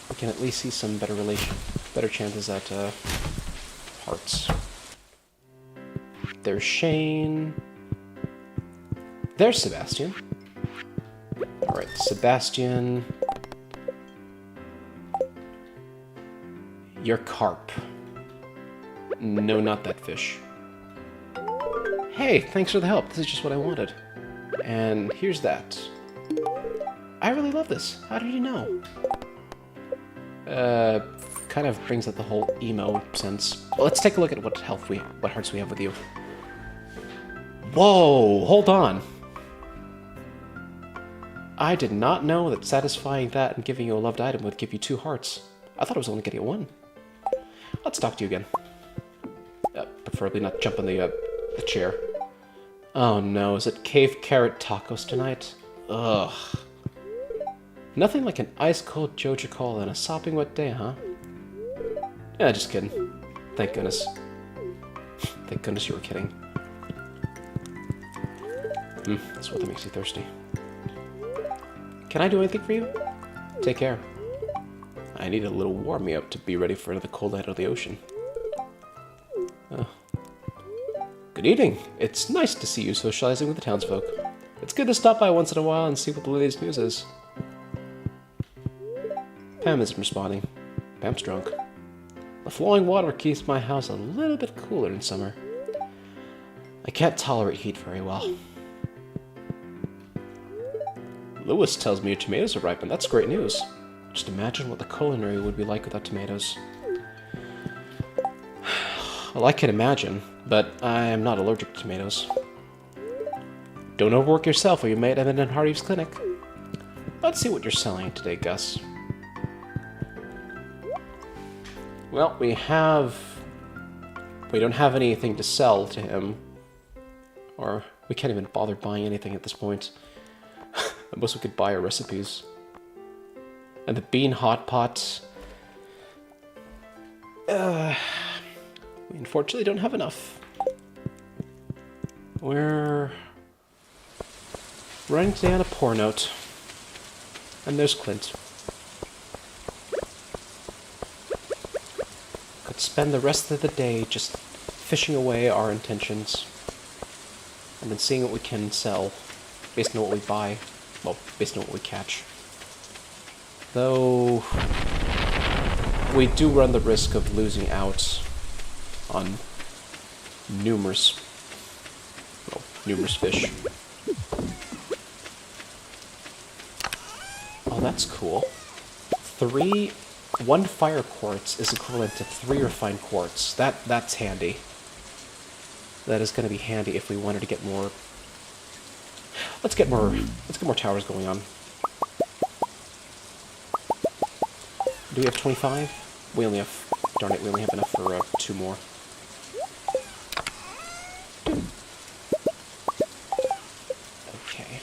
[SPEAKER 1] we can at least see some better chances at hearts. There's Shane. There's Sebastian. Alright, Sebastian. You're carp. No, not that fish. Hey, thanks for the help. This is just what I wanted. And here's that. I really love this. How did you know? Kind of brings up the whole emo sense. Well, let's take a look at what hearts we have with you. Whoa, hold on. I did not know that satisfying that and giving you a loved item would give you 2 hearts. I thought I was only getting 1. Let's talk to you again. Preferably not jump on the chair. Oh no, is it cave carrot tacos tonight? Ugh. Nothing like an ice-cold Joja Cola on a sopping wet day, huh? Yeah, just kidding. Thank goodness. Thank goodness you were kidding. That's what that makes you thirsty. Can I do anything for you? Take care. I need a little warm-me-up to be ready for the cold night of the ocean. Good evening. It's nice to see you socializing with the townsfolk. It's good to stop by once in a while and see what the latest news is. Pam isn't responding. Pam's drunk. The flowing water keeps my house a little bit cooler in summer. I can't tolerate heat very well. Lewis tells me your tomatoes are ripe, and that's great news. Just imagine what the culinary would be like without tomatoes. Well, I can imagine, but I am not allergic to tomatoes. Don't overwork yourself or you might end up in Hardy's clinic. Let's see what you're selling today, Gus. Well, we don't have anything to sell to him. Or we can't even bother buying anything at this point. At most we could buy our recipes. And the bean hot pot. We unfortunately don't have enough. We're running today on a poor note. And there's Clint. Could spend the rest of the day just fishing away our intentions. And then seeing what we can sell. Based on what we buy. Well, based on what we catch. Though we do run the risk of losing out on numerous fish. Oh, that's cool. 1 fire quartz is equivalent to 3 refined quartz. That's handy. That is going to be handy if we wanted to get more. Let's get more towers going on. Do we have 25? We only have, darn it, we only have enough for 2 more. Okay.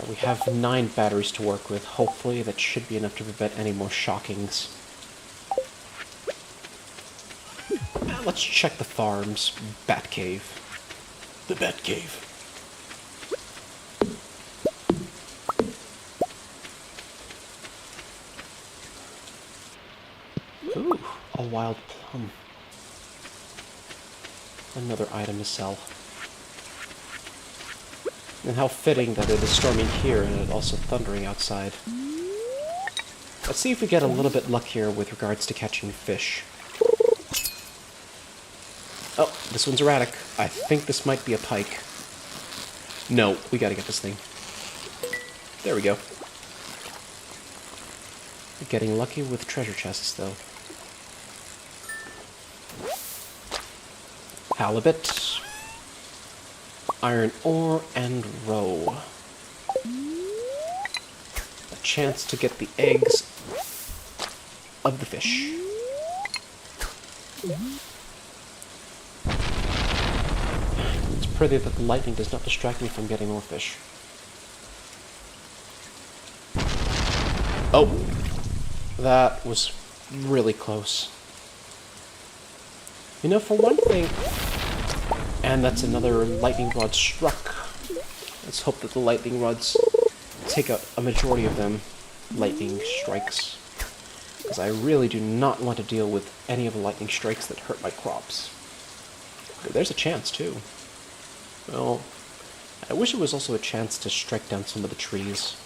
[SPEAKER 1] We have 9 batteries to work with. Hopefully that should be enough to prevent any more shockings. Let's check the farm's bat cave. The bat cave. Ooh, a wild plum. Another item to sell. And how fitting that it is storming here and it also thundering outside. Let's see if we get a little bit luckier with regards to catching fish. Oh, this one's erratic. I think this might be a pike. No, we gotta get this thing. There we go. We're getting lucky with treasure chests, though. Halibut. Iron ore and roe. A chance to get the eggs of the fish. It's pretty that the lightning does not distract me from getting more fish. Oh! That was really close. You know, for one thing... And that's another lightning rod struck. Let's hope that the lightning rods take out a majority of them. Lightning strikes. because I really do not want to deal with any of the lightning strikes that hurt my crops. There's a chance, too. Well, I wish it was also a chance to strike down some of the trees.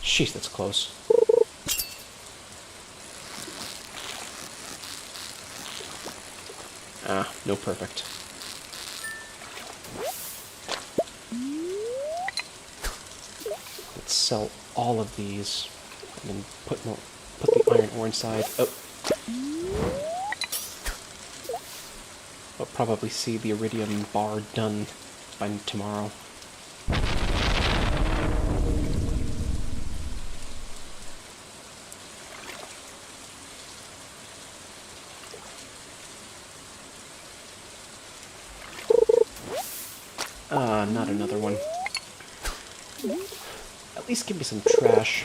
[SPEAKER 1] Sheesh, that's close. Ah, no perfect. Let's sell all of these, and then put the iron ore inside. Oh. I'll probably see the iridium bar done by tomorrow. Not another one. At least give me some trash.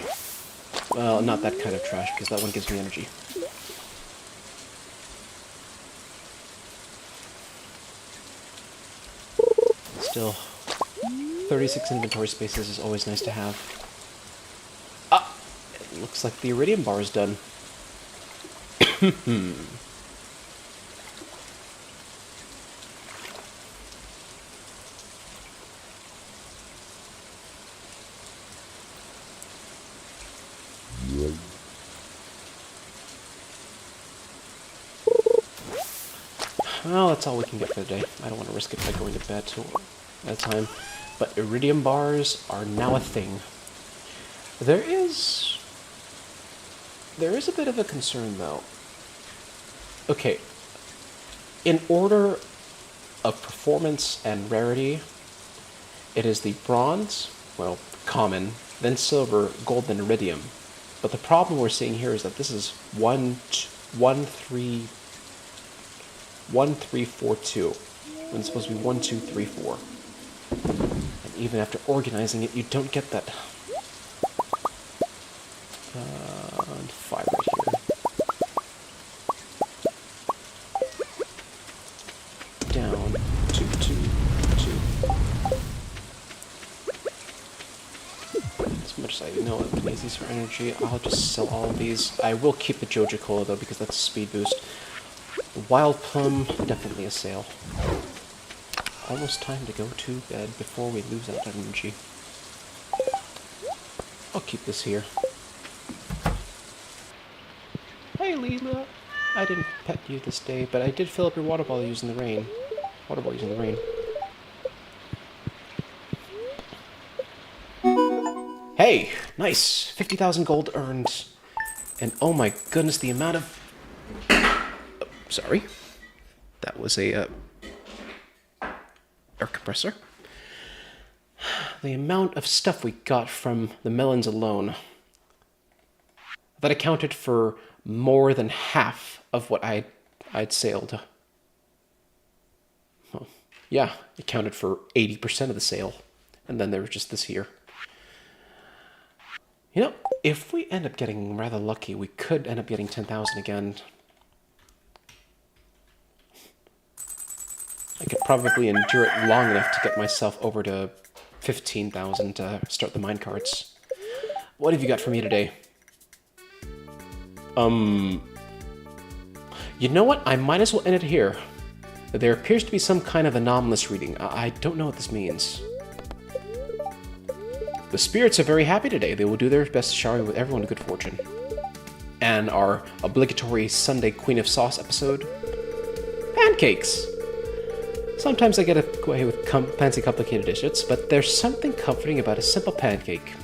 [SPEAKER 1] Well, not that kind of trash, because that one gives me energy. Still, 36 inventory spaces is always nice to have. Ah! It looks like the iridium bar is done. Well, that's all we can get for the day. I don't want to risk it by going to bed at a time. But iridium bars are now a thing. There is a bit of a concern, though. Okay. In order of performance and rarity, it is the bronze, well, common, then silver, gold, then iridium. But the problem we're seeing here is that this is 1, 3, 4, 2. When it's supposed to be 1, 2, 3, 4. And even after organizing it, you don't get that. 5 right here. Down. 2, 2, 2. As much as I know I can use these for energy, I'll just sell all of these. I will keep the Joja Cola, though, because that's a speed boost. Wild plum, definitely a sale. Almost time to go to bed before we lose that energy. I'll keep this here. Hey, Leela. I didn't pet you this day, but I did fill up your water bottle using the rain. Hey, nice. 50,000 gold earned. And oh my goodness, the amount of... Sorry. That was a air compressor. The amount of stuff we got from the melons alone. That accounted for more than half of what I'd sailed. Well, yeah, it counted for 80% of the sale. And then there was just this here. You know, if we end up getting rather lucky, we could end up getting 10,000 again. I could probably endure it long enough to get myself over to 15,000 to start the minecarts. What have you got for me today? You know what? I might as well end it here. There appears to be some kind of anomalous reading. I don't know what this means. The spirits are very happy today. They will do their best to shower with everyone good fortune. And our obligatory Sunday Queen of Sauce episode? Pancakes! Sometimes I get away with fancy complicated dishes, but there's something comforting about a simple pancake.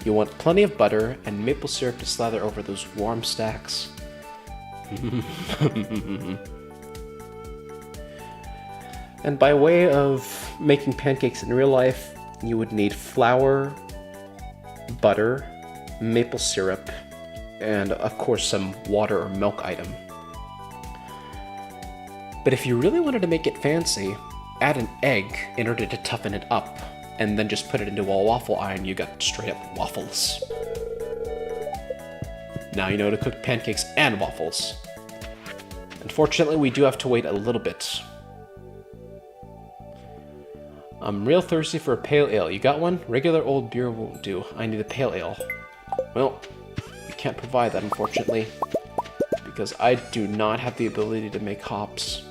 [SPEAKER 1] You want plenty of butter and maple syrup to slather over those warm stacks. And by way of making pancakes in real life, you would need flour, butter, maple syrup, and of course some water or milk item. But if you really wanted to make it fancy, add an egg in order to toughen it up, and then just put it into a waffle iron, you got straight up waffles. Now you know to cook pancakes and waffles. Unfortunately, we do have to wait a little bit. I'm real thirsty for a pale ale. You got one? Regular old beer won't do. I need a pale ale. Well, we can't provide that, unfortunately, because I do not have the ability to make hops.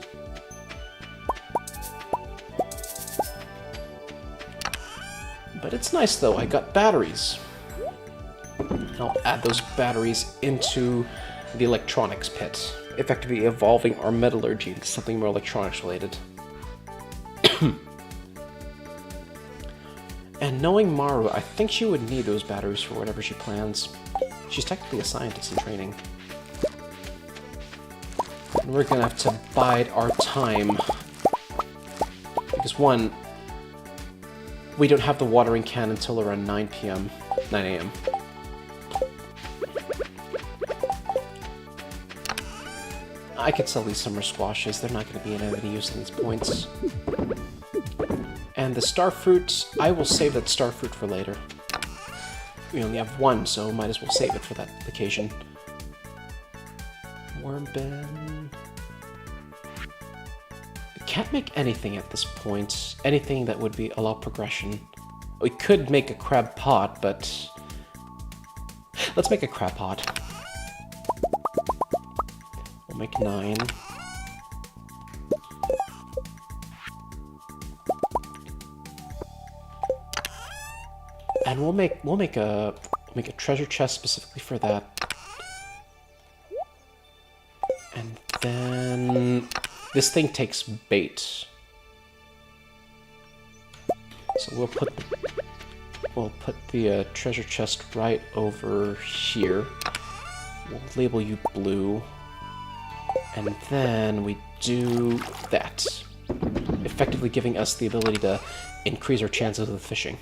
[SPEAKER 1] But it's nice, though. I got batteries. I'll add those batteries into the electronics pit, effectively evolving our metallurgy into something more electronics related. And knowing Maru, I think she would need those batteries for whatever she plans. She's technically a scientist in training. And we're gonna have to bide our time. Because one, we don't have the watering can until around 9 p.m. 9 a.m. I could sell these summer squashes. They're not going to be of any use at these points. And the starfruit, I will save that starfruit for later. We only have one, so might as well save it for that occasion. Wormbin. We can't make anything at this point. Anything that would allow progression. We could make a crab pot, but let's make a crab pot. We'll make 9. And we'll make a treasure chest specifically for that. And then this thing takes bait. So we'll put the treasure chest right over here. We'll label you blue. And then we do that, effectively giving us the ability to increase our chances of fishing.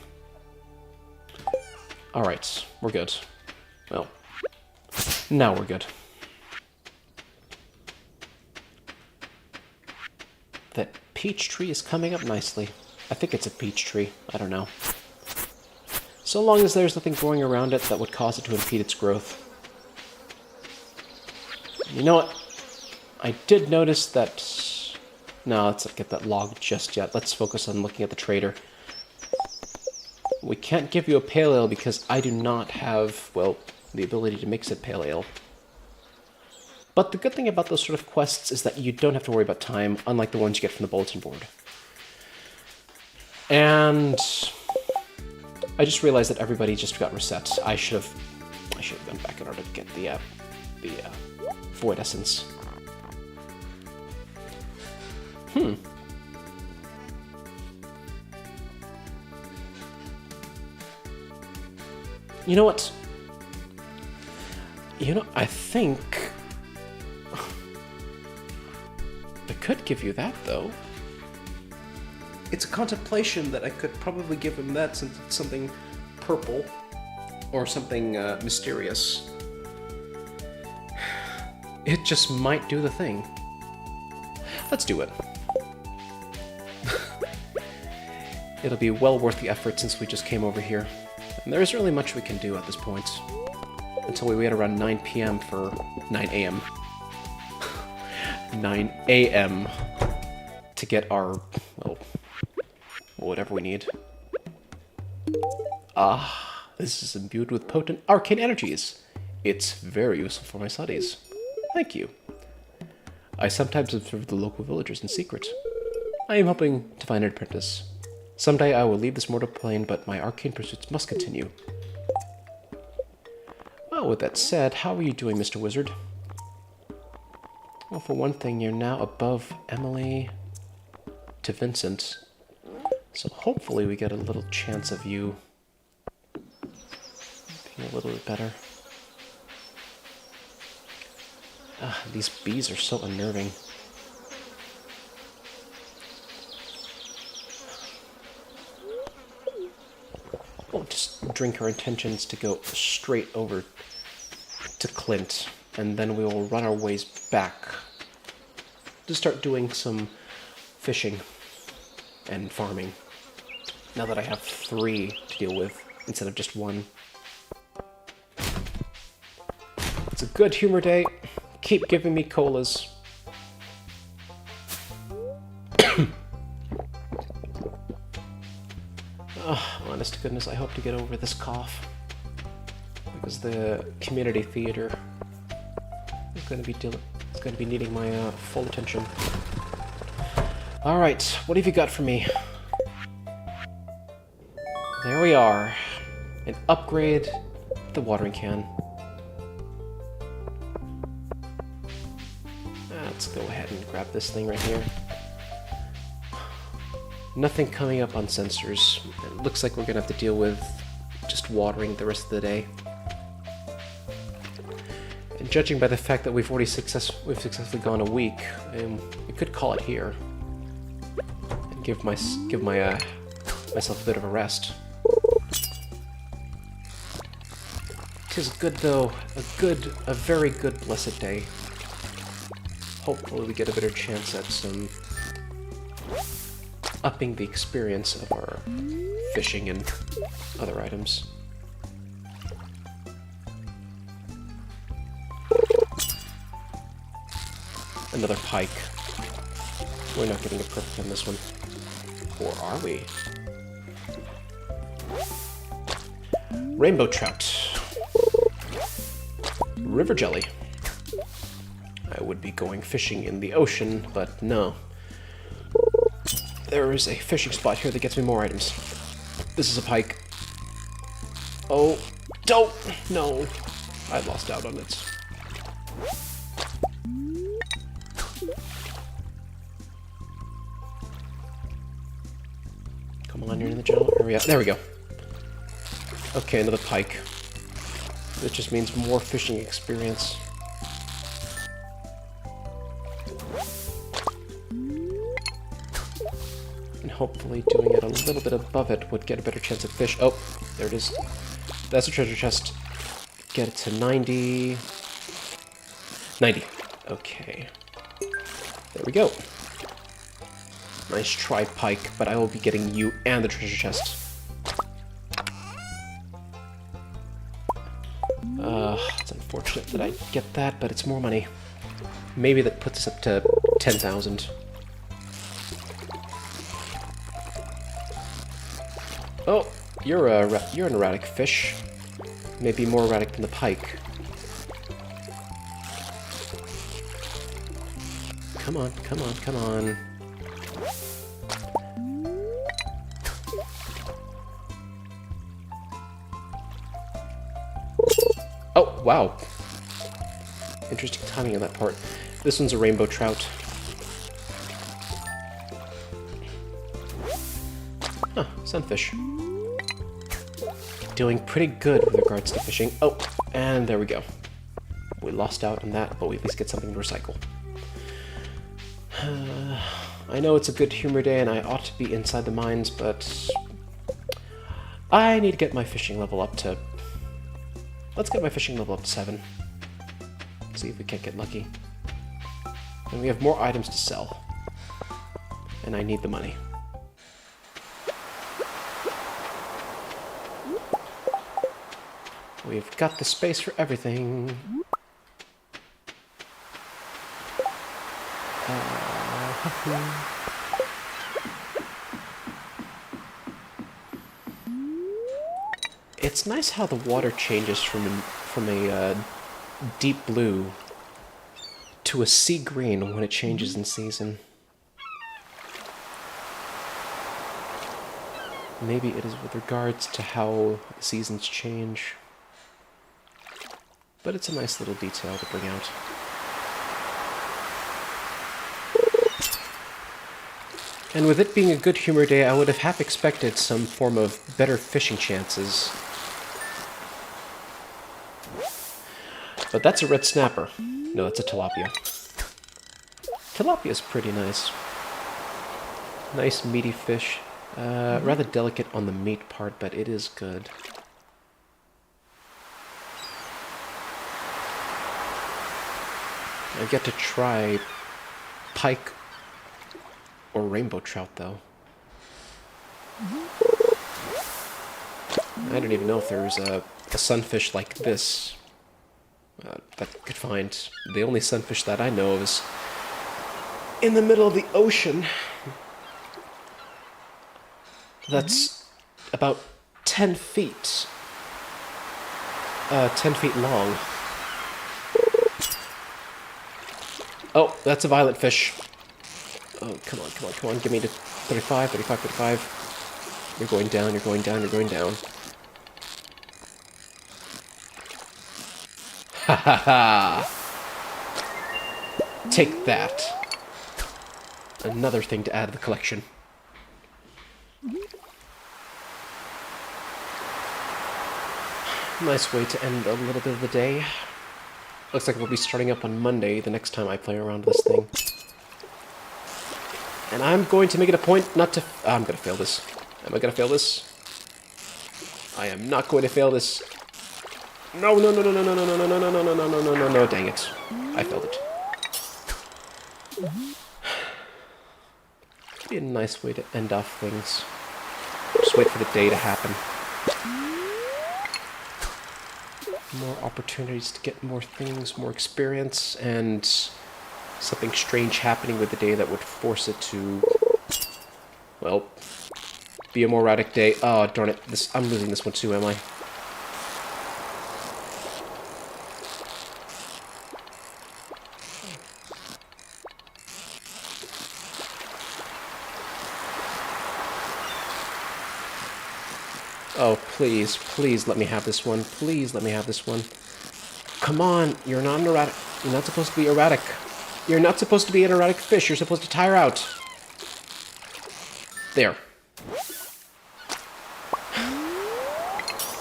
[SPEAKER 1] Alright, we're good. Well, now we're good. That peach tree is coming up nicely. I think it's a peach tree. I don't know. So long as there's nothing growing around it that would cause it to impede its growth. You know what? I did notice that... No, let's not get that log just yet. Let's focus on looking at the trader. We can't give you a pale ale because I do not have, well, the ability to mix it pale ale. But the good thing about those sort of quests is that you don't have to worry about time, unlike the ones you get from the bulletin board. And I just realized that everybody just got reset. I should have gone back in order to get the void essence. You know what? I think I could give you that, though. It's a contemplation that I could probably give him that since it's something purple or something mysterious. It just might do the thing. Let's do it. It'll be well worth the effort since we just came over here. And there isn't really much we can do at this point. Until we wait around 9 p.m. for 9 a.m. 9 a.m. to get our, well, whatever we need. Ah, this is imbued with potent arcane energies. It's very useful for my studies. Thank you. I sometimes observe the local villagers in secret. I am hoping to find an apprentice. Someday I will leave this mortal plane, but my arcane pursuits must continue. Well, with that said, how are you doing, Mr. Wizard? Well, for one thing, you're now above Emily to Vincent. So hopefully we get a little chance of you being a little bit better. These bees are so unnerving. We'll just drink our intentions to go straight over to Clint, and then we will run our ways back to start doing some fishing and farming. Now that I have 3 to deal with instead of just 1. It's a good humor day. Keep giving me colas. Oh, honest to goodness, I hope to get over this cough. because the community theater is going to be needing my full attention. All right, what have you got for me? There we are. An upgrade the watering can. Let's go ahead and grab this thing right here. Nothing coming up on sensors. It looks like we're gonna have to deal with just watering the rest of the day. And judging by the fact that we've successfully gone a week, we could call it here and give myself a bit of a rest. 'Tis good though, a very good blessed day. Hopefully we get a better chance at some upping the experience of our fishing and other items. Another pike. We're not getting a perfect on this one. Or are we? Rainbow trout. River jelly. I would be going fishing in the ocean, but no. There is a fishing spot here that gets me more items. This is a pike. Oh, don't! No. I lost out on it. Come on, you're in the jungle. Hurry up. There we go. Okay, another pike. That just means more fishing experience. And hopefully doing it a little bit above it would get a better chance at fish. Oh, there it is. That's a treasure chest. Get it to 90. 90. Okay. There we go. Nice try, pike, but I will be getting you and the treasure chest. It's unfortunate that I get that, but it's more money. Maybe that puts us up to 10,000. Oh, you're an erratic fish. Maybe more erratic than the pike. Come on, come on, come on. Oh, wow. Interesting timing on that part. This one's a rainbow trout. Huh, sunfish. Doing pretty good with regards to fishing. Oh, and there we go. We lost out on that, but we at least get something to recycle. I know it's a good humor day and I ought to be inside the mines, but I need to get my fishing level up to... Let's get my fishing level up to 7. See if we can't get lucky. And we have more items to sell. And I need the money. We've got the space for everything. It's nice how the water changes from a deep blue to a sea green when it changes in season. Maybe it is with regards to how the seasons change. But it's a nice little detail to bring out. And with it being a good humor day, I would have half expected some form of better fishing chances. But that's a red snapper. No, that's a tilapia. Tilapia's pretty nice. Nice meaty fish. Rather delicate on the meat part, but it is good. I get to try pike or rainbow trout, though. I don't even know if there's a sunfish like this that I could find. The only sunfish that I know of is in the middle of the ocean. That's about 10 feet. 10 feet long. Oh, that's a violet fish. Oh, come on, come on, come on. Give me to 35, 35, 35. You're going down, you're going down, you're going down. Ha ha ha! Take that. Another thing to add to the collection. Nice way to end a little bit of the day. Looks like we'll be starting up on Monday, the next time I play around with this thing. And I'm going to make it a point not to... I'm going to fail this. Am I going to fail this? I am not going to fail this. No, no, no, no, no, no, no, no, no, no, no, no, no, no, no, no, no, dang it. I failed it. It'd be a nice way to end off things. Just wait for the day to happen. More opportunities to get more things, more experience, and something strange happening with the day that would force it to, well, be a more erratic day. Oh, darn it. I'm losing this one too, am I? Oh, please, please let me have this one. Please let me have this one. Come on, you're not an erratic. You're not supposed to be erratic. You're not supposed to be an erratic fish. You're supposed to tire out. There.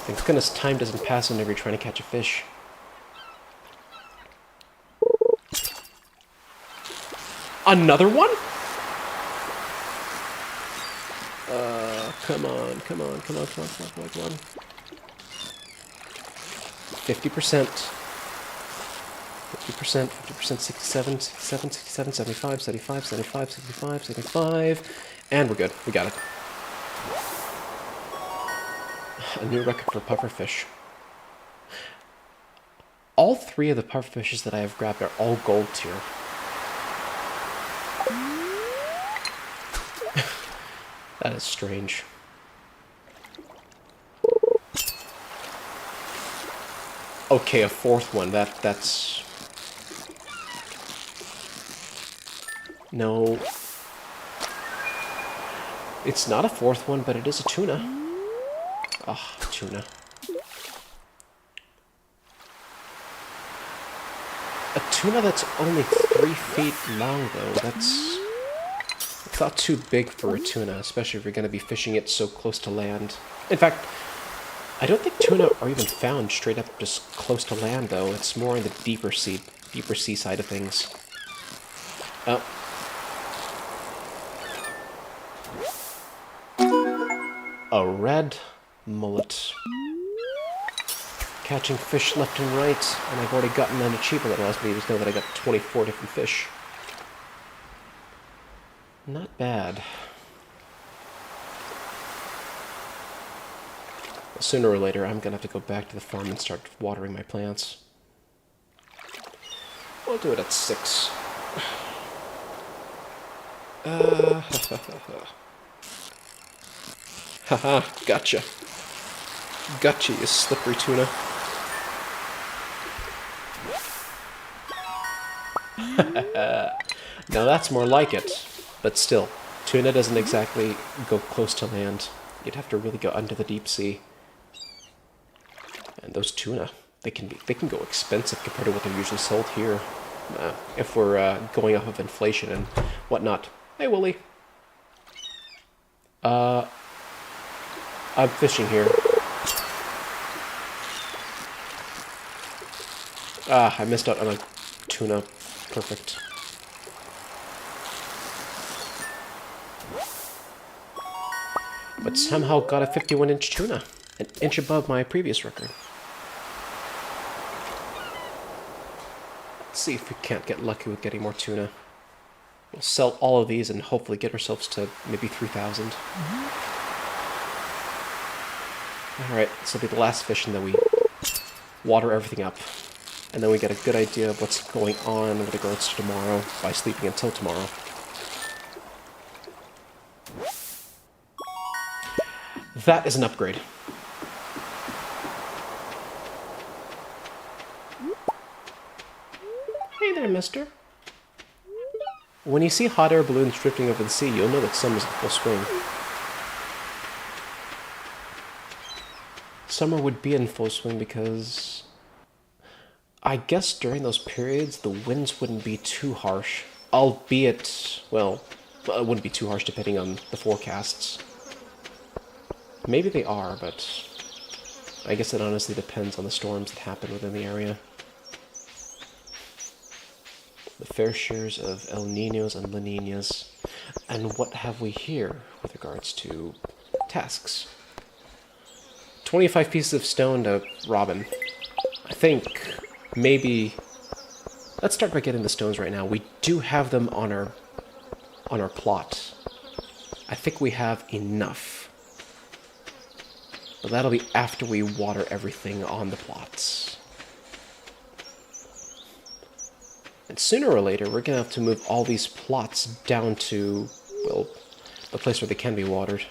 [SPEAKER 1] Thank goodness time doesn't pass whenever you're trying to catch a fish. Another one? Come on, come on, come on, come on, come on, come on, come on. 50%. 50%, 50%, 67, 67, 67, 75, 75, 75, 75, 75. And we're good. We got it. A new record for pufferfish. All three of the pufferfishes that I have grabbed are all gold tier. That is strange. Okay, a fourth one. That's... No. It's not a fourth one, but it is a tuna. Ah, oh, tuna. A tuna that's only 3 feet long, though. That's not too big for a tuna, especially if you're going to be fishing it so close to land. In fact, I don't think tuna are even found straight up just close to land, though. It's more in the deeper sea side of things. Oh. A red mullet. Catching fish left and right, and I've already gotten an achievement that allows me to just know that I got 24 different fish. Not bad. Sooner or later, I'm gonna have to go back to the farm and start watering my plants. We'll do it at 6. Haha, gotcha. Gotcha, you slippery tuna. Now that's more like it. But still, tuna doesn't exactly go close to land. You'd have to really go under the deep sea. And those tuna, they can go expensive compared to what they're usually sold here. If we're going off of inflation and whatnot. Hey, Willie. I'm fishing here. Ah, I missed out on a tuna. Perfect. But somehow got a 51-inch tuna. An inch above my previous record. Let's see if we can't get lucky with getting more tuna. We'll sell all of these and hopefully get ourselves to maybe 3,000. Alright, this will be the last fish, and then we water everything up. And then we get a good idea of what's going on with regards to tomorrow by sleeping until tomorrow. That is an upgrade. mister. When you see hot air balloons drifting over the sea, you'll know that summer's in full swing. Summer would be in full swing because I guess during those periods the winds wouldn't be too harsh. Albeit, well, it wouldn't be too harsh depending on the forecasts. Maybe they are, but I guess it honestly depends on the storms that happen within the area. The fair shares of El Niños and La Niñas. And what have we here with regards to tasks? 25 pieces of stone to Robin. I think maybe... Let's start by getting the stones right now. We do have them on our plot. I think we have enough. But that'll be after we water everything on the plots. And sooner or later, we're going to have to move all these plots down to, well, a place where they can be watered.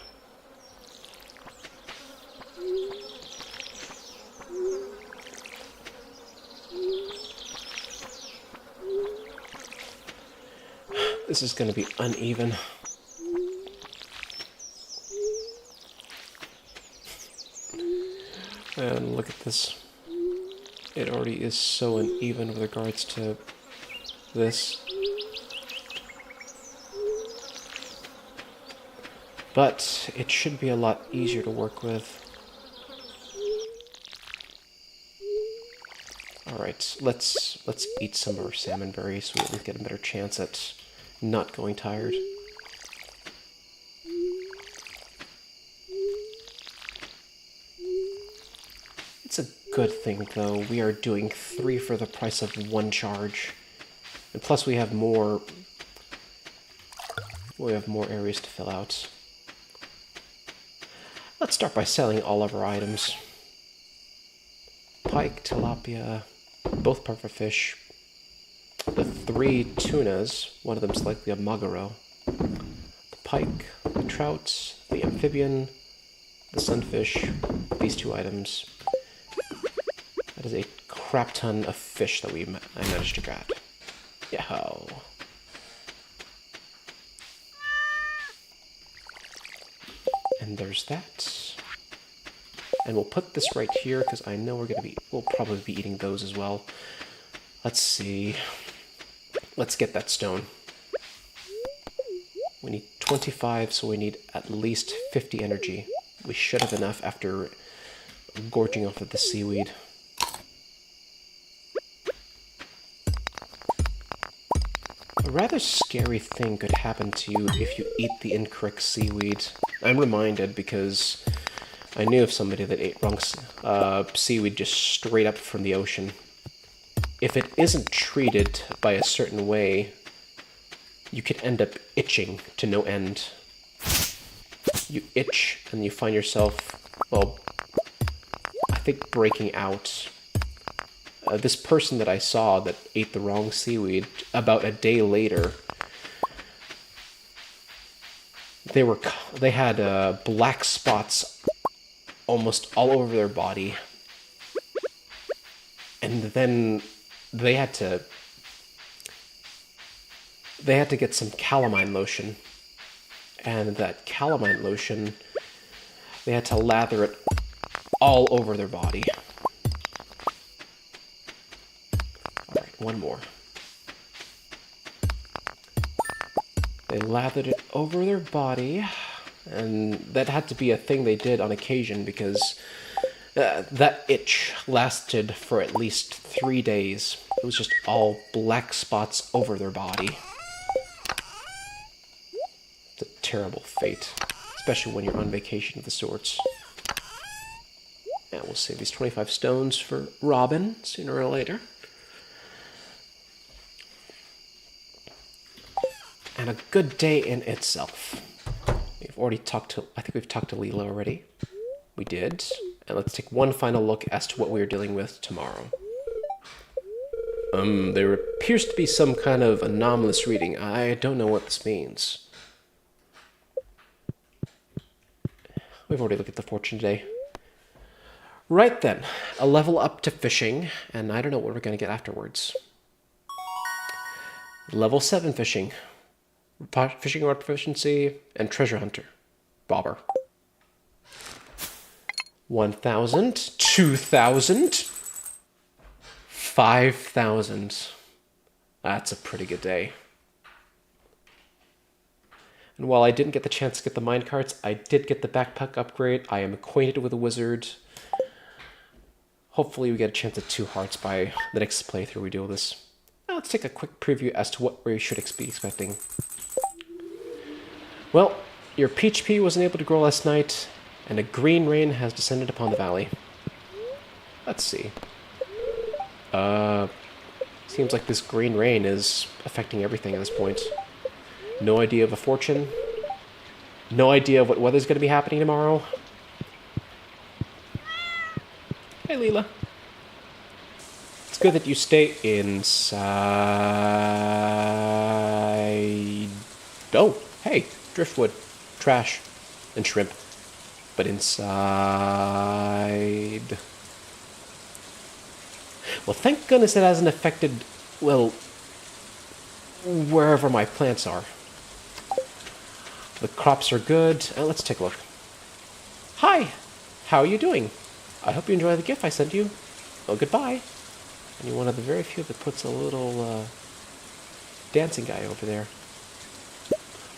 [SPEAKER 1] This is going to be uneven. And look at this. It already is so uneven with regards to this. But it should be a lot easier to work with. Alright, let's eat some of our salmon berries so we at least get a better chance at not going tired. It's a good thing, though. We are doing 3 for the price of 1 charge. And plus we have more... We have more areas to fill out. Let's start by selling all of our items. Pike, tilapia, both pufferfish. The 3 tunas, one of them's likely a maguro. The pike, the trout, the amphibian, the sunfish, these 2 items. That is a crap ton of fish that I managed to grab. Yow. And there's that. And we'll put this right here because I know we'll probably be eating those as well. Let's see. Let's get that stone. We need 25, so we need at least 50 energy. We should have enough after gorging off of the seaweed. A rather scary thing could happen to you if you eat the incorrect seaweed. I'm reminded because I knew of somebody that ate wrong seaweed just straight up from the ocean. If it isn't treated by a certain way, you could end up itching to no end. You itch and you find yourself, well, I think breaking out. This person that I saw that ate the wrong seaweed, about a day later, they had black spots almost all over their body, and then they had to get some calamine lotion, and that calamine lotion, they had to lather it all over their body. Alright, one more. They lathered it over their body, and that had to be a thing they did on occasion because that itch lasted for at least 3 days. It was just all black spots over their body. It's a terrible fate, especially when you're on vacation of the sorts. And we'll save these 25 stones for Robin sooner or later. And a good day in itself. We've already I think we've talked to Leela already. We did. And let's take one final look as to what we are dealing with tomorrow. There appears to be some kind of anomalous reading. I don't know what this means. We've already looked at the fortune today. Right then, a level up to fishing, and I don't know what we're going to get afterwards. Level 7 fishing. Fishing rod proficiency and treasure hunter. Bobber. 1,000, 2,000, 5,000. That's a pretty good day. And while I didn't get the chance to get the minecarts, I did get the backpack upgrade. I am acquainted with a wizard. Hopefully we get a chance at 2 hearts by the next playthrough we do this. Now let's take a quick preview as to what we should be expecting. Well, your peach pea wasn't able to grow last night, and a green rain has descended upon the valley. Let's see. Seems like this green rain is affecting everything at this point. No idea of a fortune. No idea of what weather's going to be happening tomorrow. Hey, Leela. It's good that you stay inside. Oh, hey, driftwood, trash, and shrimp. But inside... Well, thank goodness it hasn't affected, well, wherever my plants are. The crops are good. Let's take a look. Hi, how are you doing? I hope you enjoy the gift I sent you. Oh, goodbye. And you're one of the very few that puts a little dancing guy over there.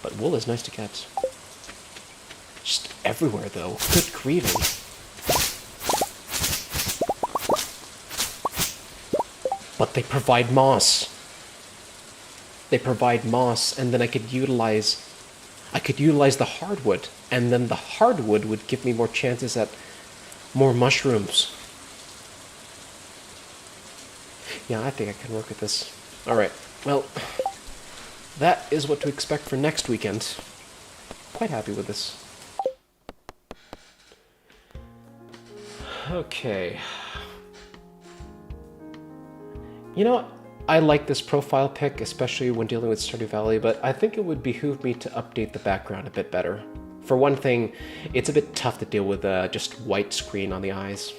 [SPEAKER 1] But wool is nice to get. Just everywhere, though. Good grieving. But they provide moss. They provide moss, and then I could utilize the hardwood, and then the hardwood would give me more chances at more mushrooms. Yeah, I think I can work with this. Alright, well, that is what to expect for next weekend. Quite happy with this. Okay. You know, I like this profile pic, especially when dealing with Stardew Valley, but I think it would behoove me to update the background a bit better. For one thing, it's a bit tough to deal with just white screen on the eyes.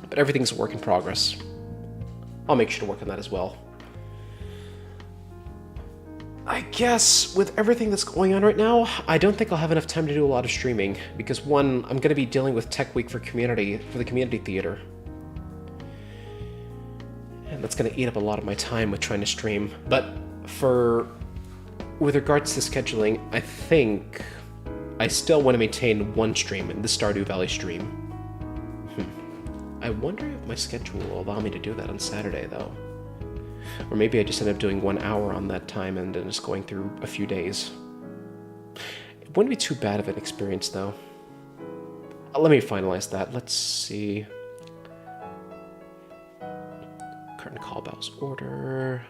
[SPEAKER 1] But everything's a work in progress. I'll make sure to work on that as well. I guess with everything that's going on right now, I don't think I'll have enough time to do a lot of streaming, because one, I'm going to be dealing with Tech Week for the community theater. And that's going to eat up a lot of my time with trying to stream. But with regards to scheduling, I think I still want to maintain one stream, in the Stardew Valley stream. I wonder if my schedule will allow me to do that on Saturday, though. Or maybe I just end up doing 1 hour on that time and then just going through a few days. It wouldn't be too bad of an experience, though. Let me finalize that. Let's see. Current call bells order.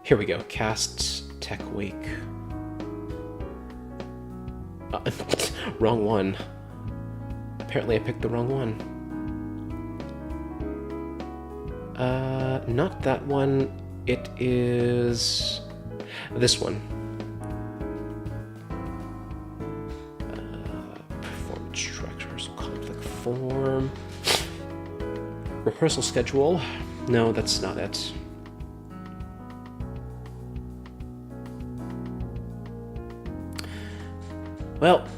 [SPEAKER 1] Here we go. Cast Tech Week. Wrong one. Apparently I picked the wrong one. Not that one. It is this one. Performance structures, conflict form. Rehearsal schedule. No, that's not it. Well,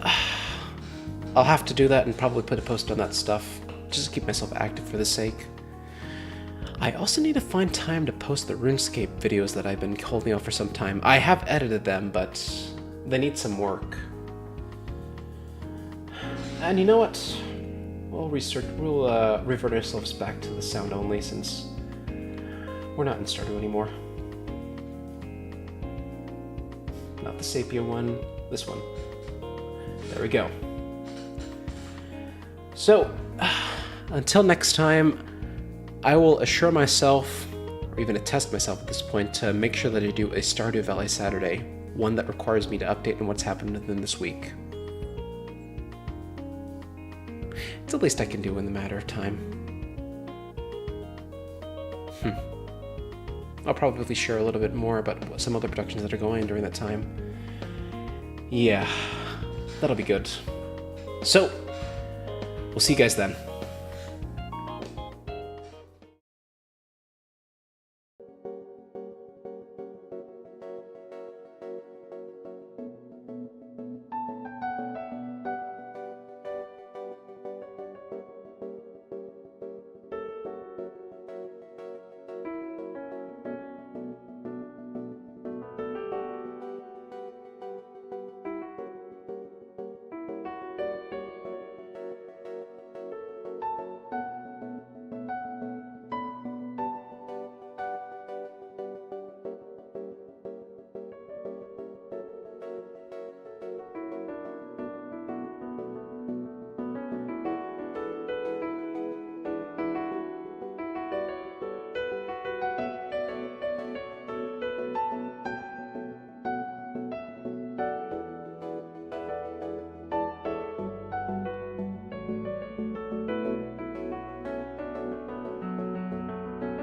[SPEAKER 1] I'll have to do that and probably put a post on that stuff, just to keep myself active for the sake. I also need to find time to post the RuneScape videos that I've been holding off for some time. I have edited them, but they need some work. And you know what? We'll revert ourselves back to the sound only, since we're not in Stardew anymore. Not the Sepia one, this one. There we go. So, until next time, I will assure myself, or even attest myself at this point, to make sure that I do a Stardew Valley Saturday, one that requires me to update on what's happened within this week. It's the least I can do in the matter of time. I'll probably share a little bit more about some other productions that are going during that time. Yeah, that'll be good. So, we'll see you guys then.